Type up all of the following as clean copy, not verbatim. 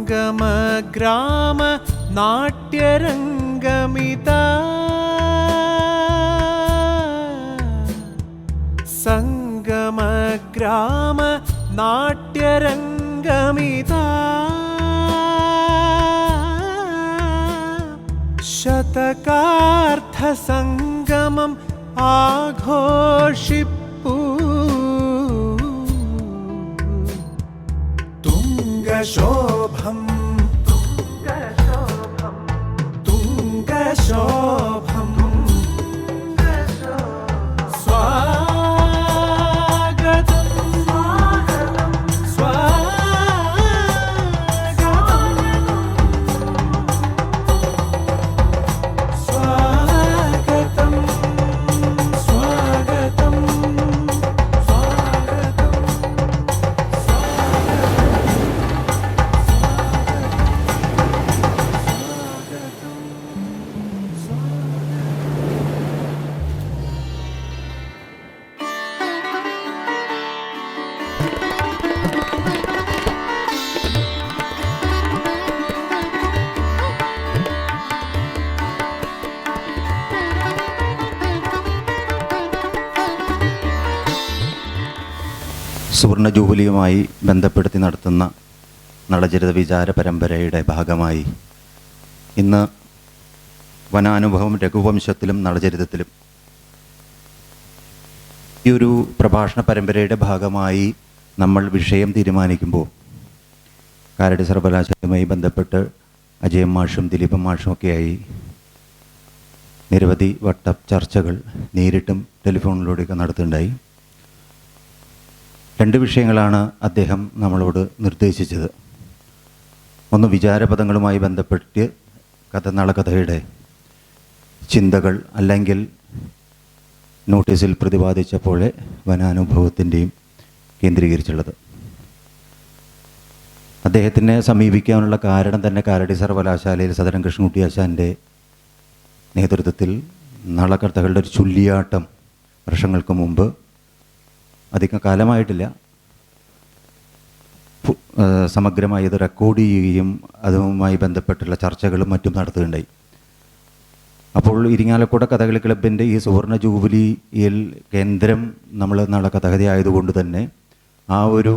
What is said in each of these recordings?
സംഗമഗ്രാമ നാട്യരംഗമിതാ സംഗമഗ്രാമ നാട്യരംഗമിതാ ശതകാർത്ഥസംഗമം ആഘോഷിപ്പൂ തുംഗശോഭം തുംഗശോഭം സുവർണ ജൂബിലിയുമായി ബന്ധപ്പെടുത്തി നടത്തുന്ന നളചരിത വിചാര പരമ്പരയുടെ ഭാഗമായി ഇന്ന് വനാനുഭവം രഘുവംശത്തിലും നളചരിതത്തിലും ഈ ഒരു പ്രഭാഷണ പരമ്പരയുടെ ഭാഗമായി നമ്മൾ വിഷയം തീരുമാനിക്കുമ്പോൾ കാലടി സർവകലാശാലയുമായി ബന്ധപ്പെട്ട് അജയൻ മാഷും ദിലീപൻ മാഷും ഒക്കെയായി നിരവധി വട്ട ചർച്ചകൾ നേരിട്ടും ടെലിഫോണിലൂടെയൊക്കെ നടത്തുന്നുണ്ടായി. രണ്ട് വിഷയങ്ങളാണ് അദ്ദേഹം നമ്മളോട് നിർദ്ദേശിച്ചത്. ഒന്ന് വിചാരപദങ്ങളുമായി ബന്ധപ്പെട്ട് നളകഥയുടെ ചിന്തകൾ, അല്ലെങ്കിൽ നോട്ടീസിൽ പ്രതിപാദിച്ചപ്പോൾ വനാനുഭവത്തിൻ്റെയും കേന്ദ്രീകരിച്ചുള്ളത്. അദ്ദേഹത്തിനെ സമീപിക്കാനുള്ള കാരണം തന്നെ കാലടി സർവകലാശാലയിൽ സദരൻ കൃഷ്ണൻകുട്ടി ആശാൻ്റെ നേതൃത്വത്തിൽ നളകഥകളുടെ ഒരു ചുല്ലിയാട്ടം വർഷങ്ങൾക്ക് മുമ്പ്, അധികം കാലമായിട്ടില്ല, സമഗ്രമായി ഇത് റെക്കോർഡ് ചെയ്യുകയും അതുമായി ബന്ധപ്പെട്ടുള്ള ചർച്ചകളും മറ്റും നടത്തുകയുണ്ടായി. അപ്പോൾ ഇരിങ്ങാലക്കുട കഥകളി ക്ലബിൻ്റെ ഈ സുവർണ ജൂബിലിയിൽ കേന്ദ്രം നമ്മൾ നളകഥകളി ആയതുകൊണ്ട് തന്നെ ആ ഒരു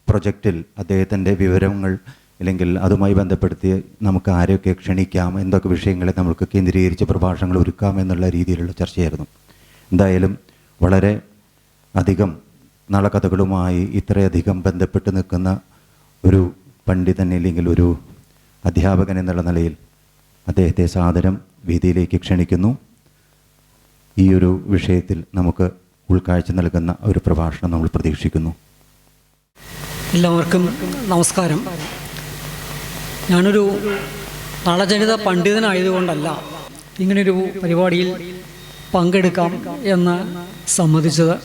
പ്രൊജക്റ്റിൽ അദ്ദേഹത്തിൻ്റെ വിവരങ്ങൾ അല്ലെങ്കിൽ അതുമായി ബന്ധപ്പെടുത്തി നമുക്ക് ആരെയൊക്കെ ക്ഷണിക്കാം, എന്തൊക്കെ വിഷയങ്ങളെ നമുക്ക് കേന്ദ്രീകരിച്ച് പ്രഭാഷണങ്ങൾ ഒരുക്കാം എന്നുള്ള രീതിയിലുള്ള ചർച്ചയായിരുന്നു. എന്തായാലും വളരെ അധികം നളകഥകളുമായി ഇത്രയധികം ബന്ധപ്പെട്ട് നിൽക്കുന്ന ഒരു പണ്ഡിതൻ അല്ലെങ്കിൽ ഒരു അധ്യാപകൻ എന്നുള്ള നിലയിൽ അദ്ദേഹത്തെ സാദരം വേദിയിലേക്ക് ക്ഷണിക്കുന്നു. ഈ ഒരു വിഷയത്തിൽ നമുക്ക് ഉൾക്കാഴ്ച നൽകുന്ന ഒരു പ്രഭാഷണം നമ്മൾ പ്രതീക്ഷിക്കുന്നു. എല്ലാവർക്കും നമസ്കാരം. ഞാനൊരു നളചരിത പണ്ഡിതനായതുകൊണ്ടല്ല ഇങ്ങനൊരു പരിപാടിയിൽ പങ്കെടുക്കാം എന്ന് സമ്മതിച്ചത്.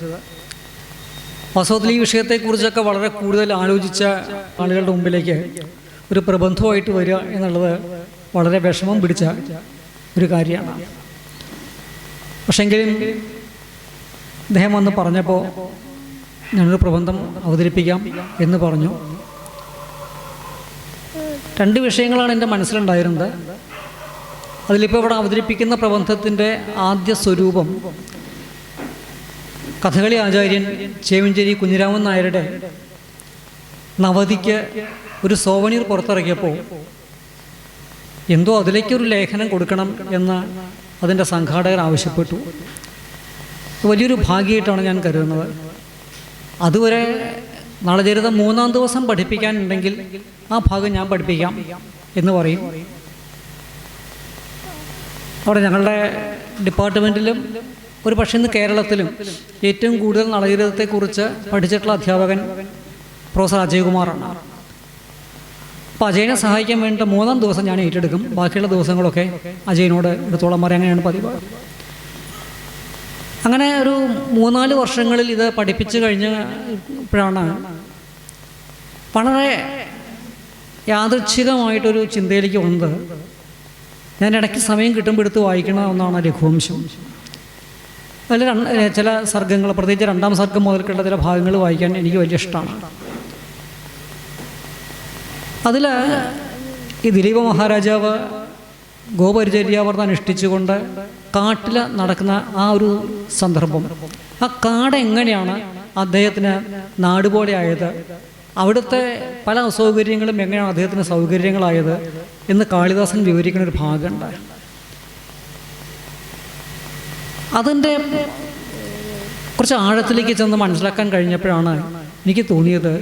വാസ്തവത്തിൽ ഈ വിഷയത്തെക്കുറിച്ചൊക്കെ വളരെ കൂടുതൽ ആലോചിച്ച ആളുകളുടെ മുമ്പിലേക്ക് ഒരു പ്രബന്ധമായിട്ട് വരിക എന്നുള്ളത് വളരെ വിഷമം പിടിച്ച ഒരു കാര്യമാണ്. പക്ഷെങ്കിലും അദ്ദേഹം വന്ന് പറഞ്ഞപ്പോൾ ഞാനൊരു പ്രബന്ധം അവതരിപ്പിക്കാം എന്ന് പറഞ്ഞു. രണ്ട് വിഷയങ്ങളാണ് എൻ്റെ മനസ്സിലുണ്ടായിരുന്നത്. അതിലിപ്പോൾ ഇവിടെ അവതരിപ്പിക്കുന്ന പ്രബന്ധത്തിൻ്റെ ആദ്യ സ്വരൂപം കഥകളി ആചാര്യൻ ചേമഞ്ചേരി കുഞ്ഞിരാമൻ നായരുടെ നവതിക്ക് ഒരു സോവനീർ പുറത്തിറക്കിയപ്പോൾ എന്തോ അതിലേക്കൊരു ലേഖനം കൊടുക്കണം എന്ന് അതിൻ്റെ സംഘാടകർ ആവശ്യപ്പെട്ടു. വലിയൊരു ഭാഗ്യമായിട്ടാണ് ഞാൻ കരുതുന്നത്. അതുവരെ നളചരിതം 3-ാം ദിവസം പഠിപ്പിക്കാനുണ്ടെങ്കിൽ ആ ഭാഗം ഞാൻ പഠിപ്പിക്കാം എന്ന് പറയും. അവിടെ ഞങ്ങളുടെ ഡിപ്പാർട്ട്മെൻറ്റിലും ഒരു പക്ഷേ ഇന്ന് കേരളത്തിലും ഏറ്റവും കൂടുതൽ നളചരിതത്തെക്കുറിച്ച് പഠിച്ചിട്ടുള്ള അധ്യാപകൻ പ്രൊഫസർ അജയ്കുമാറാണ്. അപ്പോൾ അജയനെ സഹായിക്കാൻ വേണ്ടി 3-ാം ദിവസം ഞാൻ ഏറ്റെടുക്കും. ബാക്കിയുള്ള ദിവസങ്ങളൊക്കെ അജയനോട് എടുത്തോളം പറയാൻ അങ്ങനെയാണ് പതിവ്. അങ്ങനെ ഒരു 3-4 വർഷങ്ങളിൽ ഇത് പഠിപ്പിച്ചു കഴിഞ്ഞപ്പോഴാണ് വളരെ യാദൃച്ഛികമായിട്ടൊരു ചിന്തയിലേക്ക് വന്നത്. ഞാൻ ഇടയ്ക്ക് സമയം കിട്ടുമ്പോൾ എടുത്ത് വായിക്കണ ഒന്നാണ് രഘുവംശം. അതിൽ ചില സർഗ്ഗങ്ങൾ, പ്രത്യേകിച്ച് 2-ാം സർഗ്ഗം മുതൽക്കുള്ള ചില ഭാഗങ്ങൾ വായിക്കാൻ എനിക്ക് വലിയ ഇഷ്ടമാണ്. അതിൽ ഈ ദിലീപ മഹാരാജാവ് ഗോപരിചര്യാവർത്തനം അനുഷ്ഠിച്ചുകൊണ്ട് കാട്ടിൽ നടക്കുന്ന ആ ഒരു സന്ദർഭം, ആ കാട് എങ്ങനെയാണ് അദ്ദേഹത്തിന് നാട് പോലെ ആയത്, അവിടുത്തെ പല അസൗകര്യങ്ങളും എങ്ങനെയാണ് അദ്ദേഹത്തിന് സൗകര്യങ്ങളായത് എന്ന് കാളിദാസൻ വിവരിക്കുന്ന ഒരു ഭാഗമുണ്ട്. അതിൻ്റെ കുറച്ച് ആഴത്തിലേക്ക് ചെന്ന് മനസ്സിലാക്കാൻ കഴിഞ്ഞപ്പോഴാണ് എനിക്ക് തോന്നിയത്,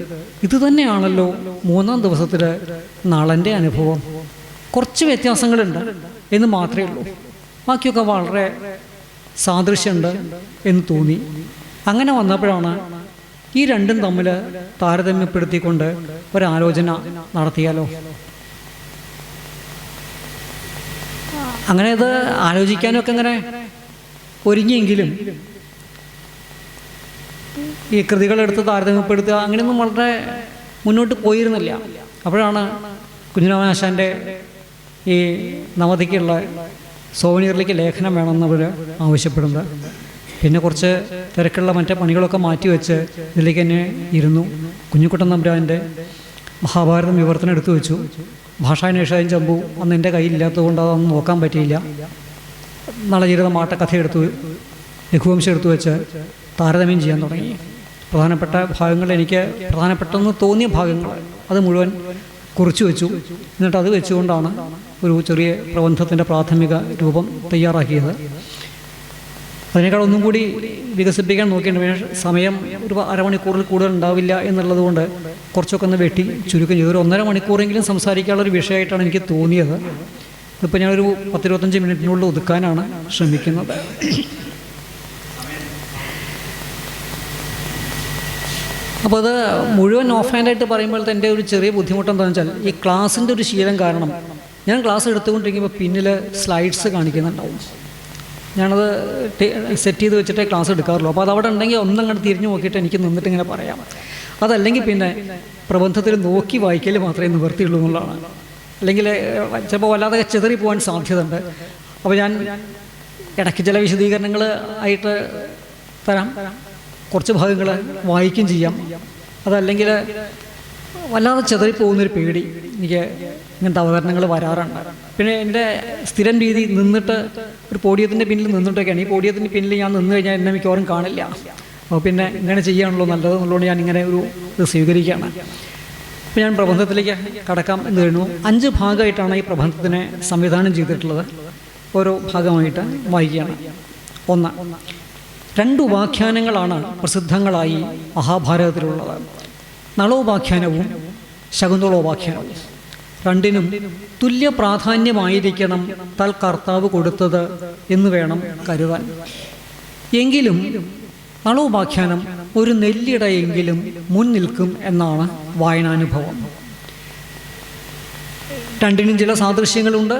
ഇത് തന്നെയാണല്ലോ 3-ാം ദിവസത്തിൽ നളൻ്റെ അനുഭവം. കുറച്ച് വ്യത്യാസങ്ങളുണ്ട് എന്ന് മാത്രമേ ഉള്ളൂ, ബാക്കിയൊക്കെ വളരെ സാദൃശ്യമുണ്ട് എന്ന് തോന്നി. അങ്ങനെ വന്നപ്പോഴാണ് ഈ രണ്ടും തമ്മിൽ താരതമ്യപ്പെടുത്തിക്കൊണ്ട് ഒരാലോചന നടത്തിയാലോ. അങ്ങനെ അത് ആലോചിക്കാനൊക്കെ ഇങ്ങനെ ഒരുങ്ങിയെങ്കിലും ഈ കൃതികളെടുത്ത് താരതമ്യപ്പെടുത്തുക അങ്ങനെയൊന്നും വളരെ മുന്നോട്ട് പോയിരുന്നില്ല. അപ്പോഴാണ് കുഞ്ഞിരാമനാശാൻ്റെ ഈ നവതിക്കുള്ള സോവനീറിലേക്ക് ലേഖനം വേണമെന്നവർ ആവശ്യപ്പെടുന്നത്. പിന്നെ കുറച്ച് തിരക്കുള്ള മറ്റേ പണികളൊക്കെ മാറ്റിവെച്ച് ഇതിലേക്ക് തന്നെ ഇരുന്നു. കുഞ്ഞിക്കുട്ടൻ തമ്പുരാൻ്റെ മഹാഭാരതം വിവർത്തനം എടുത്തു വെച്ചു. ഭാഷാന്വേഷകൻ ചമ്പു അന്ന് എൻ്റെ കയ്യിലില്ലാത്തതുകൊണ്ട് അതൊന്നും നോക്കാൻ പറ്റിയില്ല. നളചരിതം ആട്ടക്കഥ എടുത്തു, രഘുവംശം എടുത്തു വെച്ച് താരതമ്യം ചെയ്യാൻ തുടങ്ങി. പ്രധാനപ്പെട്ട ഭാഗങ്ങൾ, എനിക്ക് പ്രധാനപ്പെട്ടെന്ന് തോന്നിയ ഭാഗങ്ങൾ അത് മുഴുവൻ കുറിച്ചു വെച്ചു. എന്നിട്ട് അത് വെച്ചുകൊണ്ടാണ് ഒരു ചെറിയ പ്രബന്ധത്തിൻ്റെ പ്രാഥമിക രൂപം തയ്യാറാക്കിയത്. അതിനേക്കാൾ ഒന്നും കൂടി വികസിപ്പിക്കാൻ നോക്കിയിട്ടുണ്ട്. പക്ഷേ സമയം ഒരു അരമണിക്കൂറിൽ കൂടുതൽ ഉണ്ടാവില്ല എന്നുള്ളത് കൊണ്ട് കുറച്ചൊക്കെ ഒന്ന് വെട്ടി ചുരുക്കം ചെയ്തു. ഒരു 1.5 മണിക്കൂറെങ്കിലും സംസാരിക്കാനുള്ളൊരു വിഷയമായിട്ടാണ് എനിക്ക് തോന്നിയത്. ഇപ്പോൾ ഞാനൊരു 10-25 മിനിറ്റിനുള്ളിൽ ഒതുക്കാനാണ് ശ്രമിക്കുന്നത്. അപ്പോൾ അത് മുഴുവൻ ഓഫ് ഹാൻഡായിട്ട് പറയുമ്പോഴത്തെ എൻ്റെ ഒരു ചെറിയ ബുദ്ധിമുട്ടെന്താണെന്ന് വെച്ചാൽ, ഈ ക്ലാസ്സിൻ്റെ ഒരു ശീലം കാരണം ഞാൻ ക്ലാസ് എടുത്തുകൊണ്ടിരിക്കുമ്പോൾ പിന്നിൽ സ്ലൈഡ്സ് കാണിക്കുന്നുണ്ടാവും. ഞാനത് സെറ്റ് ചെയ്ത് വെച്ചിട്ടേ ക്ലാസ് എടുക്കാറുള്ളൂ. അപ്പോൾ അതവിടെ ഉണ്ടെങ്കിൽ ഒന്നങ്ങോട്ട് തിരിഞ്ഞു നോക്കിയിട്ട് എനിക്ക് നിന്നിട്ട് ഇങ്ങനെ പറയാം. അതല്ലെങ്കിൽ പിന്നെ പ്രബന്ധത്തിൽ നോക്കി വായിക്കൽ മാത്രമേ നിവർത്തിയുള്ളൂ എന്നുള്ളതാണ്. അല്ലെങ്കിൽ ചിലപ്പോൾ വല്ലാതെ ചിതറി പോകാൻ സാധ്യതയുണ്ട്. അപ്പോൾ ഞാൻ ഇടയ്ക്ക് ചില വിശദീകരണങ്ങൾ ആയിട്ട് തരാം, കുറച്ച് ഭാഗങ്ങൾ വായിക്കുകയും ചെയ്യാം. അതല്ലെങ്കിൽ വല്ലാതെ ചിതറിപ്പോകുന്നൊരു പേടി എനിക്ക് ഇങ്ങനത്തെ അവതരണങ്ങൾ വരാറുണ്ട്. പിന്നെ എൻ്റെ സ്ഥിരം രീതി നിന്നിട്ട് ഒരു പോഡിയത്തിൻ്റെ പിന്നിൽ നിന്നിട്ടൊക്കെയാണ്. ഈ പോഡിയത്തിൻ്റെ പിന്നിൽ ഞാൻ നിന്ന് കഴിഞ്ഞാൽ എന്നെ മിക്കവാറും കാണില്ല. അപ്പോൾ പിന്നെ ഇങ്ങനെ ചെയ്യാണല്ലോ നല്ലത് എന്നുള്ളതുകൊണ്ട് ഞാൻ ഇങ്ങനെ ഒരു ഇത് സ്വീകരിക്കുകയാണ്. അപ്പോൾ ഞാൻ പ്രബന്ധത്തിലേക്ക് കടക്കാം എന്ന് കഴിഞ്ഞു. 5 ഭാഗമായിട്ടാണ് ഈ പ്രബന്ധത്തിനെ സംവിധാനം ചെയ്തിട്ടുള്ളത്. ഓരോ ഭാഗമായിട്ട് വായിക്കുകയാണ്. 1. 2 ഉപാഖ്യാനങ്ങളാണ് പ്രസിദ്ധങ്ങളായി മഹാഭാരതത്തിലുള്ളത്. നളോപാഖ്യാനവും ശകുന്തളോപാഖ്യാനവും. രണ്ടിനും തുല്യ പ്രാധാന്യമായിരിക്കണം തൽകർത്താവ് കൊടുത്തത് എന്ന് വേണം കരുതാൻ. എങ്കിലും നളോപാഖ്യാനം ഒരു നെല്ലിടയെങ്കിലും മുൻ നിൽക്കും എന്നാണ് വായനാനുഭവം. രണ്ടിനും ചില സാദൃശ്യങ്ങളുണ്ട്,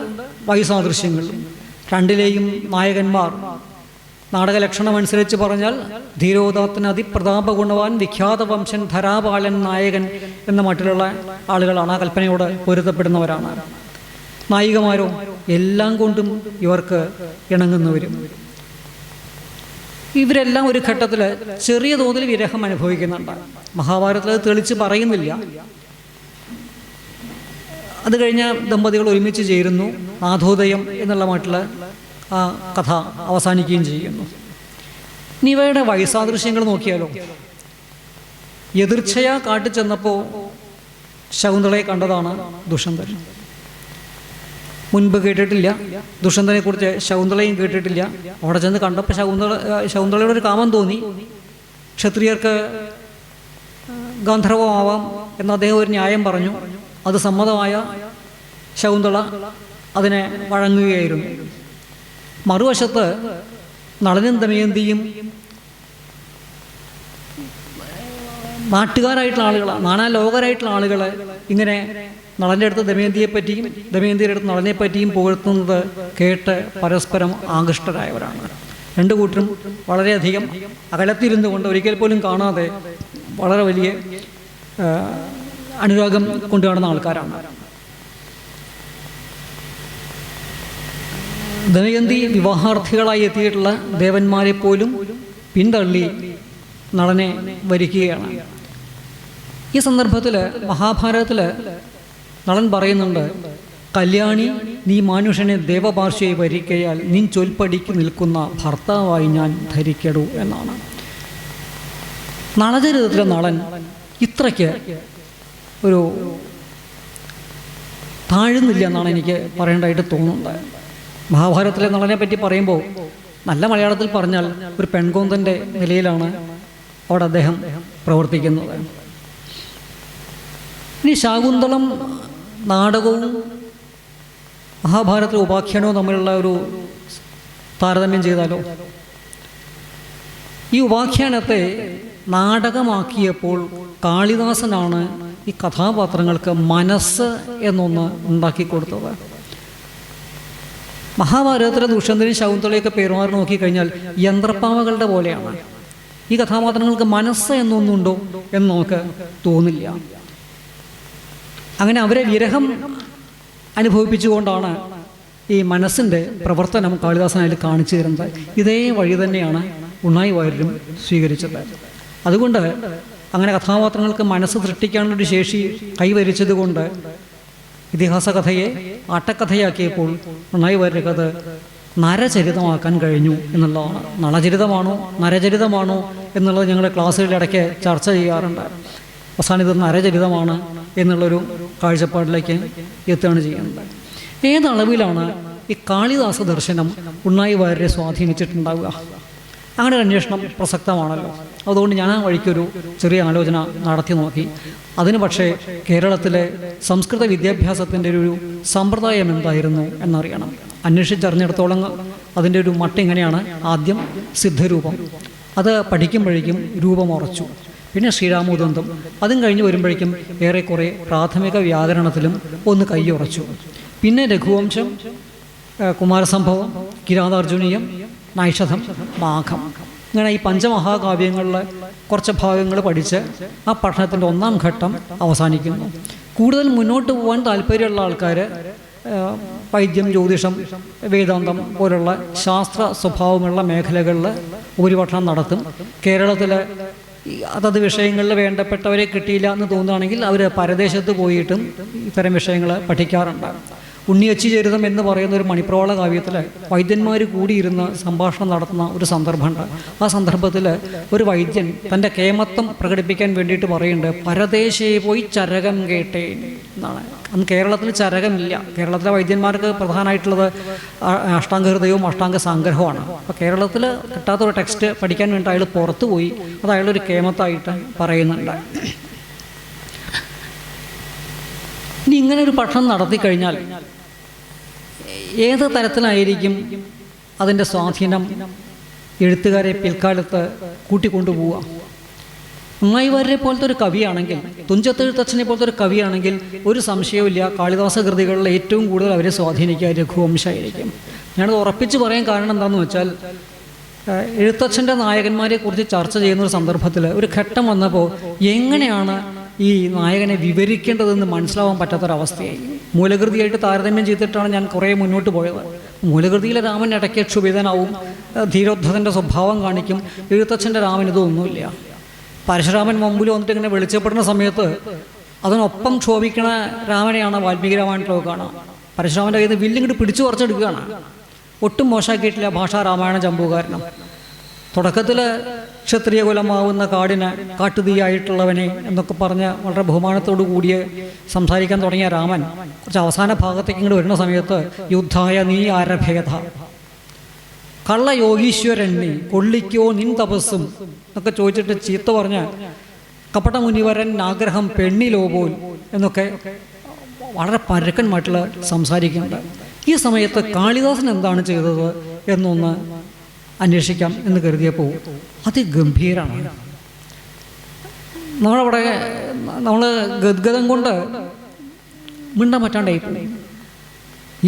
വൈസാദൃശ്യങ്ങളും. രണ്ടിലെയും നായകന്മാർ നാടകലക്ഷണമനുസരിച്ച് പറഞ്ഞാൽ ധീരോദാത്തൻ അതിപ്രതാപ ഗുണവാൻ വിഖ്യാത വംശൻ ധരാപാലൻ നായകൻ എന്ന മട്ടിലുള്ള ആളുകളാണ്. ആ കൽപ്പനയോട് പൊരുത്തപ്പെടുന്നവരാണ്. നായികമാരോ എല്ലാം കൊണ്ടും ഇവർക്ക് ഇണങ്ങുന്നവരും. ഇവരെല്ലാം ഒരു ഘട്ടത്തിൽ ചെറിയ തോതിൽ വിരഹം അനുഭവിക്കുന്നുണ്ട്. മഹാഭാരതത്തിൽ അത് തെളിച്ച് പറയുന്നില്ല. അത് കഴിഞ്ഞ ദമ്പതികൾ ഒരുമിച്ച് ചേരുന്നു. നാഥോദയം എന്നുള്ള മട്ടിൽ ആ കഥ അവസാനിക്കുകയും ചെയ്യുന്നു. ഇനി ഇവയുടെ വൈസാദൃശ്യങ്ങൾ നോക്കിയാലോ. എതിർച്ഛയാ കാട്ടിച്ചെന്നപ്പോൾ ശകുന്തളയെ കണ്ടതാണ് ദുഷ്യന്തൻ. മുൻപ് കേട്ടിട്ടില്ല. ദുഷ്യന്തനെ കുറിച്ച് ശകുന്തളയും കേട്ടിട്ടില്ല. അവിടെ ചെന്ന് കണ്ടപ്പോൾ ശകുന്തളയുടെ ഒരു കാമം തോന്നി. ക്ഷത്രിയർക്ക് ഗാന്ധർവമാവാം എന്ന് അദ്ദേഹം ഒരു ന്യായം പറഞ്ഞു. അത് സമ്മതമായ ശകുന്തള അതിനെ വഴങ്ങുകയായിരുന്നു. മറുവശത്ത് നളനും ദമയന്തിയും നാട്ടുകാരായിട്ടുള്ള ആളുകളാണ്, നാനാലോകരായിട്ടുള്ള ആളുകൾ ഇങ്ങനെ നളൻ്റെ അടുത്ത് ദമയന്തിയെപ്പറ്റിയും ദമയന്തിയുടെ അടുത്ത് നളനെപ്പറ്റിയും പുകഴ്ത്തുന്നത് കേട്ട് പരസ്പരം ആകൃഷ്ടരായവരാണ്. 2 കൂട്ടരും വളരെയധികം അകലത്തിരുന്നു കൊണ്ട് ഒരിക്കൽ പോലും കാണാതെ വളരെ വലിയ അനുരാഗം കൊണ്ടു കാണുന്ന ആൾക്കാരാണ്. ദമയന്തി വിവാഹാർത്ഥികളായി എത്തിയിട്ടുള്ള ദേവന്മാരെ പോലും പിന്തള്ളി നളനെ വരിക്കുകയാണ്. ഈ സന്ദർഭത്തിൽ മഹാഭാരതത്തിൽ നളൻ പറയുന്നുണ്ട്, കല്യാണി നീ മാനുഷനെ ദേവപാർശ്വയെ വരിക്കയാൽ നിൻ ചൊൽപ്പടിക്ക് നിൽക്കുന്ന ഭർത്താവായി ഞാൻ ധരിക്കടൂ എന്നാണ്. നളചരിതത്തിലെ നളൻ ഇത്രയ്ക്ക് ഒരു താഴുന്നില്ല എന്നാണ് എനിക്ക് പറയേണ്ടതായിട്ട് തോന്നുന്നത്. മഹാഭാരതത്തിലെ നളനെ പറ്റി പറയുമ്പോൾ നല്ല മലയാളത്തിൽ പറഞ്ഞാൽ ഒരു പെൺകൊന്തൻ്റെ നിലയിലാണ് അവിടെ അദ്ദേഹം പ്രവർത്തിക്കുന്നത്. ഇനി ശാകുന്തളം നാടകവും മഹാഭാരതത്തിലെ ഉപാഖ്യാനവും തമ്മിലുള്ള ഒരു താരതമ്യം ചെയ്താലോ? ഈ ഉപാഖ്യാനത്തെ നാടകമാക്കിയപ്പോൾ കാളിദാസനാണ് ഈ കഥാപാത്രങ്ങൾക്ക് മനസ്സ് എന്നൊന്ന് ഉണ്ടാക്കി കൊടുത്തത്. മഹാഭാരതത്തിലെ ദുഷ്യന്തനും ശകുന്തളയൊക്കെ പെരുമാറി നോക്കിക്കഴിഞ്ഞാൽ യന്ത്രപ്പാവകളുടെ പോലെയാണ്. ഈ കഥാപാത്രങ്ങൾക്ക് മനസ്സ് എന്നൊന്നുണ്ടോ എന്ന് നമുക്ക് തോന്നില്ല. അങ്ങനെ അവരെ വിരഹം അനുഭവിപ്പിച്ചുകൊണ്ടാണ് ഈ മനസ്സിൻ്റെ പ്രവർത്തനം കാളിദാസൻ അതിൽ കാണിച്ചു തരുന്നത്. ഇതേ വഴി തന്നെയാണ് ഉണ്ണായി വാര്യരും സ്വീകരിച്ചത്. അതുകൊണ്ട് അങ്ങനെ കഥാപാത്രങ്ങൾക്ക് മനസ്സ് സൃഷ്ടിക്കാനുള്ളൊരു ശേഷി കൈവരിച്ചത് കൊണ്ട് ഇതിഹാസ കഥയെ ആട്ടക്കഥയാക്കിയപ്പോൾ ഉണ്ണായി വാര്യർക്ക് അത് നരചരിതമാക്കാൻ കഴിഞ്ഞു എന്നുള്ളതാണ്. നളചരിതമാണോ നരചരിതമാണോ എന്നുള്ളത് ഞങ്ങളുടെ ക്ലാസ്സുകളിലിടയ്ക്ക് ചർച്ച ചെയ്യാറുണ്ട്. അവസാനം ഇത് നരചരിതമാണ് എന്നുള്ളൊരു കാഴ്ചപ്പാടിലേക്ക് എത്തുകയാണ് ചെയ്യുന്നത്. ഏതളവിലാണ് ഈ കാളിദാസ ദർശനം ഉണ്ണായി വാര്യരെ സ്വാധീനിച്ചിട്ടുണ്ടാവുക? അങ്ങനെ ഒരു അന്വേഷണം പ്രസക്തമാണല്ലോ. അതുകൊണ്ട് ഞാൻ ആ വഴിക്കൊരു ചെറിയ ആലോചന നടത്തി നോക്കി. അതിന് പക്ഷേ കേരളത്തിലെ സംസ്കൃത വിദ്യാഭ്യാസത്തിൻ്റെ ഒരു സമ്പ്രദായം എന്തായിരുന്നു എന്നറിയണം. അന്വേഷിച്ചറിഞ്ഞിടത്തോളം അതിൻ്റെ ഒരു മട്ടിങ്ങനെയാണ്. ആദ്യം സിദ്ധരൂപം, അത് പഠിക്കുമ്പോഴേക്കും രൂപം ഉറച്ചു. പിന്നെ ശ്രീരാമോദന്തം, അതും കഴിഞ്ഞ് വരുമ്പോഴേക്കും ഏറെക്കുറെ പ്രാഥമിക വ്യാകരണത്തിലും ഒന്ന് കൈയുറച്ചു. പിന്നെ രഘുവംശം, കുമാരസംഭവം, കിരാതാർജുനീയം, നൈഷധം, മാഘം, ഇങ്ങനെ ഈ പഞ്ചമഹാകാവ്യങ്ങളിലെ കുറച്ച് ഭാഗങ്ങൾ പഠിച്ച് ആ പഠനത്തിൻ്റെ ഒന്നാം ഘട്ടം അവസാനിക്കുന്നു. കൂടുതൽ മുന്നോട്ട് പോകാൻ താല്പര്യമുള്ള ആൾക്കാർ വൈദ്യം, ജ്യോതിഷം, വേദാന്തം പോലുള്ള ശാസ്ത്ര സ്വഭാവമുള്ള മേഖലകളിൽ ഉപരിപഠനം നടത്തും. കേരളത്തിൽ അതത് വിഷയങ്ങളിൽ വേണ്ടപ്പെട്ടവരെ കിട്ടിയില്ല എന്ന് തോന്നുകയാണെങ്കിൽ അവർ പരദേശത്ത് പോയിട്ടും ഇത്തരം വിഷയങ്ങൾ പഠിക്കാറുണ്ട്. ഉണ്ണിയച്ചി ചരിതം എന്ന് പറയുന്ന ഒരു മണിപ്രവാള കാവ്യത്തിൽ വൈദ്യന്മാർ കൂടിയിരുന്ന് സംഭാഷണം നടത്തുന്ന ഒരു സന്ദർഭമുണ്ട്. ആ സന്ദർഭത്തിൽ ഒരു വൈദ്യൻ തൻ്റെ കേമത്വം പ്രകടിപ്പിക്കാൻ വേണ്ടിയിട്ട് പറയുന്നുണ്ട്, പരദേശേ പോയി ചരകം കേട്ടേൻ എന്നാണ്. അന്ന് കേരളത്തിൽ ചരകമില്ല. കേരളത്തിലെ വൈദ്യന്മാർക്ക് പ്രധാനമായിട്ടുള്ളത് അഷ്ടാംഗഹൃദയവും അഷ്ടാംഗ സംഗ്രഹവുമാണ്. അപ്പോൾ കേരളത്തിൽ കിട്ടാത്തൊരു ടെക്സ്റ്റ് പഠിക്കാൻ വേണ്ടി അയാൾ പുറത്തു പോയി അത് അയാളൊരു കേമത്തായിട്ട് പറയുന്നുണ്ട്. ഇനി ഇങ്ങനെ ഒരു പഠനം നടത്തി കഴിഞ്ഞാൽ ഏത് തരത്തിലായിരിക്കും അതിൻ്റെ സ്വാധീനം എഴുത്തുകാരെ പിൽക്കാലത്ത് കൂട്ടിക്കൊണ്ടുപോവുക? ഉണ്ണായി വാര്യരെ പോലത്തെ ഒരു കവിയാണെങ്കിൽ, തുഞ്ചത്തെഴുത്തച്ഛനെ പോലത്തെ ഒരു കവിയാണെങ്കിൽ ഒരു സംശയവുമില്ല കാളിദാസ കൃതികളിൽ ഏറ്റവും കൂടുതൽ അവരെ സ്വാധീനിക്കുക രഘുവംശമായിരിക്കും. ഞാനത് ഉറപ്പിച്ച് പറയാൻ കാരണം എന്താണെന്ന് വെച്ചാൽ, എഴുത്തച്ഛൻ്റെ നായകന്മാരെ കുറിച്ച് ചർച്ച ചെയ്യുന്ന ഒരു സന്ദർഭത്തിൽ ഒരു ഘട്ടം വന്നപ്പോൾ എങ്ങനെയാണ് ഈ നായകനെ വിവരിക്കേണ്ടതെന്ന് മനസ്സിലാവാൻ പറ്റാത്തൊരവസ്ഥയായി. മൂലകൃതിയായിട്ട് താരതമ്യം ചെയ്തിട്ടാണ് ഞാൻ കുറേ മുന്നോട്ട് പോയത്. മൂലകൃതിയിലെ രാമൻ ഇടയ്ക്ക് ക്ഷുഭിതനാവും, ധീരോദ്ധതൻ്റെ സ്വഭാവം കാണിക്കും. എഴുത്തച്ഛൻ്റെ രാമൻ ഇതൊന്നുമില്ല. പരശുരാമൻ മുമ്പിൽ വന്നിട്ട് ഇങ്ങനെ വെളിച്ചപ്പെടുന്ന സമയത്ത് അതിനൊപ്പം ക്ഷോഭിക്കണ രാമനെയാണ് വാൽമീകി രാമായണത്തിലൊക്കെ കാണാം. പരശുരാമൻ്റെ കയ്യിൽ നിന്ന് വില്ലിങ്ങോട്ട് പിടിച്ചു പറിച്ചെടുക്കുകയാണ്. ഒട്ടും മോശമാക്കിയിട്ടില്ല ഭാഷാ രാമായണ ചമ്പുകാരനും. തുടക്കത്തിൽ ക്ഷത്രിയ കുലമാവുന്ന കാടിന് കാട്ടുതീയായിട്ടുള്ളവനെ എന്നൊക്കെ പറഞ്ഞ് വളരെ ബഹുമാനത്തോടു കൂടിയ സംസാരിക്കാൻ തുടങ്ങിയ രാമൻ കുറച്ച് അവസാന ഭാഗത്തേക്ക് ഇങ്ങോട്ട് വരുന്ന സമയത്ത് യുദ്ധായ നീ ആരഭേദ, കള്ള യോഗീശ്വരൻ നീ, കൊള്ളിക്കോ നിൻ തപസ്സും എന്നൊക്കെ ചോദിച്ചിട്ട് ചീത്ത പറഞ്ഞ് കപട മുനിവരൻ ആഗ്രഹം പെണ്ണിലോ പോൽ എന്നൊക്കെ വളരെ പരക്കന്മായിട്ടുള്ള സംസാരിക്കുന്നുണ്ട്. ഈ സമയത്ത് കാളിദാസൻ എന്താണ് ചെയ്തത് എന്നൊന്ന് അന്വേഷിക്കാം എന്ന് കരുതിയപ്പോൾ അതിഗംഭീരമാണ്. നമ്മൾ ഗദ്ഗതം കൊണ്ട് മിണ്ടാൻ പറ്റാണ്ടായിപ്പോയി.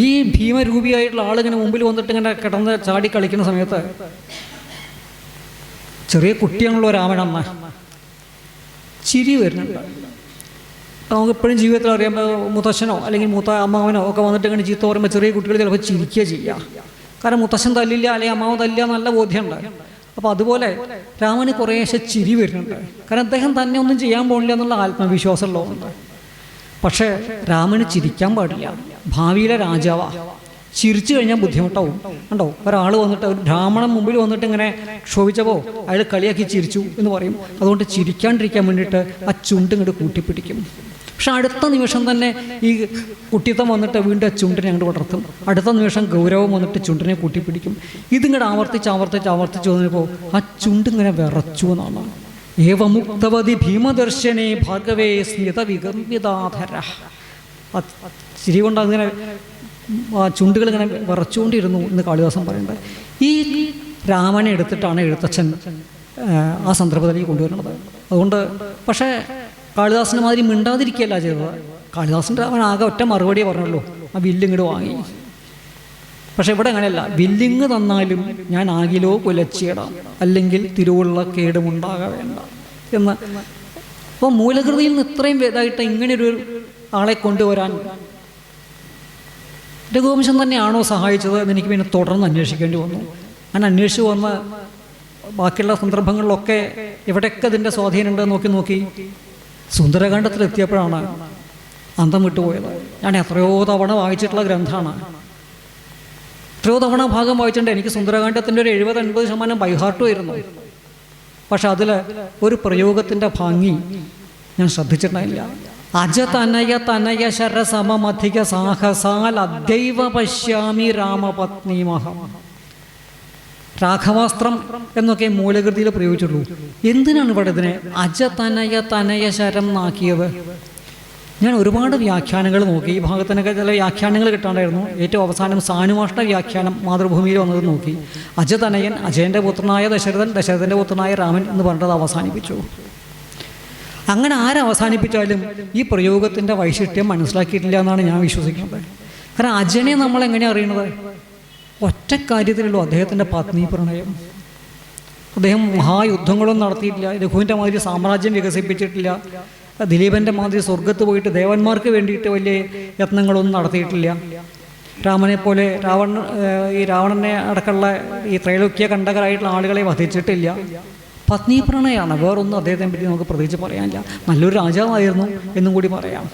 ഈ ഭീമരൂപിയായിട്ടുള്ള ആളിങ്ങനെ മുമ്പിൽ വന്നിട്ട് ഇങ്ങനെ കിടന്ന് ചാടി കളിക്കുന്ന സമയത്ത് ചെറിയ കുട്ടിയാണല്ലോ രാമനമ്മ, ചിരി വരുന്നുണ്ട്. നമുക്കെപ്പോഴും ജീവിതത്തിൽ അറിയുമ്പോൾ മുത്തശ്ശനോ അല്ലെങ്കിൽ മൂത്ത അമ്മാവനോ ഒക്കെ വന്നിട്ട് ഇങ്ങനെ ചീത്ത പറയുമ്പോൾ ചെറിയ കുട്ടികൾ ചിലപ്പോൾ ചിരിക്കുക ചെയ്യുക. കാരണം മുത്തശ്ശൻ തല്ലില്ല അല്ലെങ്കിൽ അമ്മാവൻ തല്ലില്ല നല്ല ബോധ്യമുണ്ട്. അപ്പോൾ അതുപോലെ രാമന് കുറേശ്ശെ ചിരി വരുന്നുണ്ട്. കാരണം അദ്ദേഹം തന്നെ ഒന്നും ചെയ്യാൻ പോകില്ല എന്നുള്ള ആത്മവിശ്വാസമുള്ളതുകൊണ്ട്. പക്ഷേ രാമന് ചിരിക്കാൻ പാടില്ല. ഭാവിയിലെ രാജാവാ, ചിരിച്ചു കഴിഞ്ഞാൽ ബുദ്ധിമുട്ടാവും. കണ്ടോ, ഒരാൾ വന്നിട്ട് ഒരു ബ്രാഹ്മണൻ മുമ്പിൽ വന്നിട്ട് ഇങ്ങനെ ക്ഷോഭിച്ചപ്പോൾ അയാൾ കളിയാക്കി ചിരിച്ചു എന്ന് പറയും. അതുകൊണ്ട് ചിരിക്കാണ്ടിരിക്കാൻ വേണ്ടിയിട്ട് ആ ചുണ്ട് ഇങ്ങോട്ട് കൂട്ടിപ്പിടിക്കും. പക്ഷെ അടുത്ത നിമിഷം തന്നെ ഈ കുട്ടിത്തം വന്നിട്ട് വീണ്ടും ആ ചുണ്ടിനെ അങ്ങോട്ട് വളർത്തും. അടുത്ത നിമിഷം ഗൗരവം വന്നിട്ട് ചുണ്ടിനെ കൂട്ടിപ്പിടിക്കും. ഇതിങ്ങോട്ട് ആവർത്തിച്ച് വന്നപ്പോൾ ആ ചുണ്ടിങ്ങനെ വിറച്ചു എന്നാണ്. ഏവമുക്തവതി ഭീമദർശനേ ഭാർഗവേ സ്മിത വിഗമ്യതാധര. ചിരി കൊണ്ട് അതിങ്ങനെ ആ ചുണ്ടുകൾ ഇങ്ങനെ വിറച്ചുകൊണ്ടിരുന്നു എന്ന് കാളിദാസൻ പറയുന്നത്. ഈ രാമനെ എടുത്തിട്ടാണ് എഴുത്തച്ഛൻ ആ സന്ദർഭത്തിലേക്ക് കൊണ്ടുവരുന്നത്. അതുകൊണ്ട് പക്ഷേ കാളിദാസൻ്റെ മാതിരി മിണ്ടാതിരിക്കുകയല്ല ചെയ്തത്. കാളിദാസൻ്റെ അവൻ ആകെ ഒറ്റ മറുപടിയെ പറഞ്ഞുള്ളൂ, ആ വില്ലിങ്ങോട്ട് വാങ്ങി. പക്ഷെ ഇവിടെ അങ്ങനെയല്ല. വില്ലിങ് തന്നാലും ഞാൻ ആകിലോ കുലച്ചിടാം, അല്ലെങ്കിൽ തിരുവുള്ള കേടുമുണ്ടാക വേണ്ട എന്ന്. അപ്പോൾ മൂലകൃതിയിൽ നിന്ന് ഇത്രയും ഇതായിട്ട് ഇങ്ങനെയൊരു ആളെ കൊണ്ടുവരാൻ രഘുവംശം തന്നെയാണോ സഹായിച്ചത് എന്ന് എനിക്ക് പിന്നെ തുടർന്ന് അന്വേഷിക്കേണ്ടി വന്നു. ഞാൻ അന്വേഷിച്ച് വന്ന് ബാക്കിയുള്ള സന്ദർഭങ്ങളിലൊക്കെ എവിടെയൊക്കെ അതിൻ്റെ സ്വാധീനമുണ്ടെന്ന് നോക്കി സുന്ദരകാണ്ഡത്തിലെത്തിയപ്പോഴാണ് അന്തം വിട്ടുപോയത്. ഞാൻ എത്രയോ തവണ വായിച്ചിട്ടുള്ള ഗ്രന്ഥമാണ്, എത്രയോ തവണ ഭാഗം വായിച്ചിട്ടുണ്ട്. എനിക്ക് സുന്ദരകാണ്ഡത്തിൻ്റെ ഒരു 70-80% ബൈഹാർട്ടുമായിരുന്നു. പക്ഷെ അതിൽ ഒരു പ്രയോഗത്തിൻ്റെ ഭംഗി ഞാൻ ശ്രദ്ധിച്ചിട്ടുണ്ടായില്ല. അജതനയ ശരസമധിക സാഹസാൽ അദ്വൈവ പശ്യാമി രാമപത്നീമഹം. രാഘവാസ്ത്രം എന്നൊക്കെ മൂലകൃതിയിൽ പ്രയോഗിച്ചുള്ളൂ. എന്തിനാണ് ഇവിടെ ഇതിനെ അജതനയ ശരം എന്നാക്കിയത്? ഞാൻ ഒരുപാട് വ്യാഖ്യാനങ്ങൾ നോക്കി. ഈ ഭാഗത്തിനൊക്കെ ചില വ്യാഖ്യാനങ്ങൾ കിട്ടാണ്ടായിരുന്നു. ഏറ്റവും അവസാനം സാനുമാഷ്ട വ്യാഖ്യാനം മാതൃഭൂമിയിൽ വന്നത് നോക്കി. അജതനയൻ, അജയൻ്റെ പുത്രനായ ദശരഥൻ, ദശരഥൻ്റെ പുത്രനായ രാമൻ എന്ന് പറഞ്ഞത് അവസാനിപ്പിച്ചു. അങ്ങനെ ആരവസാനിപ്പിച്ചാലും ഈ പ്രയോഗത്തിൻ്റെ വൈശിഷ്ട്യം മനസ്സിലാക്കിയിട്ടില്ല എന്നാണ് ഞാൻ വിശ്വസിക്കുന്നത്. കാരണം അജനെ നമ്മളെങ്ങനെയാണ് അറിയണത്? ഒറ്റ കാര്യത്തിലുള്ളൂ, അദ്ദേഹത്തിൻ്റെ പത്നി പ്രണയം. അദ്ദേഹം മഹായുദ്ധങ്ങളൊന്നും നടത്തിയിട്ടില്ല, രഘുവിൻ്റെ മാതിരി സാമ്രാജ്യം വികസിപ്പിച്ചിട്ടില്ല, ദിലീപൻ്റെ മാതിരി സ്വർഗത്ത് പോയിട്ട് ദേവന്മാർക്ക് വേണ്ടിയിട്ട് വലിയ യത്നങ്ങളൊന്നും നടത്തിയിട്ടില്ല, രാമനെ പോലെ ഈ രാവണനെ അടക്കമുള്ള ഈ ത്രൈലോക്യ കണ്ടകരായിട്ടുള്ള ആളുകളെ വധിച്ചിട്ടില്ല. പത്നി പ്രണയമാണ്, വേറൊന്നും അദ്ദേഹത്തെ പറ്റി നമുക്ക് പ്രത്യേകിച്ച് പറയാനില്ല. നല്ലൊരു രാജാവായിരുന്നു എന്നും കൂടി പറയാം.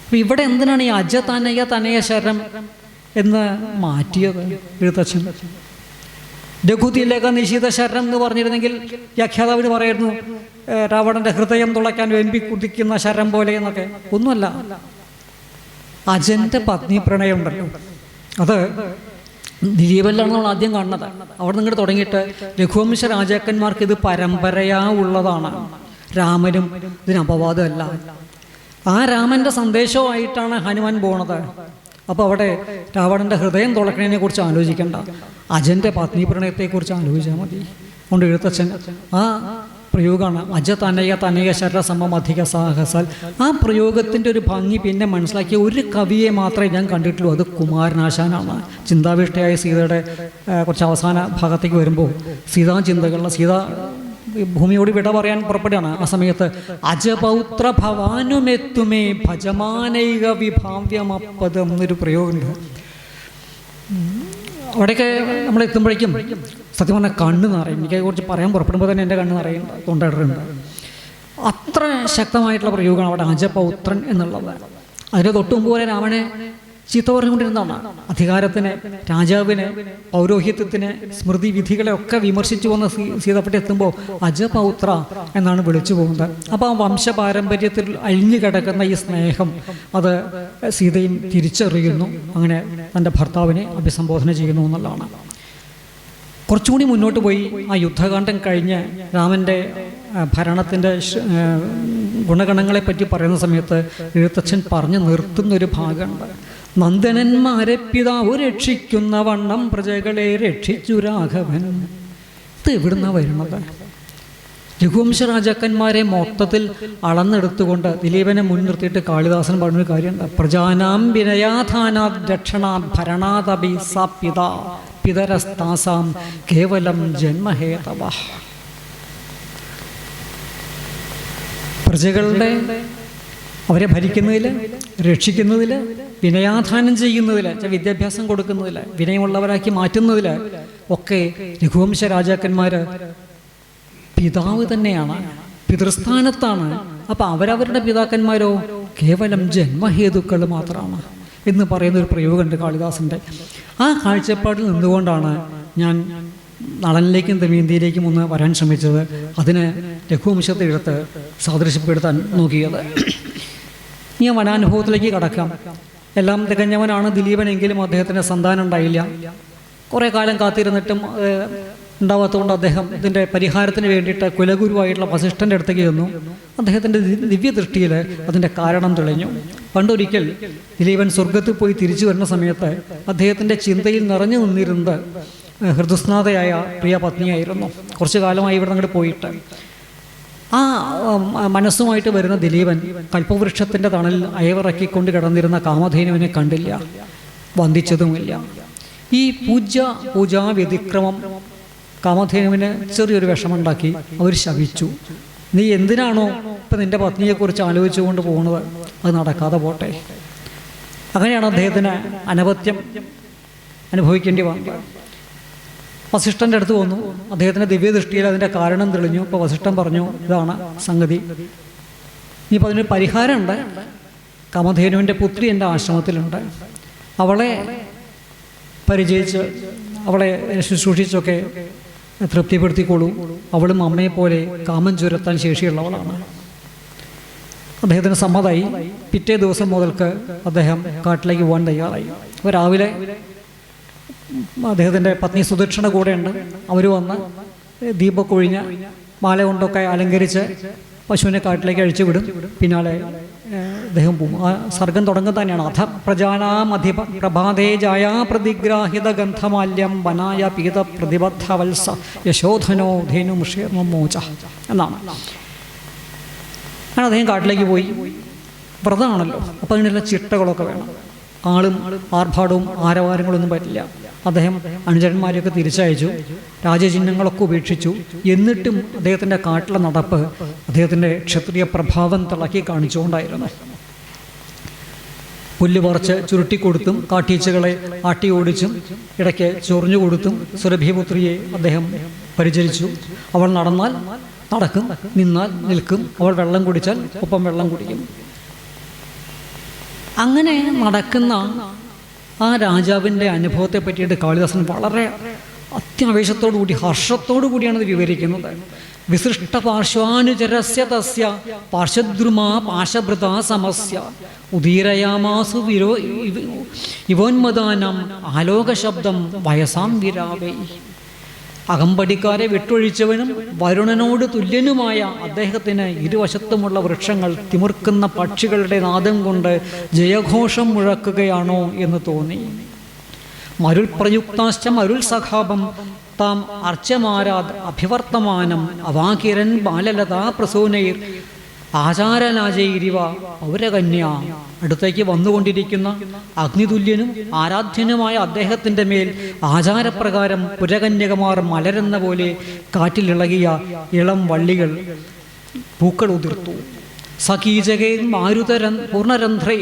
അപ്പം ഇവിടെ എന്തിനാണ് ഈ അജതനയ ശരം എന്ന് മാറ്റിയത് എഴുത്തച്ഛൻ? രഘുതിലക നിശിത ശരം എന്ന് പറഞ്ഞിരുന്നെങ്കിൽ വ്യാഖ്യാതാവിന് പറയായിരുന്നു രാവണന്റെ ഹൃദയം തുളയ്ക്കാൻ വെമ്പി കുതിക്കുന്ന ശരം പോലെ എന്നൊക്കെ. ഒന്നുമല്ല, അജന്റെ പത്നി പ്രണയം ഉണ്ടല്ലോ, അത് ദിലീപനിലാണ് നമ്മൾ ആദ്യം കാണുന്നത്. അവിടെ നിന്ന് തുടങ്ങിയിട്ട് രഘുവംശ രാജാക്കന്മാർക്ക് ഇത് പരമ്പരയാ ഉള്ളതാണ്. രാമനും ഇതിന് അപവാദമല്ല. ആ രാമന്റെ സന്ദേശവുമായിട്ടാണ് ഹനുമാൻ പോണത്. അപ്പോൾ അവിടെ രാവണന്റെ ഹൃദയം തുളക്കണതിനെ കുറിച്ച് ആലോചിക്കേണ്ട, അജന്റെ പത്നി പ്രണയത്തെക്കുറിച്ച് ആലോചിച്ചാൽ മതി. അതുകൊണ്ട് എഴുത്തച്ഛൻ ആ പ്രയോഗമാണ് അജതനയ ശരസമധിക സാഹസാൽ. ആ പ്രയോഗത്തിൻ്റെ ഒരു ഭംഗി പിന്നെ മനസ്സിലാക്കിയ ഒരു കവിയെ മാത്രമേ ഞാൻ കണ്ടിട്ടുള്ളൂ, അത് കുമാരനാശാനാണ്. ചിന്താവിഷ്ടയായ സീതയുടെ കുറച്ച് അവസാന ഭാഗത്തേക്ക് വരുമ്പോൾ സീതാചിന്തകളിലെ സീത ഭൂമിയോട് വിട പറയാൻ പുറപ്പെടുകയാണ്. ആ സമയത്ത് അജപൗത്ര ഭവാനുമെത്തുമേ ഭജമാനൈക വിഭാവ്യമപ്പദം എന്നൊരു പ്രയോഗമുണ്ട്. അവിടെയൊക്കെ നമ്മളെത്തുമ്പോഴേക്കും സത്യം പറഞ്ഞാൽ കണ്ണ് നിറയും. എനിക്കതിനെക്കുറിച്ച് പറയാൻ പുറപ്പെടുമ്പോൾ തന്നെ എൻ്റെ കണ്ണ് നിറയും, തൊണ്ടയിടുന്നുണ്ട്. അത്ര ശക്തമായിട്ടുള്ള പ്രയോഗമാണ് അവിടെ അജപൗത്രൻ എന്നുള്ളത്. അതിന് തൊട്ടു മുമ്പ് പോലെ രാവണനെ ചീത്ത പറഞ്ഞുകൊണ്ടിരുന്നതാണ്. അധികാരത്തിന്, രാജാവിന്, പൗരോഹിത്യത്തിന്, സ്മൃതി വിധികളെ ഒക്കെ വിമർശിച്ചു വന്ന സീതപ്പെട്ടി എത്തുമ്പോൾ അജപൗത്ര എന്നാണ് വിളിച്ചു പോകുന്നത്. അപ്പോൾ ആ വംശപാരമ്പര്യത്തിൽ അഴിഞ്ഞു കിടക്കുന്ന ഈ സ്നേഹം അത് സീതയും തിരിച്ചറിയുന്നു. അങ്ങനെ തൻ്റെ ഭർത്താവിനെ അഭിസംബോധന ചെയ്യുന്നു എന്നുള്ളതാണ്. കുറച്ചുകൂടി മുന്നോട്ട് പോയി ആ യുദ്ധകാന്ഡം കഴിഞ്ഞ് രാമൻ്റെ ഭരണത്തിൻ്റെ ഗുണഗണങ്ങളെപ്പറ്റി പറയുന്ന സമയത്ത് എഴുത്തച്ഛൻ പറഞ്ഞു നിർത്തുന്നൊരു ഭാഗമുണ്ട്. നന്ദനന്മാരെ പിതാവ് രക്ഷിക്കുന്ന വണ്ണം പ്രജകളെ രക്ഷിച്ചു രാഘവൻ. ഇത് എവിടുന്നാണ് വരുന്നത്? രഘുവംശ രാജാക്കന്മാരെ മൊത്തത്തിൽ അളന്നെടുത്തുകൊണ്ട് ദിലീപനെ മുൻനിർത്തിയിട്ട് കാളിദാസൻ പറഞ്ഞൊരു കാര്യമുണ്ട്. പ്രജാനാം വിനയാധാനാത് രക്ഷണാത് ഭരണാദപി സാ പിതാ പിതരസ്താസാം കേവലം ജന്മഹേതവ. പ്രജകളുടെ അവരെ ഭരിക്കുന്നതിൽ, രക്ഷിക്കുന്നതിൽ, വിനയാധാനം ചെയ്യുന്നതിൽ, വിദ്യാഭ്യാസം കൊടുക്കുന്നതിൽ, വിനയമുള്ളവരാക്കി മാറ്റുന്നതിൽ ഒക്കെ രഘുവംശ രാജാക്കന്മാർ പിതാവ് തന്നെയാണ്, പിതൃസ്ഥാനത്താണ്. അപ്പം അവരവരുടെ പിതാക്കന്മാരോ കേവലം ജന്മഹേതുക്കൾ മാത്രമാണ് എന്ന് പറയുന്നൊരു പ്രയോഗമുണ്ട് കാളിദാസൻ്റെ. ആ കാഴ്ചപ്പാടിൽ നിന്നുകൊണ്ടാണ് ഞാൻ നളനിലേക്കും ദമയന്തിയിലേക്കും ഒന്ന് വരാൻ ശ്രമിച്ചത്. അതിന് രഘുവംശത്തെ എടുത്ത് സാദൃശ്യപ്പെടുത്താൻ നോക്കിയത്. ഈ വനാനുഭവത്തിലേക്ക് കടക്കാം. എല്ലാം തികഞ്ഞവനാണ് ദിലീപനെങ്കിലും അദ്ദേഹത്തിന് സന്താനം ഉണ്ടായില്ല. കുറേ കാലം കാത്തിരുന്നിട്ടും ഉണ്ടാവാത്തതുകൊണ്ട് അദ്ദേഹം ഇതിൻ്റെ പരിഹാരത്തിന് വേണ്ടിയിട്ട് കുലഗുരുവായിട്ടുള്ള വസിഷ്ഠൻ്റെ അടുത്തേക്ക് ചെന്നു. അദ്ദേഹത്തിൻ്റെ ദിവ്യദൃഷ്ടിയിൽ അതിൻ്റെ കാരണം തെളിഞ്ഞു. പണ്ടൊരിക്കൽ ദിലീപൻ സ്വർഗത്തിൽ പോയി തിരിച്ചു വരുന്ന സമയത്ത് അദ്ദേഹത്തിൻ്റെ ചിന്തയിൽ നിറഞ്ഞു നിന്നിരുന്നത് ഹൃദുസ്നാതയായ പ്രിയ പത്നിയായിരുന്നു. കുറച്ചു കാലമായി ഇവിടെ അങ്ങോട്ട് പോയിട്ട് ആ മനസ്സുമായിട്ട് വരുന്ന ദിലീപൻ കൽപ്പവൃക്ഷത്തിൻ്റെ തണലിൽ അയവിറക്കിക്കൊണ്ട് കിടന്നിരുന്ന കാമധേനുവിനെ കണ്ടില്ല, വന്ദിച്ചതുമില്ല. ഈ പൂജാ വ്യതിക്രമം കാമധേനുവിന് ചെറിയൊരു വിഷമുണ്ടാക്കി. അവർ ശപിച്ചു, നീ എന്തിനാണോ ഇപ്പം നിൻ്റെ പത്നിയെക്കുറിച്ച് ആലോചിച്ചുകൊണ്ട് പോകുന്നത്, അത് നടക്കാതെ പോട്ടെ. അങ്ങനെയാണ് അദ്ദേഹത്തിന് അനപത്യം അനുഭവിക്കേണ്ടി വന്നത്. വസിഷ്ഠൻ്റെ അടുത്ത് വന്നു. അദ്ദേഹത്തിൻ്റെ ദിവ്യദൃഷ്ടിയിൽ അതിൻ്റെ കാരണം തെളിഞ്ഞു. ഇപ്പോൾ വസിഷ്ഠൻ പറഞ്ഞു, ഇതാണ് സംഗതി, ഇനിയിപ്പോൾ അതിനൊരു പരിഹാരമുണ്ട്. കാമധേനുവിൻ്റെ പുത്രി എൻ്റെ ആശ്രമത്തിലുണ്ട്. അവളെ പരിചയിച്ച് അവളെ ശുശ്രൂഷിച്ചൊക്കെ തൃപ്തിപ്പെടുത്തിക്കോളൂ. അവളും അമ്മയെപ്പോലെ കാമം ചുരത്താൻ ശേഷിയുള്ളവളാണ്. അദ്ദേഹത്തിന് സമ്മതമായി. പിറ്റേ ദിവസം മുതൽക്ക് അദ്ദേഹം കാട്ടിലേക്ക് പോകാൻ തയ്യാറായി. അപ്പോൾ രാവിലെ അദ്ദേഹത്തിൻ്റെ പത്നി സുദക്ഷിണ കൂടെയുണ്ട്. അവർ വന്ന് ദീപക്കൊഴിഞ്ഞ് മാല കൊണ്ടൊക്കെ അലങ്കരിച്ച് പശുവിനെ കാട്ടിലേക്ക് അഴിച്ചു വിടും. പിന്നാലെ അദ്ദേഹം പോകും. ആ സർഗം തുടങ്ങുന്നത് തന്നെയാണ്. അധ പ്രജാനാമധിപ പ്രഭാതേ ജായാ പ്രതിഗ്രാഹിത ഗന്ധമാല്യം വനായ പീത പ്രതിബദ്ധ വത്സ യശോധനോ ധേനു മോച എന്നാണ്. അങ്ങനെ അദ്ദേഹം കാട്ടിലേക്ക് പോയി. വ്രതമാണല്ലോ, അപ്പോൾ അതിനുള്ള ചിട്ടകളൊക്കെ വേണം. ആളും ആർഭാടവും ആരവാരങ്ങളൊന്നും പറ്റില്ല. അദ്ദേഹം അനുചരന്മാരെയൊക്കെ തിരിച്ചയച്ചു, രാജചിഹ്നങ്ങളൊക്കെ ഉപേക്ഷിച്ചു. എന്നിട്ടും അദ്ദേഹത്തിൻ്റെ കാട്ടിലെ നടപ്പ് അദ്ദേഹത്തിൻ്റെ ക്ഷത്രിയ പ്രഭാവം തിളക്കി കാണിച്ചുകൊണ്ടായിരുന്നു. പുല്ല് പറിച്ച് ചുരുട്ടിക്കൊടുത്തും കാട്ടീച്ചകളെ ആട്ടി ഓടിച്ചും ഇടയ്ക്ക് ചൊറിഞ്ഞു കൊടുത്തും സുരഭിപുത്രിയെ അദ്ദേഹം പരിചരിച്ചു. അവൾ നടന്നാൽ നടക്കും, നിന്നാൽ നിൽക്കും. അവൾ വെള്ളം കുടിച്ചാൽ ഒപ്പം വെള്ളം കുടിക്കും. അങ്ങനെ നടക്കുന്ന ആ രാജാവിൻ്റെ അനുഭവത്തെ പറ്റിയിട്ട് കാളിദാസൻ വളരെ അത്യാവേശത്തോടു കൂടി ഹർഷത്തോടു കൂടിയാണ് ഇത് വിവരിക്കുന്നത്. വിസൃഷ്ട പാർശ്വാനുചരസ്യ തസ്യ പാർശ്വദ്രുമാ പാശഭൃതാ സമസ്യ ഉദീരയാമാസു ഇവോന്മദാനം ആലോകശബ്ദം വയസാം വിരാവേ. അകമ്പടിക്കാരെ വിട്ടൊഴിച്ചവനും വരുണനോട് തുല്യനുമായ അദ്ദേഹത്തിന് ഇരുവശത്തുമുള്ള വൃക്ഷങ്ങൾ തിമിർക്കുന്ന പക്ഷികളുടെ നാദം കൊണ്ട് ജയഘോഷം മുഴക്കുകയാണോ എന്ന് തോന്നി. മരുൾ പ്രയുക്താശ്ച മരുൾ സഖാപം താം അർച്ചമാരാത് അഭിവർത്തമാനം അവാകിരൻ ബാലലതാ പ്രസൂനൈർ ആചാരനാചൈരിവ പൗരകന്യ. അടുത്തേക്ക് വന്നുകൊണ്ടിരിക്കുന്ന അഗ്നിതുല്യനും ആരാധ്യനുമായ അദ്ദേഹത്തിൻ്റെ മേൽ ആചാരപ്രകാരം പുരകന്യകമാർ മലരെന്ന പോലെ കാറ്റിലിളകിയ ഇളം വള്ളികൾ പൂക്കൾ ഉതിർത്തു. സകീചകേ മാരുതരൻ പൂർണ്ണരന്ധ്രൈ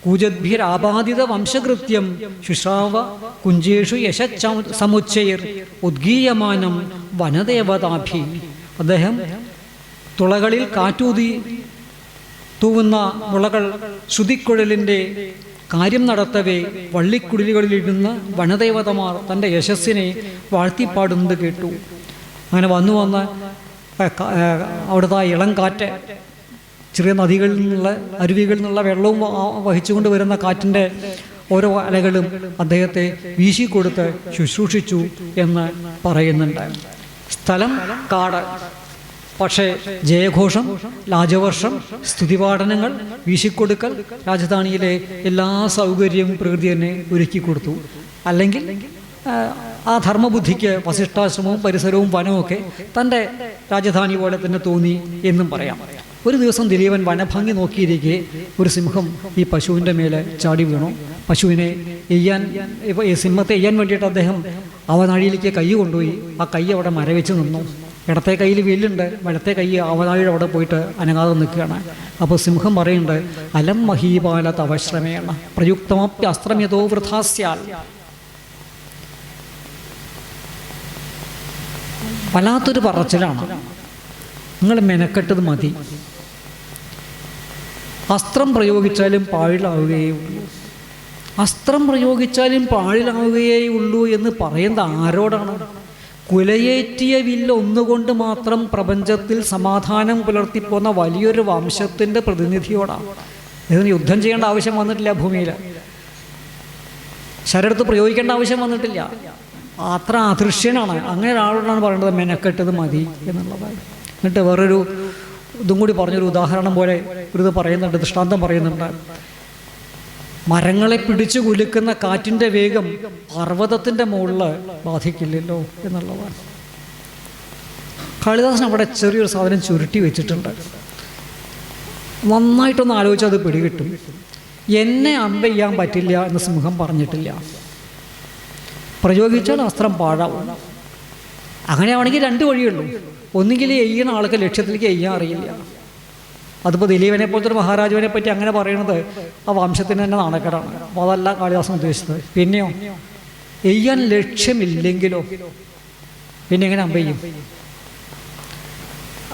കൂജദ്ഭിരാപാദിത വംശകൃത്യം ശുശ്രാവ കുഞ്ചേഷു യശ സമുച്ചൈർ ഉദ്ഗീയമാനം വനദേവതാഭി. അദ്ദേഹം തുളകളിൽ കാറ്റൂതി തൂവുന്ന മുളകൾ ശ്രുതിക്കുഴലിൻ്റെ കാര്യം നടത്തവേ വള്ളിക്കുടിലുകളിലിരുന്ന് വനദേവതമാർ തൻ്റെ യശസ്സിനെ വാഴ്ത്തിപ്പാടുന്നത് കേട്ടു. അങ്ങനെ വന്നു അവിടുത്തെ ഇളം കാറ്റ്, ചെറിയ നദികളിൽ നിന്നുള്ള അരുവികളിൽ നിന്നുള്ള വെള്ളവും വഹിച്ചുകൊണ്ട് വരുന്ന കാറ്റിൻ്റെ ഓരോ അലകളും അദ്ദേഹത്തെ വീശിക്കൊടുത്ത് ശുശ്രൂഷിച്ചു എന്ന് പറയുന്നുണ്ട്. സ്ഥലം കാട്, പക്ഷേ ജയഘോഷം, ലാജവർഷം, സ്തുതിപാഠനങ്ങൾ, വീശിക്കൊടുക്കൽ, രാജധാനിയിലെ എല്ലാ സൗകര്യവും പ്രകൃതി തന്നെ ഒരുക്കി കൊടുത്തു. അല്ലെങ്കിൽ ആ ധർമ്മബുദ്ധിക്ക് വസിഷ്ഠാശ്രമവും പരിസരവും വനവുമൊക്കെ തൻ്റെ രാജധാനി പോലെ തന്നെ തോന്നി എന്നും പറയാം. ഒരു ദിവസം ദിലീപൻ വനഭംഗി നോക്കിയിരിക്കെ ഒരു സിംഹം ഈ പശുവിൻ്റെ മേലെ ചാടി വീണു. പശുവിനെ ഈ സിംഹത്തെ എയ്യാൻ വേണ്ടിയിട്ട് അദ്ദേഹം അവനാഴിയിലേക്ക് കൈ കൊണ്ടുപോയി. ആ കൈ അവിടെ മരവിച്ച് നിന്നു. ഇടത്തെ കയ്യിൽ വില്ലുണ്ട്, വലത്തെ കൈ അവനാഴിയുടെ അവിടെ പോയിട്ട് അനങ്ങാതെ നിൽക്കുകയാണ്. അപ്പോൾ സിംഹം പറയുന്നുണ്ട്, അലം മഹീപാല തവശ്രമേണ പ്രയുക്തമപ്യസ്ത്രമ്യതോ വൃഥാസ്യാൽ. വല്ലാത്തൊരു പറച്ചിലാണ്, നിങ്ങൾ മെനക്കെട്ടത് മതി. അസ്ത്രം പ്രയോഗിച്ചാലും പാഴിലാവുകയേ ഉള്ളൂ. അസ്ത്രം പ്രയോഗിച്ചാലും പാഴിലാവുകയേ ഉള്ളൂ എന്ന് പറയുന്നത് ആരോടാണ്? കുലയേറ്റിയ വില്ല് ഒന്നുകൊണ്ട് മാത്രം പ്രപഞ്ചത്തിൽ സമാധാനം പുലർത്തിപ്പോന്ന വലിയൊരു വംശത്തിൻ്റെ പ്രതിനിധിയോടാണ്. ഇതിന് യുദ്ധം ചെയ്യേണ്ട ആവശ്യം വന്നിട്ടില്ല. ഭൂമിയിൽ ശരടുത്ത് പ്രയോഗിക്കേണ്ട ആവശ്യം വന്നിട്ടില്ല. അത്ര അദൃശ്യനാണ്. അങ്ങനെ ഒരാളോടാണ് പറയുന്നത് മെനക്കെട്ടത് മതി എന്നുള്ളത്. എന്നിട്ട് വേറൊരു ഇതും കൂടി പറഞ്ഞൊരു ഉദാഹരണം പോലെ ഒരു ഇത് പറയുന്നുണ്ട്, ദൃഷ്ടാന്തം പറയുന്നുണ്ട്. മരങ്ങളെ പിടിച്ചു കുലുക്കുന്ന കാറ്റിൻ്റെ വേഗം പർവ്വതത്തിൻ്റെ മുകളിൽ ബാധിക്കില്ലല്ലോ എന്നുള്ളതാണ്. കാളിദാസൻ അവിടെ ചെറിയൊരു സാധനം ചുരുട്ടി വെച്ചിട്ടുണ്ട്. നന്നായിട്ടൊന്ന് ആലോചിച്ചാൽ അത് പിടികിട്ടും. എന്നെ അമ്പ ചെയ്യാൻ പറ്റില്ല എന്ന് സിംഹം പറഞ്ഞിട്ടില്ല. പ്രയോഗിച്ചാൽ അസ്ത്രം പാഴാവും. അങ്ങനെയാണെങ്കിൽ രണ്ട് വഴിയുള്ളൂ. ഒന്നുകിൽ എയ്യുന്ന ആൾക്ക് ലക്ഷ്യത്തിലേക്ക് എയ്യാൻ അറിയില്ല. അതിപ്പോൾ ദിലീപിനെ പോലത്തെ ഒരു മഹാരാജുവിനെ പറ്റി അങ്ങനെ പറയുന്നത് ആ വംശത്തിന് തന്നെ നാണക്കേടാണ്. അപ്പോൾ അതല്ല കാളിദാസൻ ഉദ്ദേശിച്ചത്. പിന്നെയോ എയ്യാൻ ലക്ഷ്യമില്ലെങ്കിലോ പിന്നെ എങ്ങനെ അമ്പ ചെയ്യും?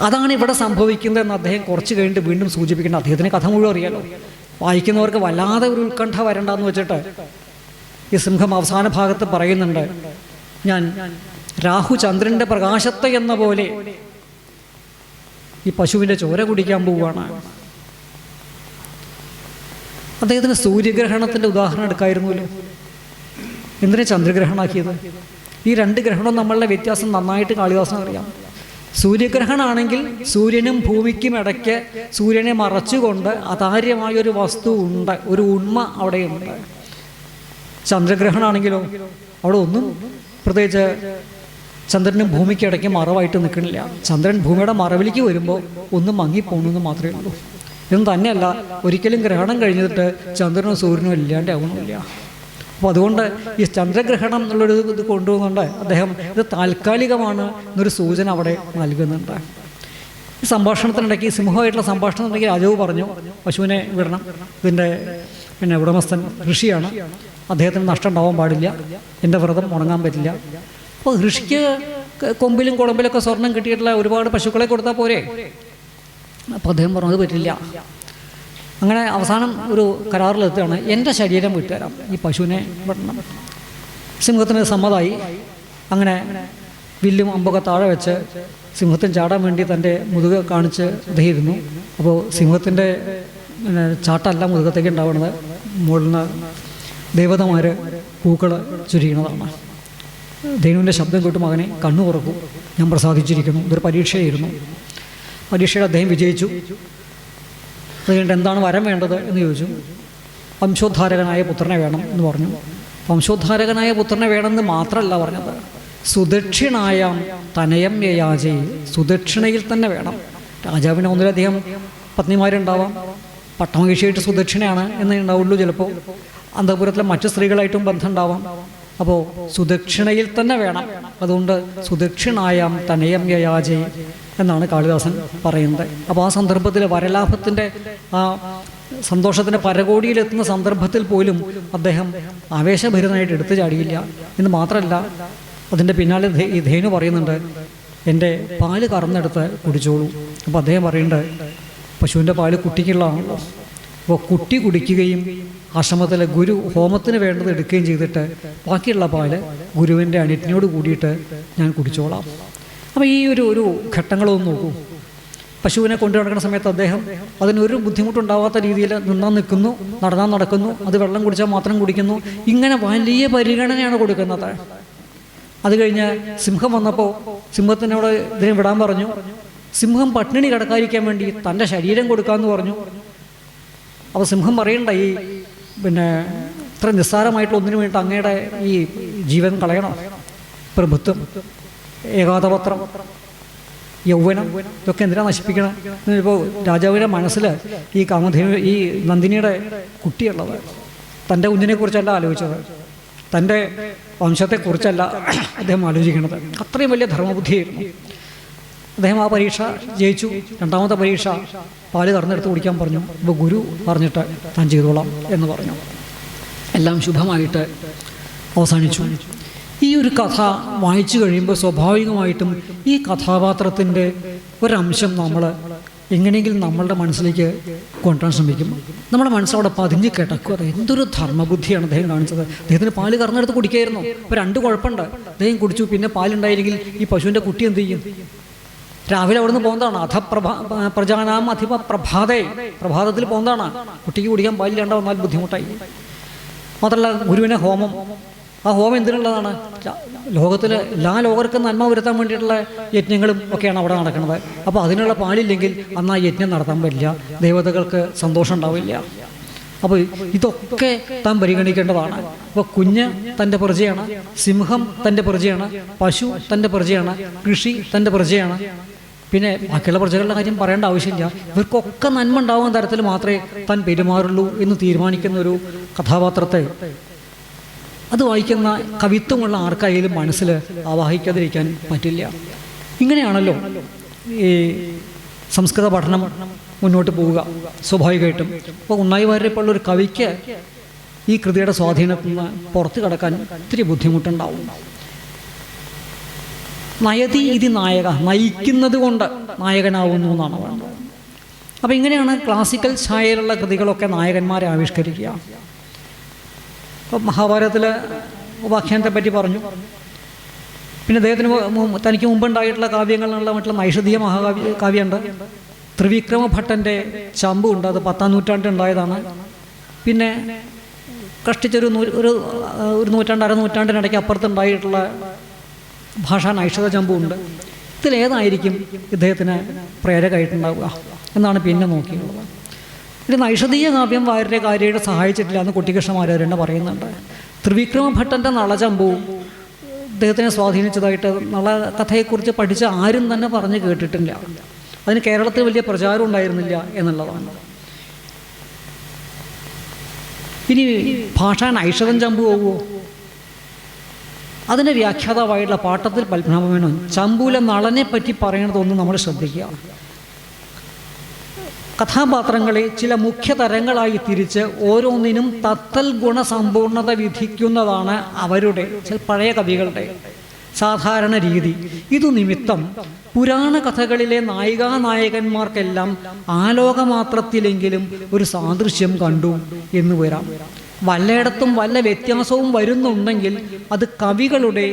അതാണ് ഇവിടെ സംഭവിക്കുന്നതെന്ന് അദ്ദേഹം കുറച്ച് കഴിഞ്ഞിട്ട് വീണ്ടും സൂചിപ്പിക്കേണ്ട. അദ്ദേഹത്തിന് കഥ മുഴുവൻ അറിയാലോ. വായിക്കുന്നവർക്ക് വല്ലാതെ ഒരു ഉത്കണ്ഠ വരണ്ടെന്ന് വെച്ചിട്ട് ഈ സിംഹം അവസാന ഭാഗത്ത് പറയുന്നുണ്ട്, ഞാൻ രാഹു ചന്ദ്രൻ്റെ പ്രകാശത്തെ എന്ന പോലെ ഈ പശുവിൻ്റെ ചോര കുടിക്കാൻ പോവുകയാണ്. അദ്ദേഹത്തിന് സൂര്യഗ്രഹണത്തിൻ്റെ ഉദാഹരണം എടുക്കായിരുന്നല്ലോ. എന്തിനാ ചന്ദ്രഗ്രഹണമാക്കിയത്? ഈ രണ്ട് ഗ്രഹണവും നമ്മളുടെ വ്യത്യാസം നന്നായിട്ട് കാളിദാസന് അറിയാം. സൂര്യഗ്രഹണമാണെങ്കിൽ സൂര്യനും ഭൂമിക്കും ഇടയ്ക്ക് സൂര്യനെ മറച്ചുകൊണ്ട് അതാര്യമായൊരു വസ്തു ഉണ്ട്, ഒരു ഉണ്മ അവിടെയുണ്ട്. ചന്ദ്രഗ്രഹണമാണെങ്കിലോ അവിടെ ഒന്നും പ്രത്യേകിച്ച് ചന്ദ്രനും ഭൂമിക്ക് ഇടയ്ക്ക് മറവായിട്ട് നിൽക്കണില്ല. ചന്ദ്രൻ ഭൂമിയുടെ മറവിലേക്ക് വരുമ്പോൾ ഒന്നും മങ്ങിപ്പോണെന്ന് മാത്രമേ ഉള്ളൂ. ഇതൊന്നും തന്നെയല്ല, ഒരിക്കലും ഗ്രഹണം കഴിഞ്ഞിട്ട് ചന്ദ്രനും സൂര്യനും ഇല്ലാണ്ടാവുന്നില്ല. അപ്പോൾ അതുകൊണ്ട് ഈ ചന്ദ്രഗ്രഹണം എന്നുള്ളൊരു ഇത് കൊണ്ടുപോകുന്നുണ്ട് അദ്ദേഹം. ഇത് താൽക്കാലികമാണ് എന്നൊരു സൂചന അവിടെ നൽകുന്നുണ്ട്. ഈ സംഭാഷണത്തിനിടയ്ക്ക് സിംഹമായിട്ടുള്ള സംഭാഷണത്തിനിടയ്ക്ക് രാജാവ് പറഞ്ഞു, പശുവിനെ വിടണം. ഇതിൻ്റെ ഉടമസ്ഥൻ ഋഷിയാണ്, അദ്ദേഹത്തിന് നഷ്ടം ഉണ്ടാവാൻ പാടില്ല, എൻ്റെ വ്രതം ഉണങ്ങാൻ പറ്റില്ല. അപ്പോൾ ഋഷിക്ക് കൊമ്പിലും കുളമ്പിലൊക്കെ സ്വർണം കിട്ടിയിട്ടുള്ള ഒരുപാട് പശുക്കളെ കൊടുത്താൽ പോരെ? അപ്പോൾ അദ്ദേഹം പറഞ്ഞു അത് പറ്റില്ല. അങ്ങനെ അവസാനം ഒരു കരാറിലെത്തുകയാണ്, എൻ്റെ ശരീരം വിട്ടുതരാം, ഈ പശുവിനെ വിടണം. സിംഹത്തിന് സമ്മതമായി. അങ്ങനെ വില്ലും അമ്പൊക്കെ താഴെ വെച്ച് സിംഹത്തിന് ചാടാൻ വേണ്ടി തൻ്റെ മുതുക കാണിച്ച് അദ്ദേഹം. അപ്പോൾ സിംഹത്തിൻ്റെ ചാട്ടല്ല മുതുകത്തേക്ക് ഉണ്ടാവുന്നത്, മുകളിൽ നിന്ന് ദേവതമാർ പൂക്കൾ ചുരിയണതാണ്. ധേനുവിൻ്റെ ശബ്ദം കേട്ട് മകനെ കണ്ണു തുറക്കും, ഞാൻ പ്രസാദിച്ചിരിക്കുന്നു. ഇതൊരു പരീക്ഷയായിരുന്നു. പരീക്ഷയിൽ അദ്ദേഹം വിജയിച്ചു. അത് കഴിഞ്ഞിട്ട് എന്താണ് വരം വേണ്ടത് എന്ന് ചോദിച്ചു. വംശോദ്ധാരകനായ പുത്രനെ വേണം എന്ന് പറഞ്ഞു. വംശോദ്ധാരകനായ പുത്രനെ വേണമെന്ന് മാത്രമല്ല പറഞ്ഞത്, സുദക്ഷിണായാം തനയം യയാജേ, സുദക്ഷിണയിൽ തന്നെ വേണം. രാജാവിന് ഒന്നിലധികം പത്നിമാരുണ്ടാവാം, പട്ടമഹിഷിയായിട്ട് സുദക്ഷിണയാണ് എന്നേ ഉണ്ടാവുള്ളൂ. ചിലപ്പോൾ അന്തഃപുരത്തിലെ മറ്റു സ്ത്രീകളായിട്ടും ബന്ധം ഉണ്ടാവാം. അപ്പോൾ സുദക്ഷിണയിൽ തന്നെ വേണം. അതുകൊണ്ട് സുദക്ഷിണായാം തനയം യയാജേ എന്നാണ് കാളിദാസൻ പറയുന്നത്. അപ്പോൾ ആ സന്ദർഭത്തിൽ വരലാഭത്തിൻ്റെ ആ സന്തോഷത്തിൻ്റെ പരകോടിയിലെത്തുന്ന സന്ദർഭത്തിൽ പോലും അദ്ദേഹം ആവേശഭരിതനായിട്ട് എടുത്തു ചാടിയില്ല എന്ന് മാത്രമല്ല, അതിൻ്റെ പിന്നാലെ ഈ ധേനു പറയുന്നുണ്ട്, എൻ്റെ പാല് കറന്നെടുത്ത് കുടിച്ചോളൂ. അപ്പോൾ അദ്ദേഹം പറയുന്നുണ്ട്, പശുവിൻ്റെ പാല് കുട്ടിക്കുള്ളതാണല്ലോ. അപ്പോൾ കുട്ടി കുടിക്കുകയും ആശ്രമത്തിലെ ഗുരു ഹോമത്തിന് വേണ്ടത് എടുക്കുകയും ചെയ്തിട്ട് ബാക്കിയുള്ള പാല് ഗുരുവിൻ്റെ അണിറ്റിനോട് കൂടിയിട്ട് ഞാൻ കുടിച്ചോളാം. അപ്പോൾ ഈ ഒരു ഘട്ടങ്ങളൊന്നും നോക്കൂ. പശുവിനെ കൊണ്ടു നടക്കുന്ന സമയത്ത് അദ്ദേഹം അതിനൊരു ബുദ്ധിമുട്ടുണ്ടാവാത്ത രീതിയിൽ നിന്നാൽ നിൽക്കുന്നു, നടന്നാൽ നടക്കുന്നു, അത് വെള്ളം കുടിച്ചാൽ മാത്രം കുടിക്കുന്നു. ഇങ്ങനെ വലിയ പരിഗണനയാണ് കൊടുക്കുന്നത്. അത് കഴിഞ്ഞ് സിംഹം വന്നപ്പോൾ സിംഹത്തിനോട് ഇതിനെ വിടാൻ പറഞ്ഞു. സിംഹം പട്ടിണി കിടക്കാതിരിക്കാൻ വേണ്ടി തൻ്റെ ശരീരം കൊടുക്കാമെന്ന് പറഞ്ഞു. അപ്പോൾ സിംഹം പറയണ്ട, ഈ ഇത്ര നിസ്സാരമായിട്ടുള്ള ഒന്നിനു വേണ്ടി അങ്ങയുടെ ഈ ജീവൻ കളയണം. പ്രഭുത്വം, ഏകാതപത്രം, യൗവനം, ഇതൊക്കെ എന്തിനാണ് നശിപ്പിക്കണം? ഇപ്പോൾ രാജാവിൻ്റെ മനസ്സിൽ ഈ കാമധേനു, ഈ നന്ദിനിയുടെ കുട്ടിയുള്ളത്. തൻ്റെ കുഞ്ഞിനെക്കുറിച്ചല്ല ആലോചിച്ചത്, തൻ്റെ വംശത്തെക്കുറിച്ചല്ല അദ്ദേഹം ആലോചിക്കുന്നത്. അത്രയും വലിയ ധർമ്മബുദ്ധിയായിരുന്നു അദ്ദേഹം. ആ പരീക്ഷ ജയിച്ചു. രണ്ടാമത്തെ പരീക്ഷ പാല് കറന്നെടുത്ത് കുടിക്കാൻ പറഞ്ഞു. ഇപ്പോൾ ഗുരു പറഞ്ഞിട്ട് താൻ ചെയ്തോളാം എന്ന് പറഞ്ഞു. എല്ലാം ശുഭമായിട്ട് അവസാനിച്ചു. ഈ ഒരു കഥ വായിച്ചു കഴിയുമ്പോൾ സ്വാഭാവികമായിട്ടും ഈ കഥാപാത്രത്തിൻ്റെ ഒരംശം നമ്മൾ എങ്ങനെയെങ്കിലും നമ്മളുടെ മനസ്സിലേക്ക് കൊണ്ടുവരാൻ ശ്രമിക്കും. നമ്മുടെ മനസ്സവിടെ പതിഞ്ഞ് കിടക്കും. അത് എന്തൊരു ധർമ്മബുദ്ധിയാണ് അദ്ദേഹം കാണിച്ചത്. അദ്ദേഹത്തിന് പാല് കറന്നെടുത്ത് കുടിക്കായിരുന്നു. ഇപ്പോൾ 2 കുഴപ്പമുണ്ട്. അദ്ദേഹം കുടിച്ചു, പിന്നെ പാലുണ്ടായില്ലെങ്കിൽ ഈ പശുവിൻ്റെ കുട്ടി എന്ത് ചെയ്യും? രാവിലെ അവിടെ നിന്ന് പോകുന്നതാണ്. പ്രജാനാം അധിപ പ്രഭാതേ, പ്രഭാതത്തിൽ പോകുന്നതാണ്. കുട്ടിക്ക് കുടിക്കാൻ പാലില്ലാണ്ട് വന്നാൽ ബുദ്ധിമുട്ടായി. മാത്രമല്ല ഗുരുവിനെ ഹോമം, ആ ഹോമം എന്തിനുള്ളതാണ്? ലോകത്തിൽ എല്ലാ ലോകർക്കും നന്മ വരുത്താൻ വേണ്ടിയിട്ടുള്ള യജ്ഞങ്ങളും ഒക്കെയാണ് അവിടെ നടക്കുന്നത്. അപ്പോൾ അതിനുള്ള പാലില്ലെങ്കിൽ അന്ന് ആ യജ്ഞം നടത്താൻ പറ്റില്ല, ദേവതകൾക്ക് സന്തോഷം ഉണ്ടാവില്ല. അപ്പോൾ ഇതൊക്കെ താൻ പരിഗണിക്കേണ്ടതാണ്. അപ്പോൾ കുഞ്ഞ് തൻ്റെ പ്രജയാണ്, സിംഹം തൻ്റെ പ്രജയാണ്, പശു തൻ്റെ പ്രജയാണ്, കൃഷി തൻ്റെ പ്രജയാണ്. പിന്നെ ബാക്കിയുള്ള പ്രജകളുടെ കാര്യം പറയേണ്ട ആവശ്യമില്ല. ഇവർക്കൊക്കെ നന്മ ഉണ്ടാകുന്ന തരത്തിൽ മാത്രമേ താൻ പെരുമാറുള്ളൂ എന്ന് തീരുമാനിക്കുന്ന ഒരു കഥാപാത്രത്തെ അത് വായിക്കുന്ന കവിത്വമുള്ള ആർക്കായാലും മനസ്സിൽ ആവാഹിക്കാതിരിക്കാൻ പറ്റില്ല. ഇങ്ങനെയാണല്ലോ ഈ സംസ്കൃത പഠനം മുന്നോട്ട് പോവുക സ്വാഭാവികമായിട്ടും. അപ്പോൾ ഉണ്ണായി വാര്യരെ പോലുള്ളൊരു കവിക്ക് ഈ കൃതിയുടെ സ്വാധീനത്തിൽ നിന്ന് പുറത്തു കടക്കാൻ ഇത്തിരി ബുദ്ധിമുട്ടുണ്ടാവും. നയതി ഇതി നായക, നയിക്കുന്നത് കൊണ്ട് നായകനാവുന്നു എന്നാണ് പറയുന്നത്. അപ്പോൾ ഇങ്ങനെയാണ് ക്ലാസിക്കൽ ഛായയിലുള്ള കൃതികളൊക്കെ നായകന്മാരെ ആവിഷ്കരിക്കുക. ഇപ്പോൾ മഹാഭാരതത്തിലെ ഉപാഖ്യാനത്തെ പറ്റി പറഞ്ഞു. പിന്നെ അദ്ദേഹത്തിന് തനിക്ക് മുമ്പുണ്ടായിട്ടുള്ള കാവ്യങ്ങളിലുള്ള മറ്റുള്ള നൈഷധീയ കാവ്യമുണ്ട്. ത്രിവിക്രമ ഭട്ടൻ്റെ ചമ്പു ഉണ്ട്, അത് 10ാം നൂറ്റാണ്ടിൽ ഉണ്ടായതാണ്. പിന്നെ കഷ്ടിച്ചൊരു ഒരു നൂറ്റാണ്ട്, 1/2 നൂറ്റാണ്ടിനിടയ്ക്ക് അപ്പുറത്തുണ്ടായിട്ടുള്ള ഭാഷാ നൈഷധ ചമ്പു ഉണ്ട്. ഇതിലേതായിരിക്കും ഇദ്ദേഹത്തിന് പ്രേരകമായിട്ടുണ്ടാവുക എന്നാണ് പിന്നെ നോക്കിയുള്ളത്. ഒരു നൈഷധീയ കാവ്യം വാര്യരെ കാര്യമായിട്ട് സഹായിച്ചിട്ടില്ല എന്ന് കുട്ടിക്കൃഷ്ണമാരാർ തന്നെ പറയുന്നുണ്ട്. ത്രിവിക്രമ ഭട്ടൻ്റെ നളചമ്പുവും അദ്ദേഹത്തിനെ സ്വാധീനിച്ചതായിട്ട് നള കഥയെക്കുറിച്ച് പഠിച്ച ആരും തന്നെ പറഞ്ഞു കേട്ടിട്ടില്ല. അതിന് കേരളത്തിൽ വലിയ പ്രചാരം ഉണ്ടായിരുന്നില്ല എന്നുള്ളതാണ്. ഇനി ഭാഷാ നൈഷധം ചമ്പു പോകുമോ? അതിൻ്റെ വ്യാഖ്യാതാവായിട്ടുള്ള പാട്ടത്തിൽ പത്മനാഭമേനോൻ ചമ്പൂല നളനെ പറ്റി പറയണതൊന്നും നമ്മൾ ശ്രദ്ധിക്കുക. കഥാപാത്രങ്ങളെ ചില മുഖ്യ തരങ്ങളായി തിരിച്ച് ഓരോന്നിനും തത്തൽ ഗുണസമ്പൂർണത വിധിക്കുന്നതാണ് അവരുടെ പഴയ കവികളുടെ സാധാരണ രീതി. ഇതു നിമിത്തം പുരാണ കഥകളിലെ നായികാനായകന്മാർക്കെല്ലാം ആലോകമാത്രത്തിലെങ്കിലും ഒരു സാദൃശ്യം കണ്ടു എന്ന് വരാം. വല്ലയിടത്തും വല്ല വ്യത്യാസവും വരുന്നുണ്ടെങ്കിൽ അത് കവികളുടെ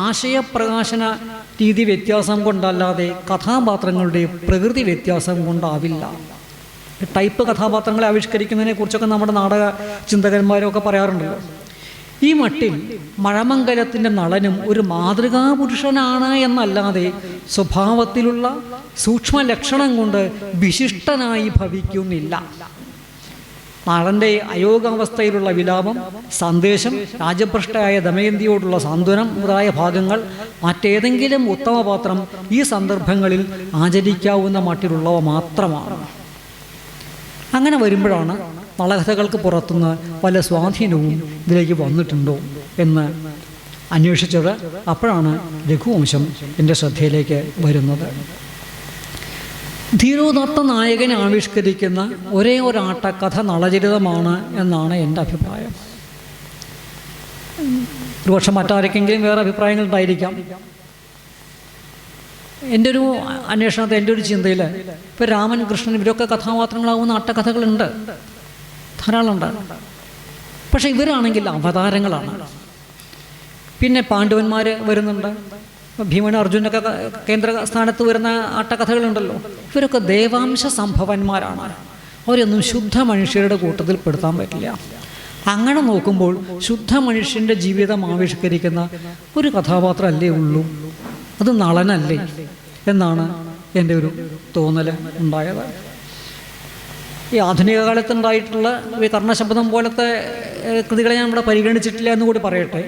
ആശയപ്രകാശന രീതി വ്യത്യാസം കൊണ്ടല്ലാതെ കഥാപാത്രങ്ങളുടെ പ്രകൃതി വ്യത്യാസം കൊണ്ടാവില്ല. ടൈപ്പ് കഥാപാത്രങ്ങളെ ആവിഷ്കരിക്കുന്നതിനെ കുറിച്ചൊക്കെ നമ്മുടെ നാടക ചിന്തകന്മാരൊക്കെ പറയാറുണ്ടല്ലോ. ഈ മട്ടിൽ മഴമംഗലത്തിൻ്റെ നളനും ഒരു മാതൃകാ പുരുഷനാണ് എന്നല്ലാതെ സ്വഭാവത്തിലുള്ള സൂക്ഷ്മ ലക്ഷണം കൊണ്ട് വിശിഷ്ടനായി ഭവിക്കുന്നില്ല. നളൻ്റെ അയോഗാവസ്ഥയിലുള്ള വിലാപം, സന്ദേശം, രാജഭ്രഷ്ടയായ ദമയന്തിയോടുള്ള സാന്ത്വനം മുതലായ ഭാഗങ്ങൾ മറ്റേതെങ്കിലും ഉത്തമപാത്രം ഈ സന്ദർഭങ്ങളിൽ ആചരിക്കാവുന്ന മട്ടിലുള്ളവ മാത്രമാണ്. അങ്ങനെ വരുമ്പോഴാണ് നളകഥകൾക്ക് പുറത്തുനിന്ന് വല്ല സ്വാധീനവും ഇതിലേക്ക് വന്നിട്ടുണ്ടോ എന്ന് അന്വേഷിച്ചത്. അപ്പോഴാണ് രഘുവംശം എൻ്റെ ശ്രദ്ധയിലേക്ക് വരുന്നത്. ധീരോദാത്ത നായകനെ ആവിഷ്കരിക്കുന്ന ഒരേ ഒരാട്ടക്കഥ നളചരിതമാണ് എന്നാണ് എൻ്റെ അഭിപ്രായം. ഒരുപക്ഷെ മറ്റാർക്കെങ്കിലും വേറെ അഭിപ്രായങ്ങൾ ഉണ്ടായിരിക്കാം. എൻ്റെ ഒരു അന്വേഷണത്തിൽ, എൻ്റെ ഒരു ചിന്തയിൽ ഇപ്പോൾ രാമൻ, കൃഷ്ണൻ ഇവരൊക്കെ കഥാപാത്രങ്ങളാവുന്ന ആട്ടക്കഥകളുണ്ട്, ധാരാളമുണ്ട്. പക്ഷെ ഇവരാണെങ്കിൽ അവതാരങ്ങളാണ്. പിന്നെ പാണ്ഡവന്മാർ വരുന്നുണ്ട്, ഭീമൻ, അർജുനൊക്കെ കേന്ദ്ര സ്ഥാനത്ത് വരുന്ന ആട്ടക്കഥകളുണ്ടല്ലോ. ഇവരൊക്കെ ദേവാംശ സംഭവന്മാരാണ്. അവരൊന്നും ശുദ്ധ മനുഷ്യരുടെ കൂട്ടത്തിൽ പെടുത്താൻ പറ്റില്ല. അങ്ങനെ നോക്കുമ്പോൾ ശുദ്ധ മനുഷ്യൻ്റെ ജീവിതം ആവിഷ്കരിക്കുന്ന ഒരു കഥാപാത്രമല്ലേ ഉള്ളൂ, അത് നളനല്ലേ എന്നാണ് എൻ്റെ ഒരു തോന്നൽ ഉണ്ടായത്. ഈ ആധുനിക കാലത്തുണ്ടായിട്ടുള്ള ഈ കർണശബ്ദം പോലത്തെ കൃതികളെ ഞാൻ ഇവിടെ പരിഗണിച്ചിട്ടില്ല എന്ന് കൂടി പറയട്ടെ.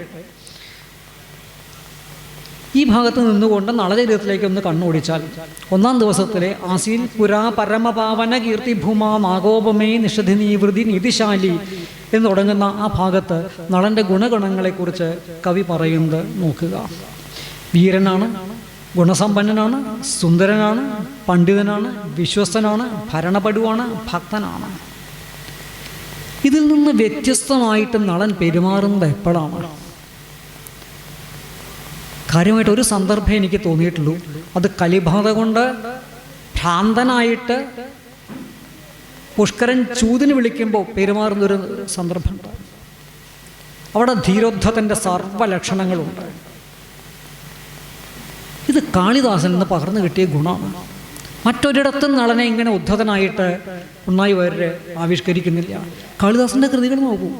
ഈ ഭാഗത്ത് നിന്നുകൊണ്ട് നളചരിതത്തിലേക്ക് ഒന്ന് കണ്ണോടിച്ചാൽ 1-ാം ദിവസത്തിലെ ആസീൽ പുരാ പരമപാവന കീർത്തിഭൂമാ നാഗോപമേ നിഷധിനീവൃതി നീതിശാലി എന്ന് തുടങ്ങുന്ന ആ ഭാഗത്ത് നളൻ്റെ ഗുണഗണങ്ങളെക്കുറിച്ച് കവി പറയുന്നത് നോക്കുക. വീരനാണ്, ഗുണസമ്പന്നനാണ്, സുന്ദരനാണ്, പണ്ഡിതനാണ്, വിശ്വസ്തനാണ്, ഭരണപടുവാണ്, ഭക്തനാണ്. ഇതിൽ നിന്ന് വ്യത്യസ്തമായിട്ട് നളൻ പെരുമാറുന്നത് എപ്പോഴാണ്? കാര്യമായിട്ട് ഒരു സന്ദർഭം എനിക്ക് തോന്നിയിട്ടുള്ളൂ. അത് കലിബാധ കൊണ്ട് ഭ്രാന്തനായിട്ട് പുഷ്കരൻ ചൂതിന് വിളിക്കുമ്പോൾ പെരുമാറുന്നൊരു സന്ദർഭമുണ്ട്. അവിടെ ധീരോദ്ധതൻ്റെ സർവ്വലക്ഷണങ്ങളുണ്ട്. ഇത് കാളിദാസൻ നിന്ന് പകർന്നു കിട്ടിയ ഗുണമാണ്. മറ്റൊരിടത്തും നളനെ ഇങ്ങനെ ഉദ്ധതനായിട്ട് ഉണ്ണായി വാര്യർ ആവിഷ്കരിക്കുന്നില്ല. കാളിദാസൻ്റെ കൃതികൾ നോക്കൂ.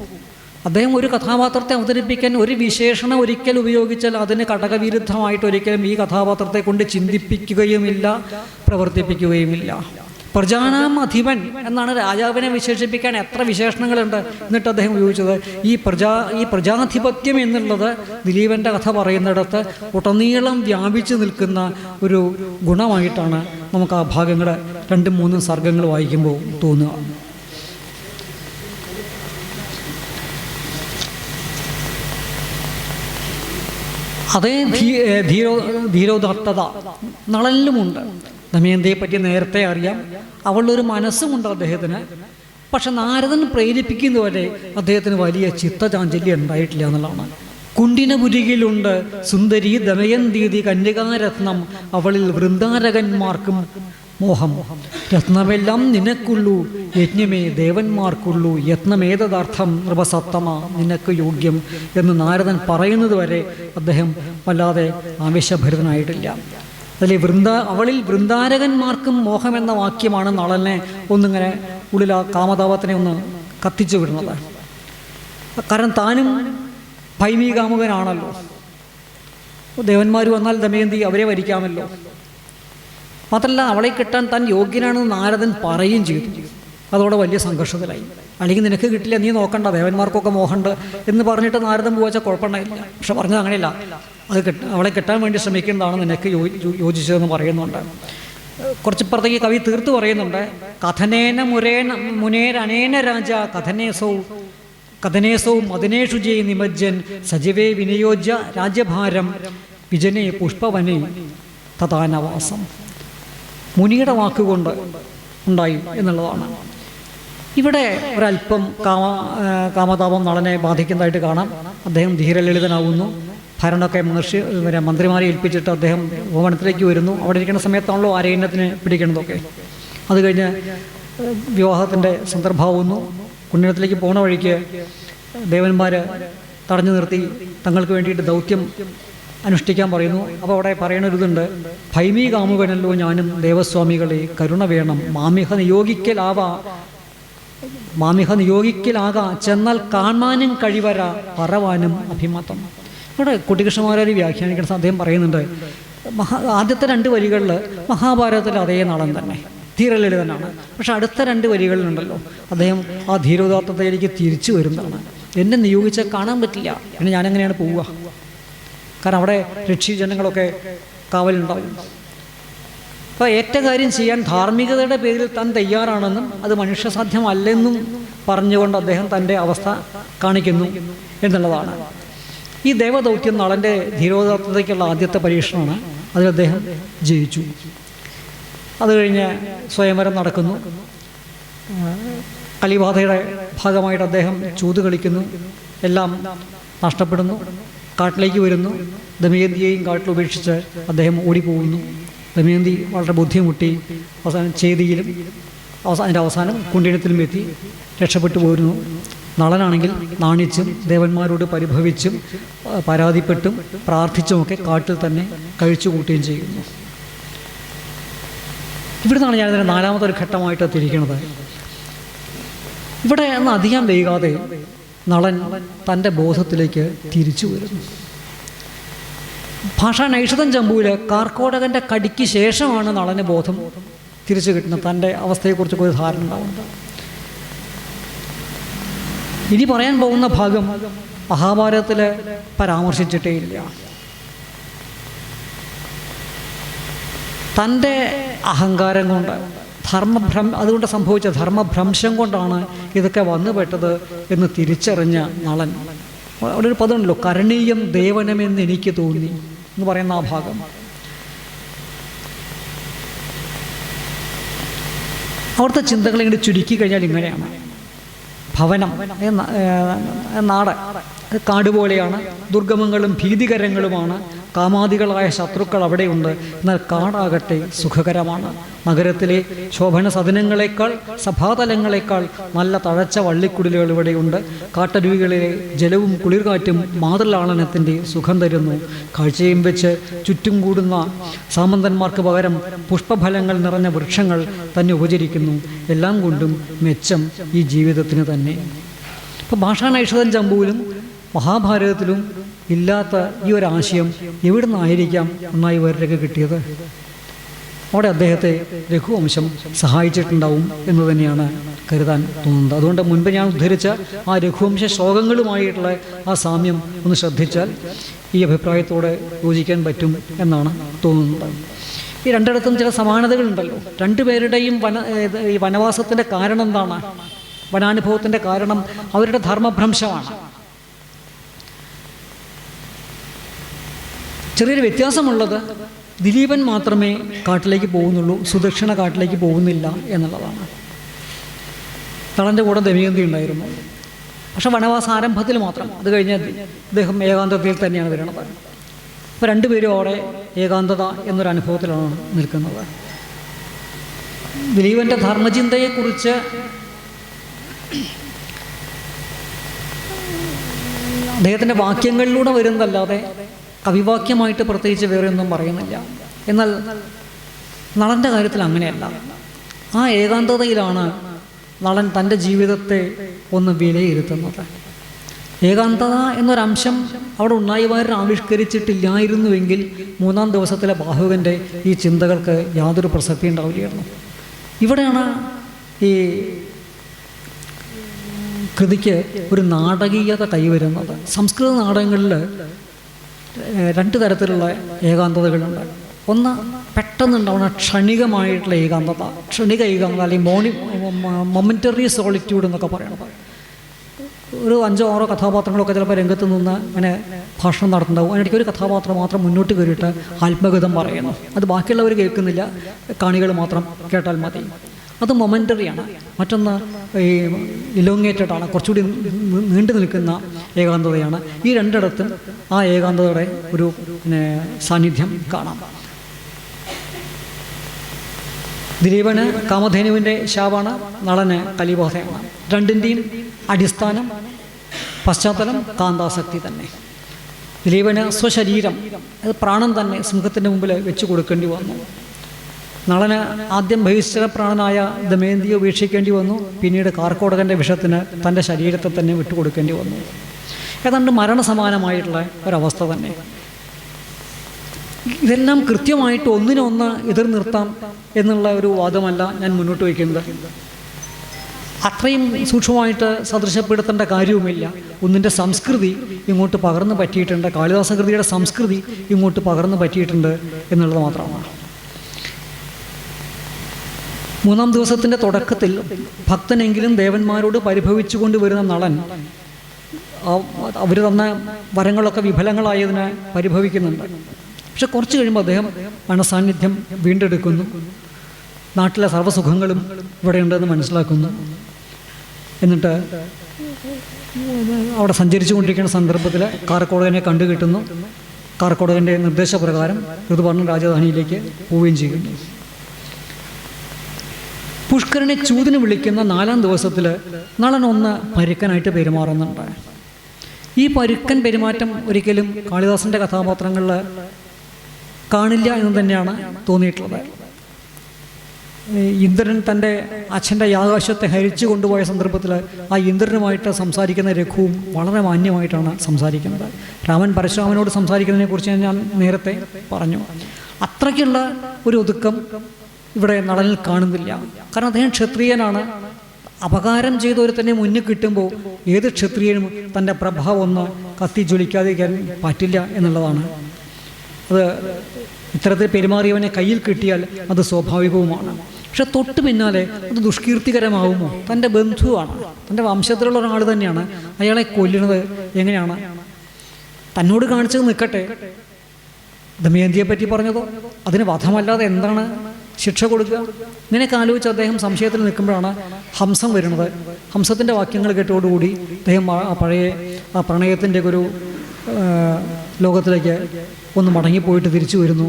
അദ്ദേഹം ഒരു കഥാപാത്രത്തെ അവതരിപ്പിക്കാൻ ഒരു വിശേഷണം ഒരിക്കൽ ഉപയോഗിച്ചാൽ അതിന് ഘടകവിരുദ്ധമായിട്ട് ഒരിക്കലും ഈ കഥാപാത്രത്തെ കൊണ്ട് ചിന്തിപ്പിക്കുകയുമില്ല, പ്രവർത്തിപ്പിക്കുകയുമില്ല. പ്രജാനാം അധിപൻ എന്നാണ് രാജാവിനെ വിശേഷിപ്പിക്കാൻ എത്ര വിശേഷണങ്ങളുണ്ട്. എന്നിട്ട് അദ്ദേഹം ഉപയോഗിച്ചത് ഈ പ്രജാധിപത്യം എന്നുള്ളത് ദിലീപൻ്റെ കഥ പറയുന്നിടത്ത് ഉടനീളം വ്യാപിച്ചു നിൽക്കുന്ന ഒരു ഗുണമായിട്ടാണ് നമുക്ക് ആ ഭാഗങ്ങൾ 2-3 സർഗങ്ങൾ വായിക്കുമ്പോൾ തോന്നുക. അതേ ധീരോദാത്തത നളനിലുമുണ്ട്. ദമയന്തിയെ പറ്റി നേരത്തെ അറിയാം. അവളുടെ മനസ്സുമുണ്ട് അദ്ദേഹത്തിന്. പക്ഷെ നാരദൻ പ്രേരിപ്പിക്കുന്നവരെ അദ്ദേഹത്തിന് വലിയ ചിത്തചാഞ്ചല്യം ഉണ്ടായിട്ടില്ല എന്നുള്ളതാണ്. കുണ്ടിനപുരിയിലുണ്ട് സുന്ദരി ദമയന്തീതി കന്യകാരത്നം, അവളിൽ വൃന്ദാരകന്മാർക്കും മോഹം. രത്നമെല്ലാം നിനക്കുള്ളൂ യജ്ഞമേ ദേവന്മാർക്കുള്ളൂ, യത്നമേതദാർത്ഥം നൃപസത്തമ നിനക്ക് യോഗ്യം എന്ന് നാരദൻ പറയുന്നത് വരെ അദ്ദേഹം വല്ലാതെ ആവേശഭരിതനായിട്ടില്ല. അതിൽ അവളിൽ വൃന്ദാരകന്മാർക്കും മോഹം എന്ന വാക്യമാണ് നളനെ ഒന്നിങ്ങനെ ഉള്ളിൽ ആ കാമതാപത്തിനെ ഒന്ന് കത്തിച്ചു വിടുന്നത്. കാരണം താനും ഭൈമീകാമുകനാണല്ലോ. ദേവന്മാർ വന്നാൽ ദമയന്തി അവരെ വരിക്കാമല്ലോ. മാത്രമല്ല അവളെ കിട്ടാൻ താൻ യോഗ്യനാണെന്ന് നാരദൻ പറയുകയും ചെയ്തു. അതോടെ വലിയ സംഘർഷത്തിലായി. അല്ലെങ്കിൽ നിനക്ക് കിട്ടില്ല, നീ നോക്കണ്ട, ദേവന്മാർക്കൊക്കെ മോഹമുണ്ട് എന്ന് പറഞ്ഞിട്ട് നാരദൻ പോവാച്ചാൽ കുഴപ്പമുണ്ടായില്ല. പക്ഷെ പറഞ്ഞത് അങ്ങനെയല്ല, അവളെ കിട്ടാൻ വേണ്ടി ശ്രമിക്കുന്നതാണ് നിനക്ക് യോജിച്ചതെന്ന് പറയുന്നുണ്ട്. കുറച്ചിപ്പുറത്തേക്ക് കവി തീർത്ത് പറയുന്നുണ്ട്. കഥനേന മുനേരനേന രാജ കഥനേസൗ മദനേഷു ജയ് നിമജ്ജൻ സജീവേ വിനിയോജ്യ രാജ്യഭാരം വിജനേ പുഷ്പവനേ തഥാനവാസം. മുനിയുടെ വാക്കുകൊണ്ട് ഉണ്ടായി എന്നുള്ളതാണ്. ഇവിടെ ഒരല്പം കാമതാപം നളനെ ബാധിക്കുന്നതായിട്ട് കാണാം. അദ്ദേഹം ധീരലളിതനാവുന്നു. ഭരണമൊക്കെ മന്ത്രിമാരെ ഏൽപ്പിച്ചിട്ട് അദ്ദേഹം ഭവനത്തിലേക്ക് വരുന്നു. അവിടെ ഇരിക്കുന്ന സമയത്താണല്ലോ ആരണ്യത്തിന് പിടിക്കുന്നതൊക്കെ. അത് കഴിഞ്ഞ് വിവാഹത്തിൻ്റെ സന്ദർഭമാവുന്നു. കുണ്ഠത്തിലേക്ക് പോണ വഴിക്ക് ദേവന്മാർ തടഞ്ഞു നിർത്തി തങ്ങൾക്ക് വേണ്ടിയിട്ട് ദൗത്യം അനുഷ്ഠിക്കാൻ പറയുന്നു. അപ്പോൾ അവിടെ പറയണൊരിതുണ്ട്. ഭൈമീ കാമുകനല്ലോ ഞാനും ദേവസ്വാമികളെ, കരുണ വേണം മാമിഹ നിയോഗിക്കലാകാ ചെന്നാൽ കാണാനും കഴിവര പറവാനും അഭിമതം. ഇവിടെ കുട്ടികൃഷ്ണമാരാരി വ്യാഖ്യാനിക്കുന്ന അദ്ദേഹം പറയുന്നുണ്ട്. ആദ്യത്തെ 2 വരികളിൽ മഹാഭാരതത്തിലെ അതേ നളൻ തന്നെ ധീരലളിതനാണ്. പക്ഷെ അടുത്ത 2 വരികളിലുണ്ടല്ലോ അദ്ദേഹം ആ ധീരോദാത്തത്തിലേക്ക് തിരിച്ചു വരുന്നതാണ്. എന്നെ നിയോഗിച്ചാൽ കാണാൻ പറ്റില്ല, പിന്നെ ഞാനെങ്ങനെയാണ് പോവുക? കാരണം അവിടെ രക്ഷീജനങ്ങളൊക്കെ കാവലുണ്ടാവും. അപ്പോൾ ഏറ്റ കാര്യം ചെയ്യാൻ ധാർമ്മികതയുടെ പേരിൽ താൻ തയ്യാറാണെന്നും അത് മനുഷ്യസാധ്യമല്ലെന്നും പറഞ്ഞുകൊണ്ട് അദ്ദേഹം തൻ്റെ അവസ്ഥ കാണിക്കുന്നു എന്നുള്ളതാണ്. ഈ ദേവദൗത്യം നളൻ്റെ ധീരോദാത്തതയ്ക്കുള്ള ആദ്യത്തെ പരീക്ഷണമാണ്. അതിൽ അദ്ദേഹം ജയിച്ചു. അത് കഴിഞ്ഞ് സ്വയംവരം നടക്കുന്നു. കലിബാധയുടെ ഭാഗമായിട്ട് അദ്ദേഹം ചൂത് കളിക്കുന്നു. എല്ലാം നഷ്ടപ്പെടുന്നു. കാട്ടിലേക്ക് വരുന്നു. ദമയന്തിയെയും കാട്ടിൽ ഉപേക്ഷിച്ച് അദ്ദേഹം ഓടിപ്പോകുന്നു. ദമയന്തി വളരെ ബുദ്ധിമുട്ടി അവസാനം ചേതിയിലും അതിൻ്റെ അവസാനം കുണ്ടീനത്തിലും എത്തി രക്ഷപ്പെട്ടു പോരുന്നു. നളനാണെങ്കിൽ നാണിച്ചും ദേവന്മാരോട് പരിഭവിച്ചും പരാതിപ്പെട്ടും പ്രാർത്ഥിച്ചുമൊക്കെ കാട്ടിൽ തന്നെ കഴിച്ചു കൂട്ടുകയും ചെയ്യുന്നു. ഇവിടുന്നാണ് ഞാനിതിൻ്റെ 4ാമത്തെ ഘട്ടമായിട്ട് തിരിക്കുന്നത്. ഇവിടെ നിന്ന് അധികം വൈകാതെ നളൻ തൻ്റെ ബോധത്തിലേക്ക് തിരിച്ചു വരുന്നു. ഭാഷാ നൈഷധം ചമ്പൂല് കാർക്കോടകൻ്റെ കടിക്ക് ശേഷമാണ് നളന് ബോധം തിരിച്ചു കിട്ടുന്നത്. തൻ്റെ അവസ്ഥയെക്കുറിച്ചൊക്കെ ഒരു ധാരണ ഉണ്ടാവുന്നത്. ഇനി പറയാൻ പോകുന്ന ഭാഗം മഹാഭാരതത്തിൽ പരാമർശിച്ചിട്ടേ ഇല്ല. തൻ്റെ അഹങ്കാരം കൊണ്ട് അതുകൊണ്ട് സംഭവിച്ച ധർമ്മഭ്രംശം കൊണ്ടാണ് ഇതൊക്കെ വന്നുപെട്ടത് എന്ന് തിരിച്ചറിഞ്ഞ നളൻ. അവിടെ ഒരു പദമുണ്ടല്ലോ, കരണീയം ദേവനമെന്ന് എനിക്ക് തോന്നി എന്ന് പറയുന്ന ആ ഭാഗം. അവിടുത്തെ ചിന്തകൾ ഇങ്ങനെ ചുരുക്കി കഴിഞ്ഞാൽ ഇങ്ങനെയാണ്. ഭവനം നാട് കാട് പോലെയാണ്, ദുർഗമങ്ങളും ഭീതികരങ്ങളുമാണ്. കാമാദികളായ ശത്രുക്കൾ അവിടെയുണ്ട്. എന്നാൽ കാടാകട്ടെ സുഖകരമാണ്. നഗരത്തിലെ ശോഭന സദനങ്ങളെക്കാൾ സഭാതലങ്ങളെക്കാൾ നല്ല തഴച്ച വള്ളിക്കുടിലുകൾ ഇവിടെയുണ്ട്. കാട്ടരുവികളിലെ ജലവും കുളിർകാറ്റും മാതൃലാളനത്തിൻ്റെ സുഖം തരുന്നു. കാഴ്ചയും വെച്ച് ചുറ്റും കൂടുന്ന സാമന്തന്മാർക്ക് പകരം പുഷ്പഫലങ്ങൾ നിറഞ്ഞ വൃക്ഷങ്ങൾ തന്നെ ഉപചരിക്കുന്നു. എല്ലാം കൊണ്ടും മെച്ചം ഈ ജീവിതത്തിന് തന്നെ. ഇപ്പോൾ ഭാഷാനൈഷധൻ ചമ്പുവിലും മഹാഭാരതത്തിലും ഇല്ലാത്ത ഈ ഒരു ആശയം എവിടെ നിന്നായിരിക്കാം ഒന്നായി ഇവരുടെയൊക്കെ കിട്ടിയത്? അവിടെ അദ്ദേഹത്തെ രഘുവംശം സഹായിച്ചിട്ടുണ്ടാവും എന്ന് തന്നെയാണ് കരുതാൻ തോന്നുന്നത്. അതുകൊണ്ട് മുൻപ് ഞാൻ ഉദ്ധരിച്ച ആ രഘുവംശ ശ്ലോകങ്ങളുമായിട്ടുള്ള ആ സാമ്യം ഒന്ന് ശ്രദ്ധിച്ചാൽ ഈ അഭിപ്രായത്തോടെ യോജിക്കാൻ പറ്റും എന്നാണ് തോന്നുന്നത്. ഈ രണ്ടിടത്തും ചില സമാനതകളുണ്ടല്ലോ. രണ്ടുപേരുടെയും ഈ വനവാസത്തിൻ്റെ കാരണം എന്താണ്? വനാനുഭവത്തിൻ്റെ കാരണം അവരുടെ ധർമ്മഭ്രംശമാണ്. ചെറിയൊരു വ്യത്യാസമുള്ളത് ദിലീപൻ മാത്രമേ കാട്ടിലേക്ക് പോകുന്നുള്ളൂ, സുദക്ഷിണ കാട്ടിലേക്ക് പോകുന്നില്ല എന്നുള്ളതാണ്. തളൻ്റെ കൂടെ ദമയന്തി ഉണ്ടായിരുന്നു. പക്ഷെ വനവാസ ആരംഭത്തിൽ മാത്രം, അത് കഴിഞ്ഞ് അദ്ദേഹം ഏകാന്തതയിൽ തന്നെയാണ് വരുന്നത്. അപ്പോൾ രണ്ടുപേരും അവിടെ ഏകാന്തത എന്നൊരു അനുഭവത്തിലാണ് നിൽക്കുന്നത്. ദിലീപൻ്റെ ധർമ്മചിന്തയെക്കുറിച്ച് അദ്ദേഹത്തിൻ്റെ വാക്യങ്ങളിലൂടെ വരുന്നതല്ലാതെ കവിവാക്യമായിട്ട് പ്രത്യേകിച്ച് വേറെ ഒന്നും പറയുന്നില്ല. എന്നാൽ നളൻ്റെ കാര്യത്തിൽ അങ്ങനെയല്ല. ആ ഏകാന്തതയിലാണ് നളൻ തൻ്റെ ജീവിതത്തെ ഒന്ന് വിലയിരുത്തുന്നത്. ഏകാന്തത എന്നൊരംശം അവിടെ ഉണ്ണായിവാരൻ ആവിഷ്കരിച്ചിട്ടില്ലായിരുന്നുവെങ്കിൽ മൂന്നാം ദിവസത്തിലെ ബാഹുകൻ്റെ ഈ ചിന്തകൾക്ക് യാതൊരു പ്രസക്തി ഉണ്ടാവില്ലായിരുന്നു. ഇവിടെയാണ് ഈ കൃതിക്ക് ഒരു നാടകീയത കൈവരുന്നത്. സംസ്കൃത നാടകങ്ങളിൽ രണ്ട് തരത്തിലുള്ള ഏകാന്തതകളുണ്ട്. ഒന്ന് പെട്ടെന്നുണ്ടാവുന്ന ക്ഷണികമായിട്ടുള്ള ഏകാന്തത, ക്ഷണിക ഏകാന്തത അല്ലെങ്കിൽ മൊമെൻ്ററി സോളിറ്റ്യൂഡ് എന്നൊക്കെ പറയണത്. ഒരു 5-6 കഥാപാത്രങ്ങളൊക്കെ ചിലപ്പോൾ രംഗത്ത് നിന്ന് അങ്ങനെ ഭാഷണം നടത്തുന്നുണ്ടാവും. അതിനിടയ്ക്ക് ഒരു കഥാപാത്രം മാത്രം മുന്നോട്ട് കയറിയിട്ട് ആത്മഗതം പറയുന്നു. അത് ബാക്കിയുള്ളവർ കേൾക്കുന്നില്ല, കാണികൾ മാത്രം കേട്ടാൽ മതി. അത് മൊമെൻ്ററിയാണ്. മറ്റൊന്ന് ഈ ഇലോങ്ങേറ്റഡ് ആണ്, കുറച്ചുകൂടി നീണ്ടു നിൽക്കുന്ന ഏകാന്തതയാണ്. ഈ രണ്ടിടത്തും ആ ഏകാന്തതയുടെ ഒരു സാന്നിധ്യം കാണാം. ദിലീപന് കാമധേനുവിൻ്റെ ശാപാണ്, നളന് കലിബോധയാണ്. രണ്ടിൻ്റെയും അടിസ്ഥാനം പശ്ചാത്തലം കാന്താസക്തി തന്നെ. ദിലീപന് സ്വശരീരം, അത് പ്രാണൻ തന്നെ സിംഹത്തിൻ്റെ മുമ്പിൽ വെച്ച് കൊടുക്കേണ്ടി വന്നു. നളന് ആദ്യം ബഹിഷ്കരപ്രാണനായ ദമയന്തിയെ ഉപേക്ഷിക്കേണ്ടി വന്നു. പിന്നീട് കാർക്കോടകൻ്റെ വിഷത്തിന് തൻ്റെ ശരീരത്തെ തന്നെ വിട്ടുകൊടുക്കേണ്ടി വന്നു. ഏതാണ്ട് മരണസമാനമായിട്ടുള്ള ഒരവസ്ഥ തന്നെ. ഇതെല്ലാം കൃത്യമായിട്ട് ഒന്നിനൊന്ന് എതിർ നിർത്താം എന്നുള്ള ഒരു വാദമല്ല ഞാൻ മുന്നോട്ട് വയ്ക്കുന്നത്. അത്രയും സൂക്ഷ്മമായിട്ട് സദൃശപ്പെടുത്തേണ്ട കാര്യവുമില്ല. ഒന്നിൻ്റെ സംസ്കൃതി ഇങ്ങോട്ട് പകർന്നു പറ്റിയിട്ടുണ്ട്, കാളിദാസകൃതിയുടെ സംസ്കൃതി ഇങ്ങോട്ട് പകർന്നു പറ്റിയിട്ടുണ്ട് എന്നുള്ളത് മാത്രമാണ്. മൂന്നാം ദിവസത്തിൻ്റെ തുടക്കത്തിൽ ഭക്തനെങ്കിലും ദേവന്മാരോട് പരിഭവിച്ചു കൊണ്ടുവരുന്ന നളൻ അവർ തന്ന വരങ്ങളൊക്കെ വിഫലങ്ങളായതിന് പരിഭവിക്കുന്നുണ്ട്. പക്ഷെ കുറച്ച് കഴിയുമ്പോൾ അദ്ദേഹം മനസാന്നിധ്യം വീണ്ടെടുക്കുന്നു. നാട്ടിലെ സർവ്വസുഖങ്ങളും ഇവിടെയുണ്ടെന്ന് മനസ്സിലാക്കുന്നു. എന്നിട്ട് അവിടെ സഞ്ചരിച്ചു കൊണ്ടിരിക്കുന്ന സന്ദർഭത്തിൽ കാർക്കോടകനെ കണ്ടുകിട്ടുന്നു. കാർക്കോടകൻ്റെ നിർദ്ദേശപ്രകാരം ഋതുപർണ്ണൻ രാജധാനിയിലേക്ക് പോവുകയും ചെയ്യുന്നു. പുഷ്കരനെ ചൂതിന് വിളിക്കുന്ന 4-ാം ദിവസത്തിൽ നളൻ ഒന്ന് പരുക്കനായിട്ട് പെരുമാറുന്നുണ്ട്. ഈ പരുക്കൻ പെരുമാറ്റം ഒരിക്കലും കാളിദാസൻ്റെ കഥാപാത്രങ്ങളിൽ കാണില്ല എന്ന് തന്നെയാണ് തോന്നിയിട്ടുള്ളത്. ഇന്ദ്രൻ തൻ്റെ അച്ഛൻ്റെ യാകാശത്തെ ഹരിച്ചു കൊണ്ടുപോയ സന്ദർഭത്തിൽ ആ ഇന്ദ്രനുമായിട്ട് സംസാരിക്കുന്ന രഘുവും വളരെ മാന്യമായിട്ടാണ് സംസാരിക്കുന്നത്. രാമൻ പരശുരാമനോട് സംസാരിക്കുന്നതിനെ കുറിച്ച് ഞാൻ നേരത്തെ പറഞ്ഞു. അത്രയ്ക്കുള്ള ഒരു ഒതുക്കം ഇവിടെ നളനിൽ കാണുന്നില്ല. കാരണം അദ്ദേഹം ക്ഷത്രിയനാണ്. അപകാരം ചെയ്തവരെ തന്നെ മുന്നിൽ കിട്ടുമ്പോൾ ഏത് ക്ഷത്രിയനും തൻ്റെ പ്രഭാവം ഒന്ന് കത്തിജ്വലിക്കാതിരിക്കാൻ പറ്റില്ല എന്നുള്ളതാണ്. അത് ഇത്തരത്തിൽ പെരുമാറിയവനെ കയ്യിൽ കിട്ടിയാൽ അത് സ്വാഭാവികവുമാണ്. പക്ഷെ തൊട്ട് പിന്നാലെ അത് ദുഷ്കീർത്തികരമാവുമോ? തൻ്റെ ബന്ധുവാണ്, തൻ്റെ വംശത്തിലുള്ള ഒരാൾ തന്നെയാണ്. അയാളെ കൊല്ലുന്നത് എങ്ങനെയാണ്? തന്നോട് കാണിച്ചത് നിൽക്കട്ടെ, ദമയന്തിയെ പറ്റി പറഞ്ഞതോ അതിന് വധമല്ലാതെ എന്താണ് ശിക്ഷ കൊടുക്കുക? ഇങ്ങനെയൊക്കെ ആലോചിച്ച് അദ്ദേഹം സംശയത്തിൽ നിൽക്കുമ്പോഴാണ് ഹംസം വരുന്നത്. ഹംസത്തിൻ്റെ വാക്യങ്ങൾ കേട്ടോടുകൂടി അദ്ദേഹം പഴയ ആ പ്രണയത്തിൻ്റെ ഒരു ലോകത്തിലേക്ക് ഒന്ന് മടങ്ങിപ്പോയിട്ട് തിരിച്ചു വരുന്നു.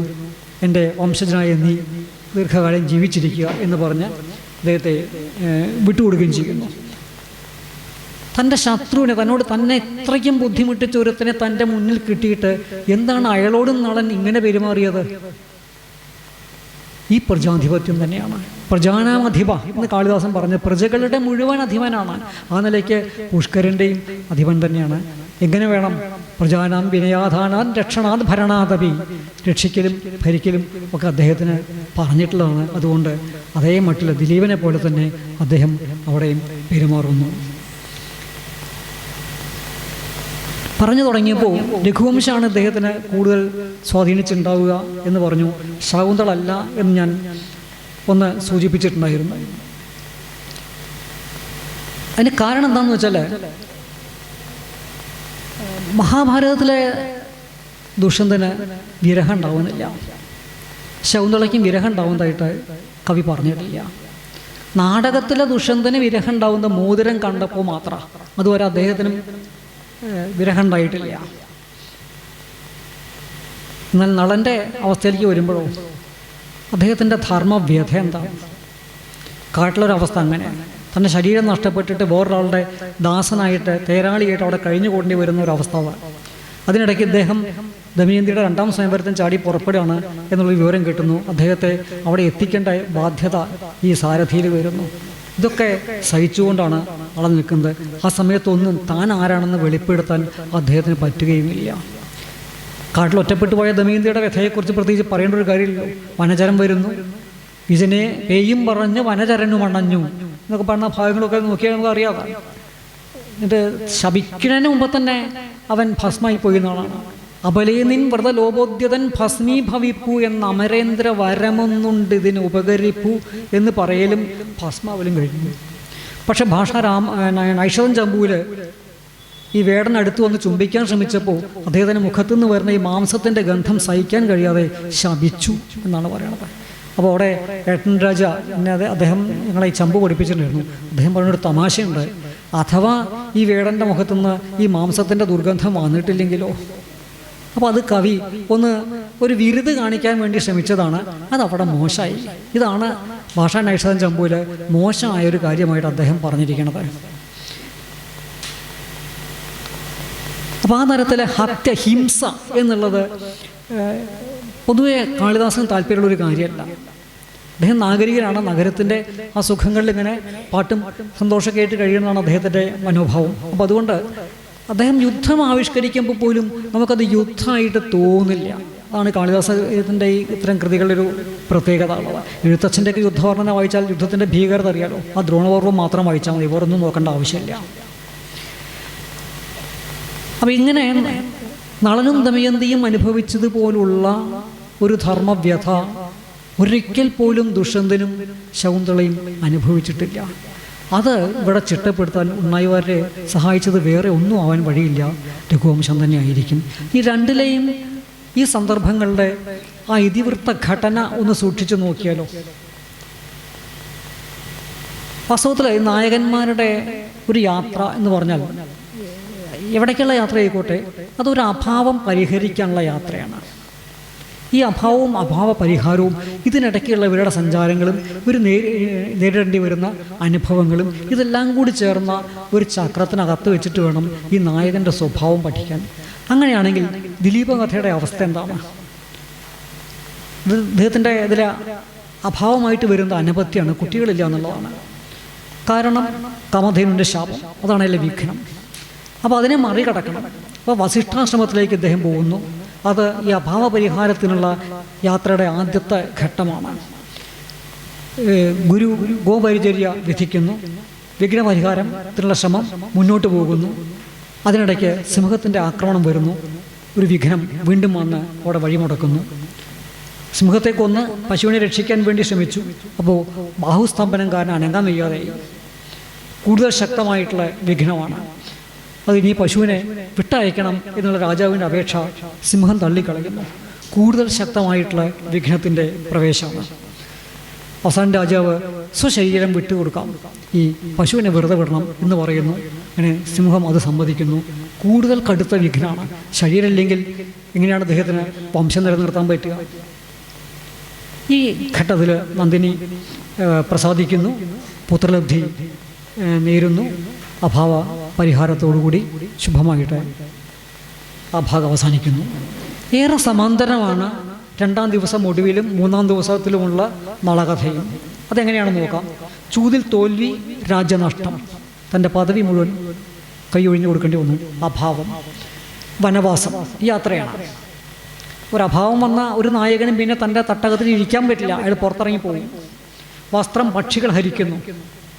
എൻ്റെ വംശജനായ നീ ദീർഘകാലം ജീവിച്ചിരിക്കുക എന്ന് പറഞ്ഞ് അദ്ദേഹത്തെ വിട്ടുകൊടുക്കുകയും ചെയ്യുന്നു. തൻ്റെ ശത്രുവിനെ, തന്നോട് തന്നെ ഇത്രയ്ക്കും ബുദ്ധിമുട്ടിച്ച ഒരുത്തനെ തൻ്റെ മുന്നിൽ കിട്ടിയിട്ട് എന്താണ് അയാളോടും നളൻ ഇങ്ങനെ പെരുമാറിയത്? ഈ പ്രജാധിപത്യം തന്നെയാണ്. പ്രജാനാമധിപ എന്ന് കാളിദാസൻ പറഞ്ഞ പ്രജകളുടെ മുഴുവൻ അധിപനാണ്. ആ നിലയ്ക്ക് പുഷ്കരൻ്റെയും അധിപൻ തന്നെയാണ്. എങ്ങനെ വേണം? പ്രജാനാം വിനയാധാനാൻ രക്ഷണാത് ഭരണാദപി, രക്ഷിക്കലും ഭരിക്കലും ഒക്കെ അദ്ദേഹത്തിന് പറഞ്ഞിട്ടുള്ളതാണ്. അതുകൊണ്ട് അതേ മട്ടിൽ ദിലീപനെ പോലെ തന്നെ അദ്ദേഹം അവിടെയും പെരുമാറുന്നു. പറഞ്ഞു തുടങ്ങിയപ്പോൾ രഘുവംശമാണ് അദ്ദേഹത്തിന് കൂടുതൽ സ്വാധീനിച്ചിട്ടുണ്ടാവുക എന്ന് പറഞ്ഞു. ശകുന്തളല്ല എന്ന് ഞാൻ ഒന്ന് സൂചിപ്പിച്ചിട്ടുണ്ടായിരുന്നു. അതിന് കാരണം എന്താണെന്ന് വെച്ചാൽ, മഹാഭാരതത്തിലെ ദുഷ്യന്തന് വിരഹം ഉണ്ടാവുന്നില്ല, ശകുന്തളയ്ക്കും വിരഹം ഉണ്ടാവുന്നതായിട്ട് കവി പറഞ്ഞിട്ടില്ല. നാടകത്തിലെ ദുഷ്യന്തന് വിരഹം ഉണ്ടാവുന്ന മോതിരം കണ്ടപ്പോൾ മാത്രം, അതുവരെ അദ്ദേഹത്തിനും വിരഹം ഉണ്ടായിട്ടില്ല. എന്നാൽ നളൻ്റെ അവസ്ഥയിലേക്ക് വരുമ്പോഴോ അദ്ദേഹത്തിൻ്റെ ധർമ്മവ്യഥ എന്താണ്? കാട്ടിലൊരവസ്ഥ അങ്ങനെയാണ്. തൻ്റെ ശരീരം നഷ്ടപ്പെട്ടിട്ട് വേറൊരാളുടെ ദാസനായിട്ട് തേരാളിയായിട്ട് അവിടെ കഴിഞ്ഞുകൂടേണ്ടി വരുന്ന ഒരവസ്ഥ. അതിനിടയ്ക്ക് ഇദ്ദേഹം ദമയന്തിയുടെ 2ാം സ്വയംവരത്തിന് ചാടി പുറപ്പെടുകയാണ് എന്നുള്ള വിവരം കിട്ടുന്നു. അദ്ദേഹത്തെ അവിടെ എത്തിക്കേണ്ട ബാധ്യത ഈ സാരഥിയിൽ വരുന്നു. ഇതൊക്കെ സഹിച്ചുകൊണ്ടാണ് അവിടെ നിൽക്കുന്നത്. ആ സമയത്തൊന്നും താൻ ആരാണെന്ന് വെളിപ്പെടുത്താൻ അദ്ദേഹത്തിന് പറ്റുകയുമില്ല. കാട്ടിൽ ഒറ്റപ്പെട്ടു പോയ ദമയന്തിയുടെ വ്യഥയെക്കുറിച്ച് പ്രത്യേകിച്ച് പറയേണ്ട ഒരു കാര്യമില്ലല്ലോ. വനചരം വരുന്നു, വിജനെ പേയും പറഞ്ഞ് വനചരനു മണഞ്ഞു എന്നൊക്കെ പറഞ്ഞ ഭാഗങ്ങളൊക്കെ നോക്കിയാൽ നമുക്ക് അറിയാതെ. എന്നിട്ട് ശപിക്കുന്നതിന് മുമ്പ് തന്നെ അവൻ ഭസ്മായി പോയി എന്നാണ്. അബലേനിൻ വ്രത ലോപോദ്യതൻ ഭസ്മീഭവിപ്പു എന്ന അമരേന്ദ്ര വരമൊന്നുണ്ട് ഇതിന് ഉപകരിപ്പു എന്ന് പറയലും ഭസ്മാവലും കഴിഞ്ഞു. പക്ഷെ നൈഷധൻ ചമ്പൂല് ഈ വേടനടുത്ത് വന്ന് ചുംബിക്കാൻ ശ്രമിച്ചപ്പോൾ അദ്ദേഹത്തിൻ്റെ മുഖത്തുനിന്ന് വരുന്ന ഈ മാംസത്തിൻ്റെ ഗന്ധം സഹിക്കാൻ കഴിയാതെ ശപിച്ചു എന്നാണ് പറയണത്. അപ്പോൾ അവിടെ ഏട്ടൻ രാജ എന്നെ അദ്ദേഹം ഞങ്ങളെ ഈ ചമ്പ് പഠിപ്പിച്ചിട്ടുണ്ടായിരുന്നു. അദ്ദേഹം പറഞ്ഞൊരു തമാശയുണ്ട്, അഥവാ ഈ വേടൻ്റെ മുഖത്തുനിന്ന് ഈ മാംസത്തിൻ്റെ ദുർഗന്ധം വന്നിട്ടില്ലെങ്കിലോ. അപ്പോൾ അത് കവി ഒരു വിരുത് കാണിക്കാൻ വേണ്ടി ശ്രമിച്ചതാണ്. അതവിടെ മോശമായി. ഇതാണ് ഭാഷാ നൈഷധൻ ചമ്പൂല് മോശമായൊരു കാര്യമായിട്ട് അദ്ദേഹം പറഞ്ഞിരിക്കുന്നത്. അപ്പോൾ ആ തരത്തിലെ ഹിംസ എന്നുള്ളത് പൊതുവെ കാളിദാസന് താല്പര്യമുള്ളൊരു കാര്യമല്ല. അദ്ദേഹം നാഗരികനാണ്. നഗരത്തിൻ്റെ ആ സുഖങ്ങളിൽ ഇങ്ങനെ പാട്ടും സന്തോഷമൊക്കെ ആയിട്ട് കഴിയുന്നതാണ് അദ്ദേഹത്തിൻ്റെ മനോഭാവം. അപ്പോൾ അതുകൊണ്ട് അദ്ദേഹം യുദ്ധം ആവിഷ്കരിക്കുമ്പോൾ പോലും നമുക്കത് യുദ്ധമായിട്ട് തോന്നില്ല. അതാണ് കാളിദാസത്തിൻ്റെ ഈ ഇത്തരം കൃതികളുടെ ഒരു പ്രത്യേകത ഉള്ളത്. എഴുത്തച്ഛൻ്റെയൊക്കെ യുദ്ധവർണ്ണന വായിച്ചാൽ യുദ്ധത്തിൻ്റെ ഭീകരത അറിയാലോ. ആ ദ്രോണപർവ്വം മാത്രം വായിച്ചാൽ മതി, ഇവരൊന്നും നോക്കേണ്ട ആവശ്യമില്ല. അപ്പം ഇങ്ങനെ നളനും ദമയന്തിയും അനുഭവിച്ചതുപോലുള്ള ഒരു ധർമ്മവ്യഥ ഒരിക്കൽ പോലും ദുഷ്യന്തനും ശകുന്തളയും അനുഭവിച്ചിട്ടില്ല. അത് ഇവിടെ ചിട്ടപ്പെടുത്താൻ ഉണ്ണായിവാരെ സഹായിച്ചത് വേറെ ഒന്നും ആവാൻ വഴിയില്ല, രഘുവംശം തന്നെ ആയിരിക്കും. ഈ രണ്ടിലെയും ഈ സന്ദർഭങ്ങളുടെ ആ ഇതിവൃത്ത ഘടന ഒന്ന് സൂക്ഷിച്ചു നോക്കിയാലോ. വാസ്തവത്തിൽ നായകന്മാരുടെ ഒരു യാത്ര എന്ന് പറഞ്ഞാൽ എവിടേക്കുള്ള യാത്ര ആയിക്കോട്ടെ, അതൊരു അഭാവം പരിഹരിക്കാനുള്ള യാത്രയാണ്. ഈ അഭാവവും അഭാവ പരിഹാരവും ഇതിനിടയ്ക്കുള്ള ഇവരുടെ സഞ്ചാരങ്ങളും ഇവർ നേരിടേണ്ടി വരുന്ന അനുഭവങ്ങളും ഇതെല്ലാം കൂടി ചേർന്ന ഒരു ചക്രത്തിനകത്ത് വെച്ചിട്ട് വേണം ഈ നായകൻ്റെ സ്വഭാവം പഠിക്കാൻ. അങ്ങനെയാണെങ്കിൽ ദിലീപ കഥയുടെ അവസ്ഥ എന്താണ്? അദ്ദേഹത്തിൻ്റെ ഇതിലെ അഭാവമായിട്ട് വരുന്ന അനപത്യമാണ്, കുട്ടികളില്ല എന്നുള്ളതാണ്. കാരണം കാമധേനുവിൻ്റെ ശാപം, അതാണ് അതിലെ വിഘ്നം. അപ്പോൾ അതിനെ മറികടക്കണം. അപ്പോൾ വസിഷ്ഠാശ്രമത്തിലേക്ക് ഇദ്ദേഹം പോകുന്നു. അത് ഈ അഭാവ പരിഹാരത്തിനുള്ള യാത്രയുടെ ആദ്യത്തെ ഘട്ടമാണ്. ഗുരു ഗോപരിചര്യ വിധിക്കുന്നു. വിഘ്നപരിഹാരത്തിനുള്ള ശ്രമം മുന്നോട്ട് പോകുന്നു. അതിനിടയ്ക്ക് സിംഹത്തിൻ്റെ ആക്രമണം വരുന്നു. ഒരു വിഘ്നം വീണ്ടും വന്ന് അവിടെ വഴിമുടക്കുന്നു. സിംഹത്തെ കൊന്ന് പശുവിനെ രക്ഷിക്കാൻ വേണ്ടി ശ്രമിച്ചു. അപ്പോൾ ബാഹുസ്തംഭനം കാരണം അനങ്ങാൻ വയ്യാതെയായി. കൂടുതൽ ശക്തമായിട്ടുള്ള വിഘ്നമാണ്. അത് ഇനി പശുവിനെ വിട്ടയക്കണം എന്നുള്ള രാജാവിൻ്റെ അപേക്ഷ സിംഹം തള്ളിക്കളയുന്നു. കൂടുതൽ ശക്തമായിട്ടുള്ള വിഘ്നത്തിൻ്റെ പ്രവേശമാണ്. അവസാനം രാജാവ് സ്വശരീരം വിട്ടുകൊടുക്കാം, ഈ പശുവിനെ വെറുതെ വിടണം എന്ന് പറയുന്നു. അങ്ങനെ സിംഹം അത് സമ്മതിക്കുന്നു. കൂടുതൽ കടുത്ത വിഘ്നമാണ്. ശരീരമില്ലെങ്കിൽ എങ്ങനെയാണ് അദ്ദേഹത്തിന് വംശം നിലനിർത്താൻ പറ്റുക? ഈ ഘട്ടത്തിൽ നന്ദിനി പ്രസാദിക്കുന്നു, പുത്രലബ്ധി നേരുന്നു. അഭാവ പരിഹാരത്തോടുകൂടി ശുഭമായിട്ട് ആ ഭാഗം അവസാനിക്കുന്നു. ഏറെ സമാന്തരമാണ് 2-ാം ദിവസം ഒടുവിലും 3-ാം ദിവസത്തിലുമുള്ള നളകഥയും. അതെങ്ങനെയാണെന്ന് നോക്കാം. ചൂതിൽ തോൽവി, രാജ്യനഷ്ടം, തൻ്റെ പദവി മുഴുവൻ കൈയൊഴിഞ്ഞു കൊടുക്കേണ്ടി വന്നു. അഭാവം, വനവാസം, ഈ യാത്രയാണ്. ഒരഭാവം വന്ന ഒരു നായകനും പിന്നെ തൻ്റെ തട്ടകത്തിൽ ഇരിക്കാൻ പറ്റില്ല, അയാൾ പുറത്തിറങ്ങി പോകും. വസ്ത്രം പക്ഷികൾ ഹരിക്കുന്നു,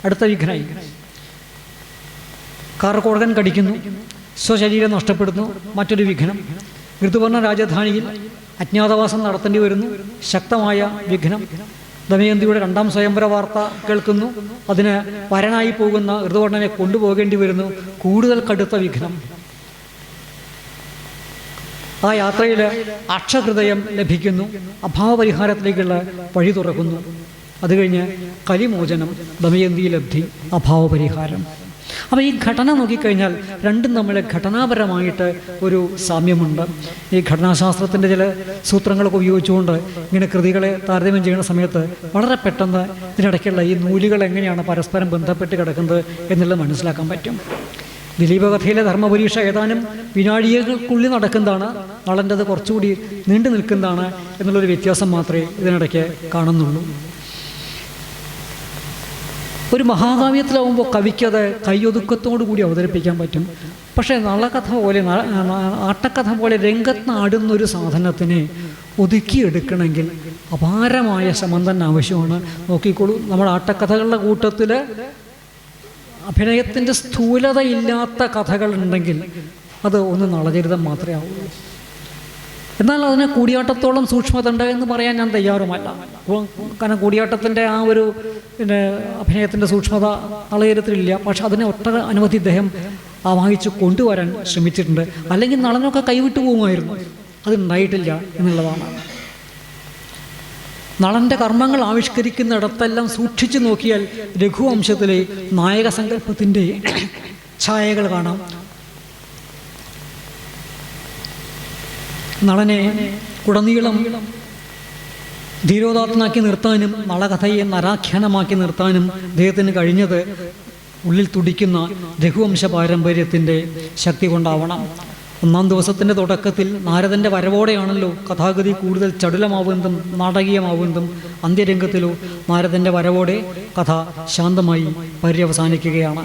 അടുത്ത വിഘ്നായി. കാറക്കോടകൻ കടിക്കുന്നു, സ്വശരീരം നഷ്ടപ്പെടുന്നു, മറ്റൊരു വിഘ്നം. ഋതുവർണ്ണ രാജധാനിയിൽ അജ്ഞാതവാസം നടത്തേണ്ടി വരുന്നു, ശക്തമായ വിഘ്നം. ദമയന്തിയുടെ 2-ാം സ്വയംവര വാർത്ത കേൾക്കുന്നു, അതിന് വരനായി പോകുന്ന ഋതുവർണ്ണനെ കൊണ്ടുപോകേണ്ടി വരുന്നു, കൂടുതൽ കടുത്ത വിഘ്നം. ആ യാത്രയിൽ അക്ഷഹൃദയം ലഭിക്കുന്നു, അഭാവപരിഹാരത്തിലേക്കുള്ള വഴി തുറക്കുന്നു. അത് കഴിഞ്ഞ് കലിമോചനം, ദമയന്തി ലബ്ധി, അഭാവപരിഹാരം. അപ്പോൾ ഈ ഘടന നോക്കിക്കഴിഞ്ഞാൽ രണ്ടും തമ്മിൽ ഘടനാപരമായിട്ട് ഒരു സാമ്യമുണ്ട്. ഈ ഘടനാശാസ്ത്രത്തിൻ്റെ ചില സൂത്രങ്ങളൊക്കെ ഉപയോഗിച്ചുകൊണ്ട് ഇങ്ങനെ കൃതികളെ താരതമ്യം ചെയ്യുന്ന സമയത്ത് വളരെ പെട്ടെന്ന് ഇതിനിടയ്ക്കുള്ള ഈ നൂലുകൾ എങ്ങനെയാണ് പരസ്പരം ബന്ധപ്പെട്ട് കിടക്കുന്നത് എന്നുള്ളത് മനസ്സിലാക്കാൻ പറ്റും. ദിലീപകഥയിലെ ധർമ്മപരീക്ഷ ഏതാനും വിനാഴികൾക്കുള്ളിൽ നടക്കുന്നതാണ്, നളൻ്റെത് കുറച്ചുകൂടി നീണ്ടു നിൽക്കുന്നതാണ് എന്നുള്ളൊരു വ്യത്യാസം മാത്രമേ ഇതിനിടയ്ക്ക് കാണുന്നുള്ളൂ. ഒരു മഹാകാവ്യത്തിലാവുമ്പോൾ കവിക്കത് കൈയൊതുക്കത്തോടു കൂടി അവതരിപ്പിക്കാൻ പറ്റും. പക്ഷേ നളകഥ പോലെ, ആട്ടക്കഥ പോലെ രംഗത്താടുന്നൊരു സാധനത്തിനെ ഒതുക്കിയെടുക്കണമെങ്കിൽ അപാരമായ ശ്രമം തന്നെ ആവശ്യമാണ്. നോക്കിക്കോളൂ, നമ്മുടെ ആട്ടക്കഥകളുടെ കൂട്ടത്തിൽ അഭിനയത്തിൻ്റെ സ്ഥൂലതയില്ലാത്ത കഥകളുണ്ടെങ്കിൽ അത് ഒന്ന് നളചരിതം മാത്രമേ ആവുള്ളൂ. എന്നാൽ അതിന് കൂടിയാട്ടത്തോളം സൂക്ഷ്മത ഉണ്ട് എന്ന് പറയാൻ ഞാൻ തയ്യാറുമല്ല. കാരണം കൂടിയാട്ടത്തിൻ്റെ ആ ഒരു അഭിനയത്തിൻ്റെ സൂക്ഷ്മത നളചരിതത്തിലില്ല. പക്ഷെ അതിനെ അനവധി ഇദ്ദേഹം ആവാഹിച്ച് കൊണ്ടുവരാൻ ശ്രമിച്ചിട്ടുണ്ട്. അല്ലെങ്കിൽ നളനൊക്കെ കൈവിട്ടു പോകുമായിരുന്നു, അതുണ്ടായിട്ടില്ല എന്നുള്ളതാണ്. നളൻ്റെ കർമ്മങ്ങൾ ആവിഷ്കരിക്കുന്നിടത്തെല്ലാം സൂക്ഷിച്ചു നോക്കിയാൽ രഘുവംശത്തിലെ നായക സങ്കല്പത്തിൻ്റെ ഛായകൾ കാണാം. നളനെ ഉടനീളം ധീരോദാത്തനാക്കി നിർത്താനും നളകഥയെ നരാഖ്യാനമാക്കി നിർത്താനും അദ്ദേഹത്തിന് കഴിഞ്ഞത് ഉള്ളിൽ തുടിക്കുന്ന രഘുവംശ പാരമ്പര്യത്തിൻ്റെ ശക്തി കൊണ്ടാവണം. 1-ാം ദിവസത്തിൻ്റെ തുടക്കത്തിൽ നാരദൻ്റെ വരവോടെയാണല്ലോ കഥാഗതി കൂടുതൽ ചടുലമാവുന്നതും നാടകീയമാവുന്നതും. അന്ത്യരംഗത്തിലോ നാരദൻ്റെ വരവോടെ കഥ ശാന്തമായി പര്യവസാനിക്കുകയാണ്.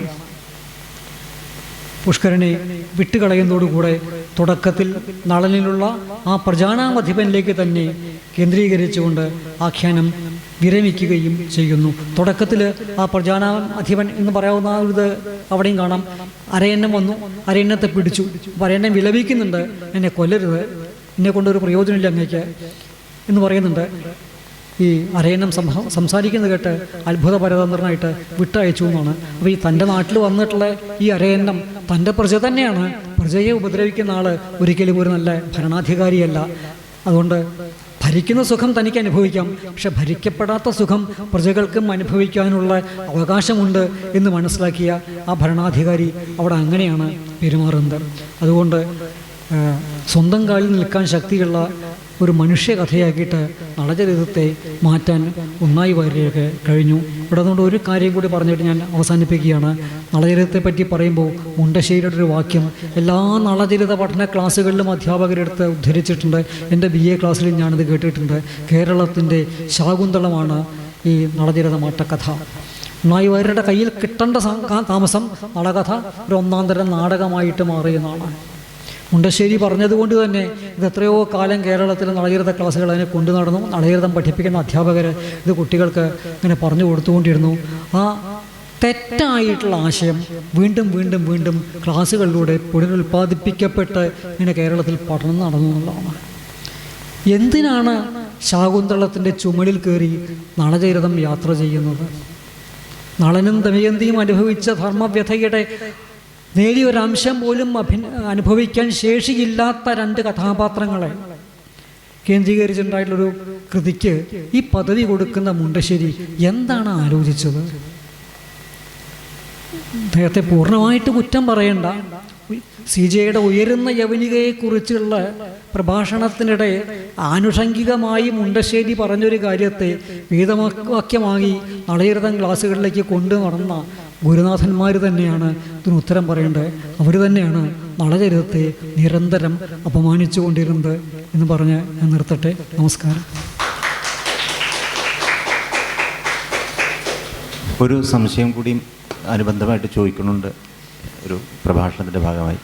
പുഷ്കരനെ വിട്ടുകളയുന്നതോടുകൂടെ തുടക്കത്തിൽ നളനിലുള്ള ആ പ്രജാനാമധിപനിലേക്ക് തന്നെ കേന്ദ്രീകരിച്ചുകൊണ്ട് ആഖ്യാനം വിരമിക്കുകയും ചെയ്യുന്നു. തുടക്കത്തിൽ ആ പ്രജാനാധിപൻ എന്ന് പറയാവുന്ന ഇത് അവിടെയും കാണാം. അരയന്നം വന്നു, അരയന്നത്തെ പിടിച്ചു. അപ്പോൾ അരയന്നം വിലപിക്കുന്നുണ്ട്, എന്നെ കൊല്ലരുത്, എന്നെ കൊണ്ടൊരു പ്രയോജനമില്ല അങ്ങേക്ക് എന്ന് പറയുന്നുണ്ട്. ഈ അരയന്നം സംസാരിക്കുന്നത് കേട്ട് അത്ഭുത പരതന്ത്രനായിട്ട് വിട്ടയച്ചു എന്നാണ്. അപ്പോൾ ഈ തൻ്റെ നാട്ടിൽ വന്നിട്ടുള്ള ഈ അരയന്നം തൻ്റെ പ്രജ തന്നെയാണ്. പ്രജയെ ഉപദ്രവിക്കുന്ന ആൾ ഒരിക്കലും ഒരു നല്ല ഭരണാധികാരിയല്ല. അതുകൊണ്ട് ഭരിക്കുന്ന സുഖം തനിക്ക് അനുഭവിക്കാം, പക്ഷെ ഭരിക്കപ്പെടാത്ത സുഖം പ്രജകൾക്കും അനുഭവിക്കാനുള്ള അവകാശമുണ്ട് എന്ന് മനസ്സിലാക്കിയ ആ ഭരണാധികാരി അവിടെ അങ്ങനെയാണ് പെരുമാറുന്നത്. അതുകൊണ്ട് സ്വന്തം കാലിൽ നിൽക്കാൻ ശക്തിയുള്ള ഒരു മനുഷ്യകഥയാക്കിയിട്ട് നളചരിതത്തെ മാറ്റാൻ ഉണ്ണായി വാര്യർക്ക് കഴിഞ്ഞു. ഇവിടെ അതുകൊണ്ട് ഒരു കാര്യം കൂടി പറഞ്ഞിട്ട് ഞാൻ അവസാനിപ്പിക്കുകയാണ്. നളചരിതത്തെ പറ്റി പറയുമ്പോൾ മുണ്ടശ്ശേരിയുടെ ഒരു വാക്യം എല്ലാ നളചരിത പഠന ക്ലാസ്സുകളിലും അധ്യാപകരെടുത്ത് ഉദ്ധരിച്ചിട്ടുണ്ട്. എൻ്റെ BA ക്ലാസ്സിലും ഞാനിത് കേട്ടിട്ടുണ്ട്. കേരളത്തിൻ്റെ ശാകുന്തളമാണ് ഈ നളചരിത മാട്ടക്കഥ. ഉണ്ണായി വാര്യരുടെ കയ്യിൽ കിട്ടേണ്ട താമസം നളകഥ ഒരു 1-ാം തരം നാടകമായിട്ട് മാറിയെന്നാണ്. മുണ്ടശ്ശേരി പറഞ്ഞതുകൊണ്ട് തന്നെ ഇത് എത്രയോ കാലം കേരളത്തിലെ നളചരിത ക്ലാസ്സുകൾ അതിനെ കൊണ്ടു നടന്നു. നളചരിതം പഠിപ്പിക്കുന്ന അധ്യാപകർ ഇത് കുട്ടികൾക്ക് ഇങ്ങനെ പറഞ്ഞു കൊടുത്തുകൊണ്ടിരുന്നു. ആ തെറ്റായിട്ടുള്ള ആശയം വീണ്ടും വീണ്ടും വീണ്ടും ക്ലാസ്സുകളിലൂടെ പുനരുൽപ്പാദിപ്പിക്കപ്പെട്ട് ഇങ്ങനെ കേരളത്തിൽ പഠനം നടന്നു എന്നുള്ളതാണ്. എന്തിനാണ് ശാകുന്തളത്തിൻ്റെ ചുമലിൽ കയറി നളചരിതം യാത്ര ചെയ്യുന്നത്? നളനും ദമയന്തിയും അനുഭവിച്ച ധർമ്മവ്യഥയുടെ നേരിയൊരംശം പോലും അനുഭവിക്കാൻ ശേഷിയില്ലാത്ത 2 കഥാപാത്രങ്ങളെ കേന്ദ്രീകരിച്ചിട്ടുണ്ടായിട്ടുള്ളൊരു കൃതിക്ക് ഈ പദവി കൊടുക്കുന്ന മുണ്ടശ്ശേരി എന്താണ് ആലോചിച്ചത്? അദ്ദേഹത്തെ പൂർണ്ണമായിട്ട് കുറ്റം പറയണ്ട. CJ-യുടെ ഉയരുന്ന യവനികയെക്കുറിച്ചുള്ള പ്രഭാഷണത്തിനിടെ ആനുഷംഗികമായി മുണ്ടശ്ശേരി പറഞ്ഞൊരു കാര്യത്തെ വേദവാക്യമാക്കി നളചരിതം ക്ലാസ്സുകളിലേക്ക് കൊണ്ടു നടന്ന ഗുരുനാഥന്മാർ തന്നെയാണ് ഇതിന് ഉത്തരം പറയേണ്ടത്. അവർ തന്നെയാണ് നളചരിതത്തെ നിരന്തരം അപമാനിച്ചു കൊണ്ടിരുന്നത് എന്ന് പറഞ്ഞ് ഞാൻ നിർത്തട്ടെ. നമസ്കാരം. ഒരു സംശയം കൂടി അനുബന്ധമായിട്ട് ചോദിക്കുന്നുണ്ട്. ഒരു പ്രഭാഷണത്തിൻ്റെ ഭാഗമായി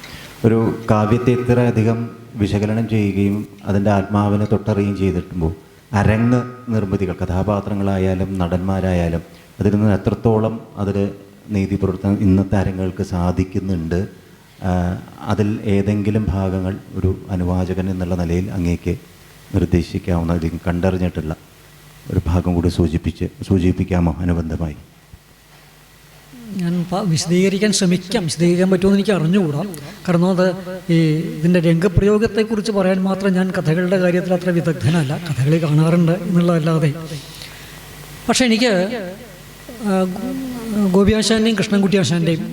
ഒരു കാവ്യത്തെ ഇത്രയധികം വിശകലനം ചെയ്യുകയും അതിൻ്റെ ആത്മാവിനെ തൊട്ടറിയുകയും ചെയ്തിട്ടുമ്പോൾ അരങ്ങ് നിർമ്മിതികൾ, കഥാപാത്രങ്ങളായാലും നടന്മാരായാലും അതിൽ നിന്ന് എത്രത്തോളം അതിൽ നീതി പുലർത്താൻ ഇന്നത്തെ അരങ്ങുകൾക്ക് സാധിക്കുന്നുണ്ട്? അതിൽ ഏതെങ്കിലും ഭാഗങ്ങൾ ഒരു അനുവാചകൻ എന്നുള്ള നിലയിൽ അങ്ങേക്ക് നിർദ്ദേശിക്കാവുന്ന, അല്ലെങ്കിൽ കണ്ടറിഞ്ഞിട്ടുള്ള ഒരു ഭാഗം കൂടി സൂചിപ്പിക്കാമോ അനുബന്ധമായി? ഞാൻ വിശദീകരിക്കാൻ ശ്രമിക്കാം. വിശദീകരിക്കാൻ പറ്റുമെന്ന് എനിക്ക് അറിഞ്ഞുകൂടാ. കാരണം അത് ഇതിൻ്റെ രംഗപ്രയോഗത്തെക്കുറിച്ച് പറയാൻ മാത്രം ഞാൻ കഥകളുടെ കാര്യത്തിൽ അത്ര വിദഗ്ധനല്ല. കഥകൾ കാണാറുണ്ട് എന്നുള്ളതല്ലാതെ. പക്ഷെ എനിക്ക് ഗോപിയാശാൻ്റെയും കൃഷ്ണൻകുട്ടിയാശാൻ്റെയും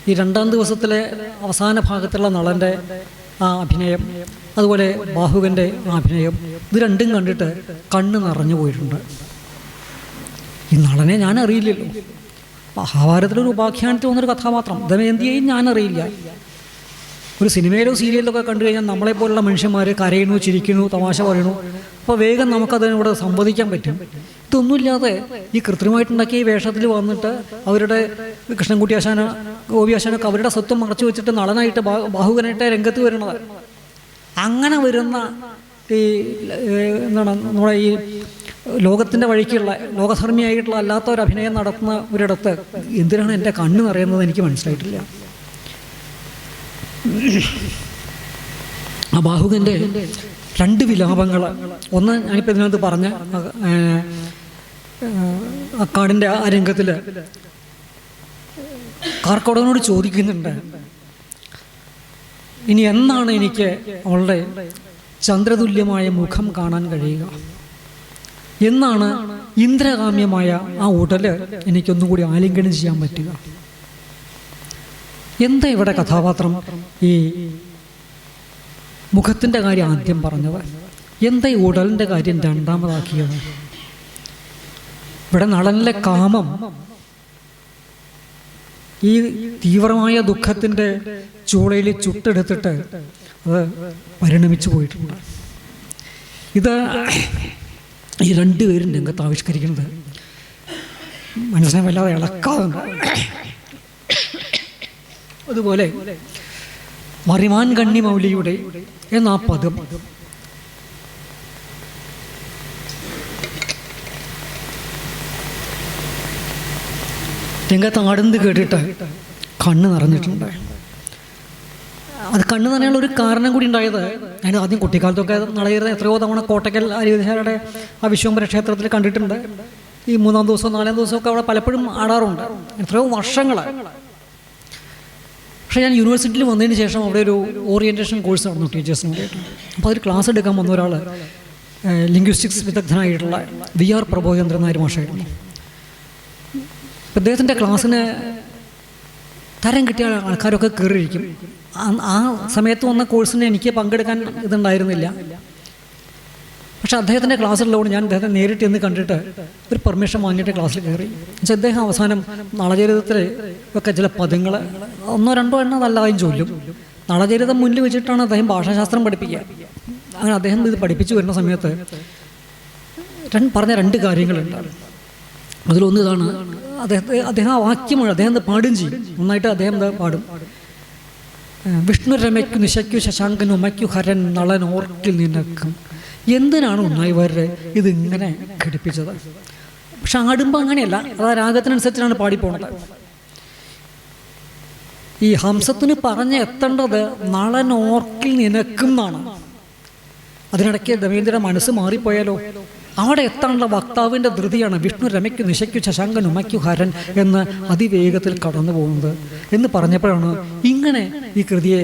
ഈ 2ാം ദിവസത്തിലെ അവസാന ഭാഗത്തുള്ള നളൻ്റെ ആ അഭിനയം, അതുപോലെ ബാഹുകൻ്റെ ആ അഭിനയം, ഇത് രണ്ടും കണ്ടിട്ട് കണ്ണ് നിറഞ്ഞു പോയിട്ടുണ്ട്. ഈ നളനെ ഞാൻ അറിയില്ലല്ലോ. മഹാഭാരതത്തിലൊരു ഉപാഖ്യാനത്തിൽ വന്നൊരു കഥാപാത്രം, ദമയന്തിയെയും ഞാനറിയില്ല. ഒരു സിനിമയിലോ സീരിയലിലൊക്കെ കണ്ടു കഴിഞ്ഞാൽ നമ്മളെപ്പോലുള്ള മനുഷ്യന്മാർ കരയണു, ചിരിക്കണു, തമാശ പറയണു. അപ്പോൾ വേഗം നമുക്കതിനോട് സംവദിക്കാൻ പറ്റും. ഇതൊന്നുമില്ലാതെ ഈ കൃത്രിമമായിട്ടുണ്ടാക്കിയ ഈ വേഷത്തിൽ വന്നിട്ട് അവരുടെ കൃഷ്ണൻകുട്ടിയാശാന, ഗോപിയാശാനൊക്കെ അവരുടെ സ്വത്വം മറച്ചു വെച്ചിട്ട് നളനായിട്ട് ബാഹുകനായിട്ട് രംഗത്ത് വരുന്നത്. അങ്ങനെ വരുന്ന ഈ എന്താണ് നമ്മുടെ ഈ ലോകത്തിൻ്റെ വഴിക്കുള്ള ലോകധർമ്മിയായിട്ടുള്ള അല്ലാത്ത ഒരു അഭിനയം നടത്തുന്ന ഒരിടത്ത് എന്തിനാണ് എൻ്റെ കണ്ണ് നിറയുന്നത് എനിക്ക് മനസ്സിലായിട്ടില്ല. ആ ബാഹുകൻ്റെ 2 വിലാപങ്ങൾ, ഒന്ന് ഞാനിപ്പോൾ ഇതിനകത്ത് പറഞ്ഞ അക്കാടിൻ്റെ ആ രംഗത്തിൽ കാർക്കോടകനോട് ചോദിക്കുന്നുണ്ട്, ഇനി എന്നാണ് എനിക്ക് അവളുടെ ചന്ദ്രതുല്യമായ മുഖം കാണാൻ കഴിയുക? എന്നാണ് ഇന്ദ്രകാമ്യമായ ആ ഉടല് എനിക്കൊന്നും കൂടി ആലിംഗനം ചെയ്യാൻ പറ്റുക? എന്താ ഇവിടെ കഥാപാത്രം ഈ മുഖത്തിൻ്റെ കാര്യം ആദ്യം പറഞ്ഞത്? എന്താ ഈ ഉടലിൻ്റെ കാര്യം രണ്ടാമതാക്കിയത്? ഇവിടെ നളനിലെ കാമം ഈ തീവ്രമായ ദുഃഖത്തിൻ്റെ ചൂളയിൽ ചുട്ടെടുത്തിട്ട് അത് പരിണമിച്ചു പോയിട്ടുണ്ട്. ഇത് ഈ 2 പേരും രംഗത്ത് ആവിഷ്കരിക്കുന്നത് മനസ്സിനെ വല്ലാതെ ഇളക്കാറുണ്ട്. അതുപോലെ മറിമാൻ കണ്ണി മൗലിയുടെ എന്നാ പദം രംഗത്ത് ആടുന്നത് കേട്ടിട്ട് കണ്ണ് നിറഞ്ഞിട്ടുണ്ട്. അത് കണ്ണ് നിറയാനുള്ള ഒരു കാരണം കൂടി ഉണ്ടായത്, ഞാൻ ആദ്യം കുട്ടിക്കാലത്തൊക്കെ നളചരിതം എത്രയോ തവണ കോട്ടയ്ക്കൽ അരുവിധാരുടെ ആ വിശ്വംഭര ക്ഷേത്രത്തിൽ കണ്ടിട്ടുണ്ട്. ഈ 3-ാം ദിവസവും 4-ാം ദിവസമൊക്കെ അവിടെ പലപ്പോഴും ആടാറുണ്ട്, എത്രയോ വർഷങ്ങൾ. പക്ഷേ ഞാൻ യൂണിവേഴ്സിറ്റിയിൽ വന്നതിന് ശേഷം അവിടെ ഒരു ഓറിയൻറ്റേഷൻ കോഴ്സ് നടന്നു ടീച്ചേഴ്സിന് വേണ്ടിയിട്ട്. അപ്പോൾ അതിൽ ക്ലാസ് എടുക്കാൻ വന്ന ഒരാൾ ലിംഗ്വിസ്റ്റിക്സ് വിദഗ്ധനായിട്ടുള്ള VR പ്രബോധചന്ദ്രൻ നായർ മാഷായിരുന്നു. അദ്ദേഹത്തിൻ്റെ ക്ലാസ്സിന് തരം കിട്ടിയ ആൾക്കാരൊക്കെ കയറിയിരിക്കും. ആ സമയത്ത് വന്ന കോഴ്സിന് എനിക്ക് പങ്കെടുക്കാൻ ഇതുണ്ടായിരുന്നില്ല. പക്ഷെ അദ്ദേഹത്തിൻ്റെ ക്ലാസ്സിലുള്ളതുകൊണ്ട് ഞാൻ അദ്ദേഹത്തെ നേരിട്ട് എന്ന് കണ്ടിട്ട് ഒരു പെർമിഷൻ വാങ്ങിയിട്ട് ക്ലാസ്സിൽ കയറി. പക്ഷേ അദ്ദേഹം അവസാനം നളചരിതത്തിൽ ഒക്കെ ചില പദങ്ങൾ 1-2 എണ്ണം നല്ലതായും ചൊല്ലും. നളചരിതം മുന്നിൽ വെച്ചിട്ടാണ് അദ്ദേഹം ഭാഷാശാസ്ത്രം പഠിപ്പിക്കുക. അങ്ങനെ അദ്ദേഹം ഇത് പഠിപ്പിച്ചു വരുന്ന സമയത്ത് പറഞ്ഞ 2 കാര്യങ്ങളുണ്ട്. അതിലൊന്ന് ഇതാണ്, അദ്ദേഹം ആ വാക്യം അദ്ദേഹം പാടും ചെയ്യും, നന്നായിട്ട് അദ്ദേഹം പാടും. വിഷ്ണു രമയ്ക്കു നിശയ്ക്കു ശശാങ്കൻ ഉമയ്ക്കു ഹരൻ നളൻ ഓർക്കിൽ നിനക്കും. എന്തിനാണ് ഉണ്ണായിവാരെ ഇതിങ്ങനെ ഘടിപ്പിച്ചത്? പക്ഷെ ആടുമ്പോൾ അങ്ങനെയല്ല, അത് ആ രാഗത്തിനനുസരിച്ചാണ് പാടിപ്പോണത്. ഈ ഹംസത്തിന് പറഞ്ഞ് എത്തേണ്ടത് നളൻ ഓർക്കിൽ നിനക്കും എന്നാണ്. അതിനിടയ്ക്ക് ദമയന്തിയുടെ മനസ്സ് മാറിപ്പോയാലോ? അവിടെ എത്താനുള്ള വക്താവിൻ്റെ ധൃതിയാണ് വിഷ്ണു രമയ്ക്കു നിശയ്ക്കു ശശാങ്കൻ ഉമയ്ക്കു ഹരൻ എന്ന് അതിവേഗത്തിൽ കടന്നു പോകുന്നത് എന്ന് പറഞ്ഞപ്പോഴാണ് ഇങ്ങനെ ഈ കൃതിയെ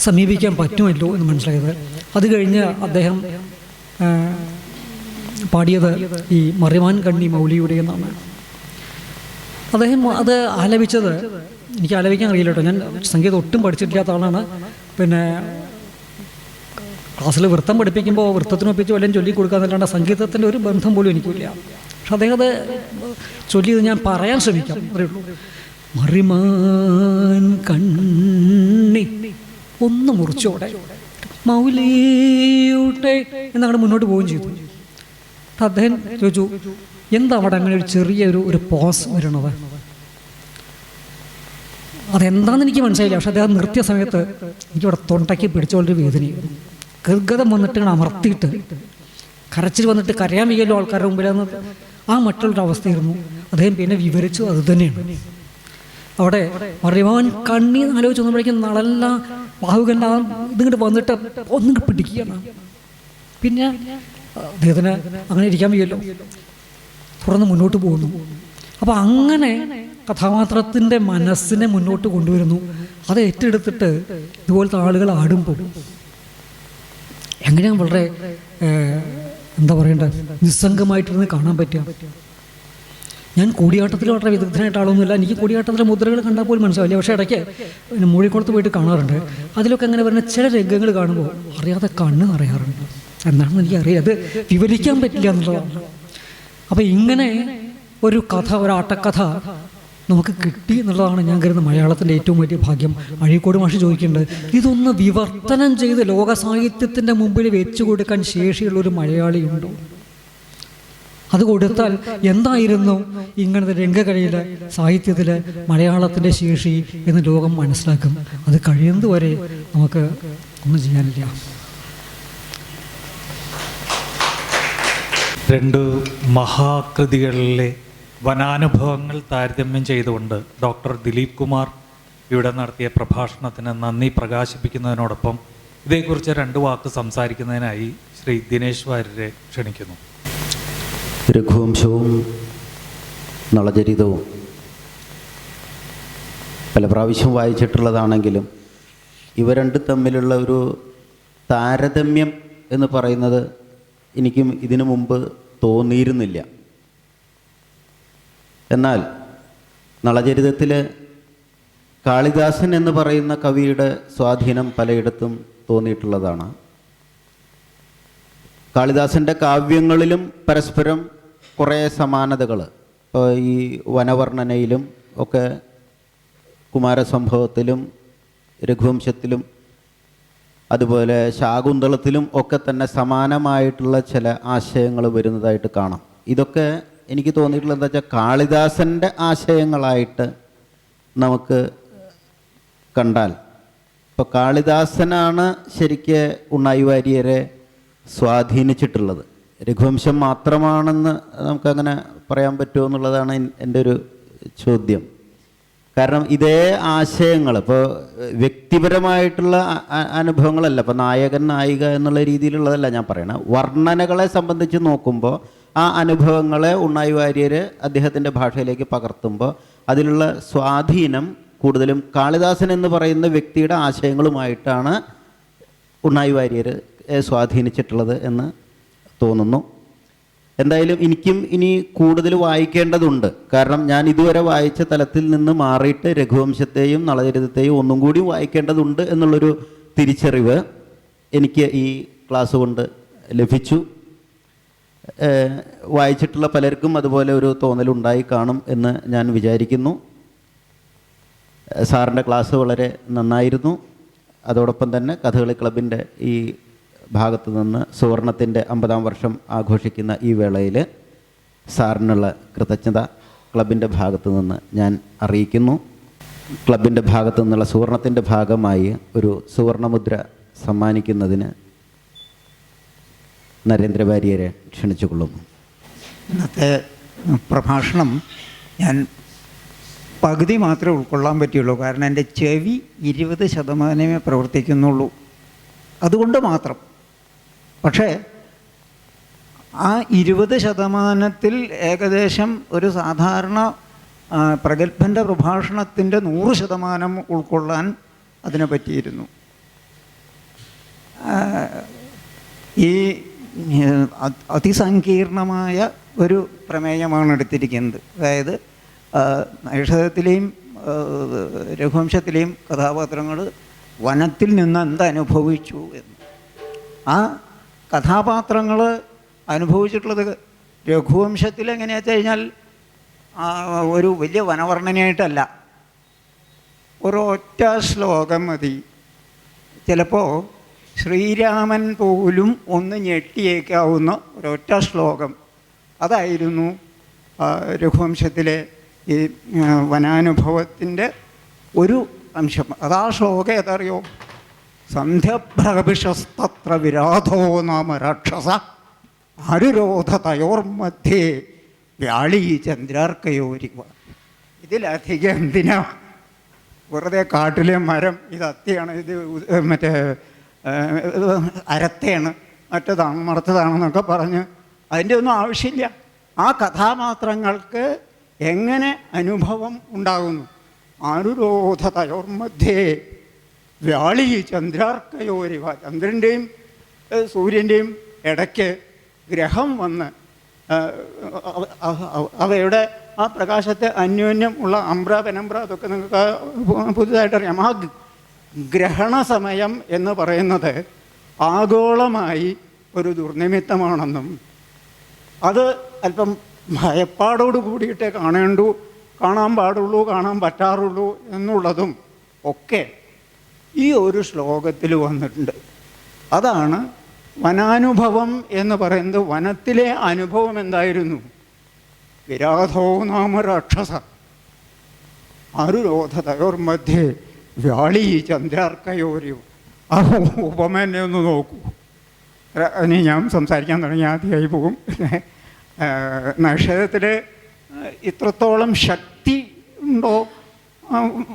സമീപിക്കാൻ പറ്റുമല്ലോ എന്ന് മനസ്സിലായത്. അത് കഴിഞ്ഞ് അദ്ദേഹം പാടിയത് ഈ മറിമാൻ കണ്ണി മൗലിയുടെ എന്നാണ്. അദ്ദേഹം അത് ആലപിച്ചത് എനിക്ക് ആലപിക്കാൻ അറിയില്ല കേട്ടോ, ഞാൻ സംഗീതം ഒട്ടും പഠിച്ചിട്ടില്ലാത്ത ആളാണ്. പിന്നെ ക്ലാസ്സിൽ വൃത്തം പഠിപ്പിക്കുമ്പോൾ വൃത്തത്തിനൊപ്പിച്ച് വല്ലതും ചൊല്ലി കൊടുക്കാന്നല്ലാണ്ട് സംഗീതത്തിൻ്റെ ഒരു ബന്ധം പോലും എനിക്കില്ല. പക്ഷെ അദ്ദേഹം അത് ചൊല്ലിയത് ഞാൻ പറയാൻ ശ്രമിക്കാം, അത്രേ ഉള്ളൂ. മറിമാൻ കണ്ണി ഒന്ന് മുറിച്ചോടെ മൗലിയുടെ എന്നങ്ങനെ മുന്നോട്ട് പോവുകയും ചെയ്തു. അദ്ദേഹം ചോദിച്ചു, എന്താ അവിടെ അങ്ങനെ ഒരു ചെറിയൊരു പോസ് വരണത്, അതെന്താണെന്ന് എനിക്ക് മനസ്സിലായില്ല. പക്ഷെ അദ്ദേഹം നിർത്തിയ സമയത്ത് എനിക്കിവിടെ തൊണ്ടയ്ക്ക് പിടിച്ചോളൊരു വേദനയായിരുന്നു. ഗർഗതം വന്നിട്ട് ഇങ്ങനെ അമർത്തിയിട്ട് കരച്ചിൽ വന്നിട്ട് കരയാൻ വയ്യല്ലോ ആൾക്കാരുടെ മുമ്പിലെന്ന് ആ മറ്റുള്ളൊരു അവസ്ഥയായിരുന്നു. അദ്ദേഹം പിന്നെ വിവരിച്ചു അത് തന്നെയാണ്. അവിടെ മറിമാൻ കണ്ണി ആലോചിച്ച് വന്നപ്പോഴേക്കും നളല്ല ബാഹുകൻ്റെ ഇതിങ്ങോട്ട് വന്നിട്ട് ഒന്നിങ്ങോട്ട് പിടിക്കുകയാണ്. പിന്നെ അദ്ദേഹത്തിന് അങ്ങനെ ഇരിക്കാൻ വയ്യല്ലോ, തുറന്ന് മുന്നോട്ട് പോകുന്നു. അപ്പോൾ അങ്ങനെ കഥാപാത്രത്തിൻ്റെ മനസ്സിനെ മുന്നോട്ട് കൊണ്ടുവരുന്നു. അത് ഏറ്റെടുത്തിട്ട് ഇതുപോലത്തെ ആളുകൾ ആടുമ്പോൾ എങ്ങനെയാണ് വളരെ എന്താ പറയേണ്ടത്, നിസ്സംഗമായിട്ടിരുന്ന് കാണാൻ പറ്റുക. ഞാൻ കൂടിയാട്ടത്തിൽ വളരെ വിദഗ്ധനായിട്ട് ആളൊന്നുമില്ല, എനിക്ക് കൂടിയാട്ടത്തിലെ മുദ്രകൾ കണ്ടാൽ പോലും മനസ്സിലാവില്ല. പക്ഷേ ഇടയ്ക്ക് പിന്നെ മൂഴിക്കുളത്ത് പോയിട്ട് കാണാറുണ്ട്. അതിലൊക്കെ അങ്ങനെ വരുന്ന ചില രംഗങ്ങൾ കാണുമ്പോൾ അറിയാതെ കണ്ണ് നിറയാറുണ്ട്. എന്താണെന്ന് എനിക്കറിയാം, അത് വിവരിക്കാൻ പറ്റില്ല എന്നുള്ളതാണ്. അപ്പോൾ ഇങ്ങനെ ഒരു കഥ, ഒരു ആട്ടക്കഥ നമുക്ക് കിട്ടി എന്നുള്ളതാണ് ഞാൻ കരുതുന്ന മലയാളത്തിൻ്റെ ഏറ്റവും വലിയ ഭാഗ്യം. അഴീക്കോട് മാഷ് ചോദിക്കുന്നുണ്ട്, ഇതൊന്ന് വിവർത്തനം ചെയ്ത് ലോക സാഹിത്യത്തിൻ്റെ മുമ്പിൽ വെച്ചു കൊടുക്കാൻ ശേഷിയുള്ളൊരു മലയാളിയുണ്ടോ? അത് കൊടുത്താൽ എന്തായിരുന്നു ഇങ്ങനത്തെ രംഗകലയിലെ സാഹിത്യത്തിലെ മലയാളത്തിൻ്റെ ശേഷി എന്ന് ലോകം മനസ്സിലാക്കും. അത് കഴിയുന്നതുവരെ നമുക്ക് ഒന്നും ചെയ്യാനില്ല. രണ്ട് മഹാകൃതികളിലെ വനാനുഭവങ്ങൾ താരതമ്യം ചെയ്തുകൊണ്ട് ഡോക്ടർ ദിലീപ് കുമാർ ഇവിടെ നടത്തിയ പ്രഭാഷണത്തിന് നന്ദി പ്രകാശിപ്പിക്കുന്നതിനോടൊപ്പം ഇതേക്കുറിച്ച് 2 വാക്ക് സംസാരിക്കുന്നതിനായി ശ്രീ ദിനേശ് വാര്യരെ ക്ഷണിക്കുന്നു. രഘുവംശവും നളചരിതവും പല പ്രാവശ്യം വായിച്ചിട്ടുള്ളതാണെങ്കിലും ഇവ രണ്ടും തമ്മിലുള്ള ഒരു താരതമ്യം എന്ന് പറയുന്നത് എനിക്കും ഇതിനു മുമ്പ് തോന്നിയിരുന്നില്ല. എന്നാൽ നളചരിതത്തിൽ കാളിദാസൻ എന്ന് പറയുന്ന കവിയുടെ സ്വാധീനം പലയിടത്തും തോന്നിയിട്ടുള്ളതാണ്. കാളിദാസൻ്റെ കാവ്യങ്ങളിലും പരസ്പരം കുറേ സമാനതകൾ, ഇപ്പോൾ ഈ വനവർണ്ണനയിലും ഒക്കെ കുമാരസംഭവത്തിലും രഘുവംശത്തിലും അതുപോലെ ശാകുന്തളത്തിലും ഒക്കെ തന്നെ സമാനമായിട്ടുള്ള ചില ആശയങ്ങൾ വരുന്നതായിട്ട് കാണാം. ഇതൊക്കെ എനിക്ക് തോന്നിയിട്ടുള്ളത് എന്താ വെച്ചാൽ കാളിദാസൻ്റെ ആശയങ്ങളായിട്ട് നമുക്ക് കണ്ടാൽ, ഇപ്പോൾ കാളിദാസനാണ് ശരിക്ക് ഉണ്ണായി വാര്യരെ സ്വാധീനിച്ചിട്ടുള്ളത്. രഘുവംശം മാത്രമാണെന്ന് നമുക്കങ്ങനെ പറയാൻ പറ്റുമോ എന്നുള്ളതാണ് എൻ്റെ ഒരു ചോദ്യം. കാരണം ഇതേ ആശയങ്ങൾ ഇപ്പോൾ വ്യക്തിപരമായിട്ടുള്ള അനുഭവങ്ങളല്ല, ഇപ്പോൾ നായകൻ നായിക എന്നുള്ള രീതിയിലുള്ളതല്ല ഞാൻ പറയണത്. വർണ്ണനകളെ സംബന്ധിച്ച് നോക്കുമ്പോൾ ആ അനുഭവങ്ങളെ ഉണ്ണായി വാര്യർ അദ്ദേഹത്തിൻ്റെ ഭാഷയിലേക്ക് പകർത്തുമ്പോൾ അതിലുള്ള സ്വാധീനം കൂടുതലും കാളിദാസൻ എന്ന് പറയുന്ന വ്യക്തിയുടെ ആശയങ്ങളുമായിട്ടാണ് ഉണ്ണായി വാര്യർ സ്വാധീനിച്ചിട്ടുള്ളത് എന്ന് തോന്നുന്നു. എന്തായാലും എനിക്കും ഇനി കൂടുതൽ വായിക്കേണ്ടതുണ്ട്. കാരണം ഞാൻ ഇതുവരെ വായിച്ച തലത്തിൽ നിന്ന് മാറിയിട്ട് രഘുവംശത്തെയും നളചരിതത്തെയും ഒന്നും കൂടി വായിക്കേണ്ടതുണ്ട് എന്നുള്ളൊരു തിരിച്ചറിവ് എനിക്ക് ഈ ക്ലാസ് കൊണ്ട് ലഭിച്ചു. വായിച്ചിട്ടുള്ള പലർക്കും അതുപോലെ ഒരു തോന്നലുണ്ടായി കാണും എന്ന് ഞാൻ വിചാരിക്കുന്നു. സാറിൻ്റെ ക്ലാസ് വളരെ നന്നായിരുന്നു. അതോടൊപ്പം തന്നെ കഥകളി ക്ലബിൻ്റെ ഈ ഭാഗത്തു നിന്ന് സുവർണത്തിൻ്റെ 50-ാം വർഷം ആഘോഷിക്കുന്ന ഈ വേളയിൽ സാറിനുള്ള കൃതജ്ഞത ക്ലബിൻ്റെ ഭാഗത്തു നിന്ന് ഞാൻ അറിയിക്കുന്നു. ക്ലബിൻ്റെ ഭാഗത്തു നിന്നുള്ള സുവർണത്തിൻ്റെ ഭാഗമായി ഒരു സുവർണമുദ്ര സമ്മാനിക്കുന്നതിന് നരേന്ദ്ര വാര്യരെ ക്ഷണിച്ചുകൊള്ളുന്നു. ഇന്നത്തെ പ്രഭാഷണം ഞാൻ പകുതി മാത്രമേ ഉൾക്കൊള്ളാൻ പറ്റുള്ളൂ. കാരണം എൻ്റെ ചെവി 20% പ്രവർത്തിക്കുന്നുള്ളൂ, അതുകൊണ്ട് മാത്രം. പക്ഷേ ആ 20% ഏകദേശം ഒരു സാധാരണ പ്രഗത്ഭൻ്റെ പ്രഭാഷണത്തിൻ്റെ 100% ഉൾക്കൊള്ളാൻ അതിനെ പറ്റിയിരുന്നു. ഈ അതിസങ്കീർണമായ ഒരു പ്രമേയമാണ് എടുത്തിരിക്കുന്നത്. അതായത് നൈഷധത്തിലെയും രഘുവംശത്തിലെയും കഥാപാത്രങ്ങൾ വനത്തിൽ നിന്ന് എന്തനുഭവിച്ചു എന്ന്. ആ കഥാപാത്രങ്ങൾ അനുഭവിച്ചിട്ടുള്ളത് രഘുവംശത്തിൽ എങ്ങനെയാണെന്ന് വെച്ച് കഴിഞ്ഞാൽ ഒരു വലിയ വനവർണ്ണനയായിട്ടല്ല, ഒരൊറ്റ ശ്ലോകം മതി. ചിലപ്പോൾ ശ്രീരാമൻ പോലും ഒന്ന് ഞെട്ടിയേക്കാവുന്ന ഒരൊറ്റ ശ്ലോകം. അതായിരുന്നു രഘുവംശത്തിലെ ഈ വനാനുഭവത്തിൻ്റെ ഒരു അംശം. അതാ ശ്ലോകം ഏതറിയോ? സന്ധ്യഭ്രഭിഷസ്തത്ര വിരാധോ നാമ രാക്ഷസ ആരുരോധ തയോർമധ്യേ വ്യാളീ ചന്ദ്രാർക്കയോരിവ. ഇതിലധികം എന്തിനാ? വെറുതെ കാട്ടിലെ മരം ഇത് അത്തിയാണ്, ഇത് മറ്റേ അരത്തയാണ്, മറ്റേതാണ് മറത്തതാണെന്നൊക്കെ പറഞ്ഞ് അതിൻ്റെ ഒന്നും ആവശ്യമില്ല. ആ കഥാപാത്രങ്ങൾക്ക് എങ്ങനെ അനുഭവം ഉണ്ടാകുന്നു? ആരുരോധ തയോർമധ്യേ വ്യാളി ചന്ദ്രാർക്കയോരിവ. ചന്ദ്രൻ്റെയും സൂര്യൻ്റെയും ഇടയ്ക്ക് ഗ്രഹം വന്ന് അവയുടെ ആ പ്രകാശത്തെ അന്യോന്യം ഉള്ള അംബ്ര പെനംബ്ര അതൊക്കെ നിങ്ങൾക്ക് പുതുതായിട്ടറിയാം. ആ ഗ്രഹണ സമയം എന്ന് പറയുന്നത് ആഗോളമായി ഒരു ദുർനിമിത്തമാണെന്നും അത് അല്പം ഭയപ്പാടോട് കൂടിയിട്ടേ കാണാൻ പാടുള്ളൂ, കാണാൻ പറ്റാറുള്ളൂ എന്നുള്ളതും ഒക്കെ ഈ ഒരു ശ്ലോകത്തിൽ വന്നിട്ടുണ്ട്. അതാണ് വനാനുഭവം എന്ന് പറയുന്നത്. വനത്തിലെ അനുഭവം എന്തായിരുന്നു? വിരാധോ നാമ രാക്ഷസ ആരുരോധ തയോർമധ്യേ വ്യാളീ ചന്ദ്രാർക്കയോരിയോ. ആ ഉപമനെ ഒന്ന് നോക്കൂ. അതിന് ഞാൻ സംസാരിക്കാൻ തുടങ്ങി ആദ്യമായി പോകും. നക്ഷത്രത്തിൽ ഇത്രത്തോളം ശക്തി ഉണ്ടോ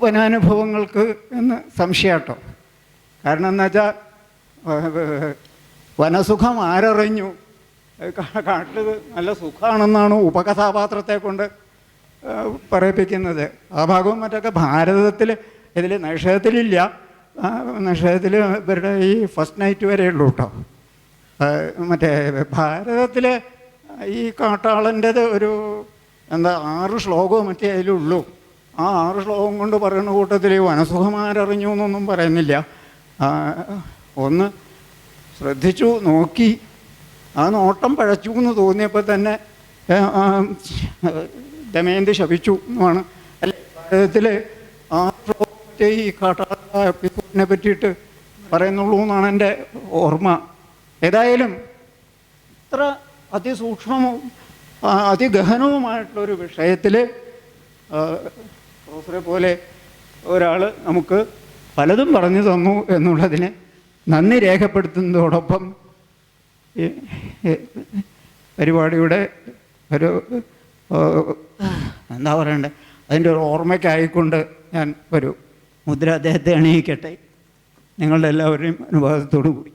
വനാനുഭവങ്ങൾക്ക് എന്ന് സംശയാട്ടോ. കാരണം എന്താ വെച്ചാൽ വനസുഖം ആരറിഞ്ഞു? കാട്ടിൽ നല്ല സുഖമാണെന്നാണ് ഉപകഥാപാത്രത്തെ കൊണ്ട് പറയിപ്പിക്കുന്നത്. ആ ഭാഗവും മറ്റൊക്കെ ഭാരതത്തിൽ ഇതിൽ നക്ഷത്രത്തിലില്ല. നക്ഷത്രത്തിൽ ഇവരുടെ ഈ ഫസ്റ്റ് നൈറ്റ് വരെ ഉള്ളൂ കേട്ടോ. മറ്റേ ഭാരതത്തിൽ ഈ കാട്ടാളൻ്റേത് ഒരു 6 ശ്ലോകവും മറ്റേ അതിലുള്ളൂ. ആ 6 ശ്ലോകം കൊണ്ട് പറയുന്ന കൂട്ടത്തിൽ വനസുഖമാരറിഞ്ഞു എന്നൊന്നും പറയുന്നില്ല. ഒന്ന് ശ്രദ്ധിച്ചു നോക്കി, ആ നോട്ടം പഴച്ചു എന്ന് തോന്നിയപ്പോൾ തന്നെ ദമയന്തി ശപിച്ചു എന്നാണ്. ഭാരതത്തിൽ ആ ശ്ലോകത്തെ ഈ കാട്ടാള എപ്പിസോഡിനെ പറ്റിയിട്ട് പറയുന്നുള്ളൂ എന്നാണ് എൻ്റെ ഓർമ്മ. ഏതായാലും ഇത്ര അതിസൂക്ഷ്മവും അതിഗഹനവുമായിട്ടുള്ളൊരു വിഷയത്തിൽ പ്രൊഫസറെ പോലെ ഒരാൾ നമുക്ക് പലതും പറഞ്ഞു തന്നു എന്നുള്ളതിന് നന്ദി രേഖപ്പെടുത്തുന്നതോടൊപ്പം പരിപാടിയുടെ ഒരു എന്താ പറയണ്ടേ, അതിൻ്റെ ഒരു ഓർമ്മയ്ക്കായിക്കൊണ്ട് ഞാൻ ഒരു മുദ്ര അദ്ദേഹത്തെ അണിയിക്കട്ടെ, നിങ്ങളുടെ എല്ലാവരുടെയും അനുവാദത്തോടു കൂടി.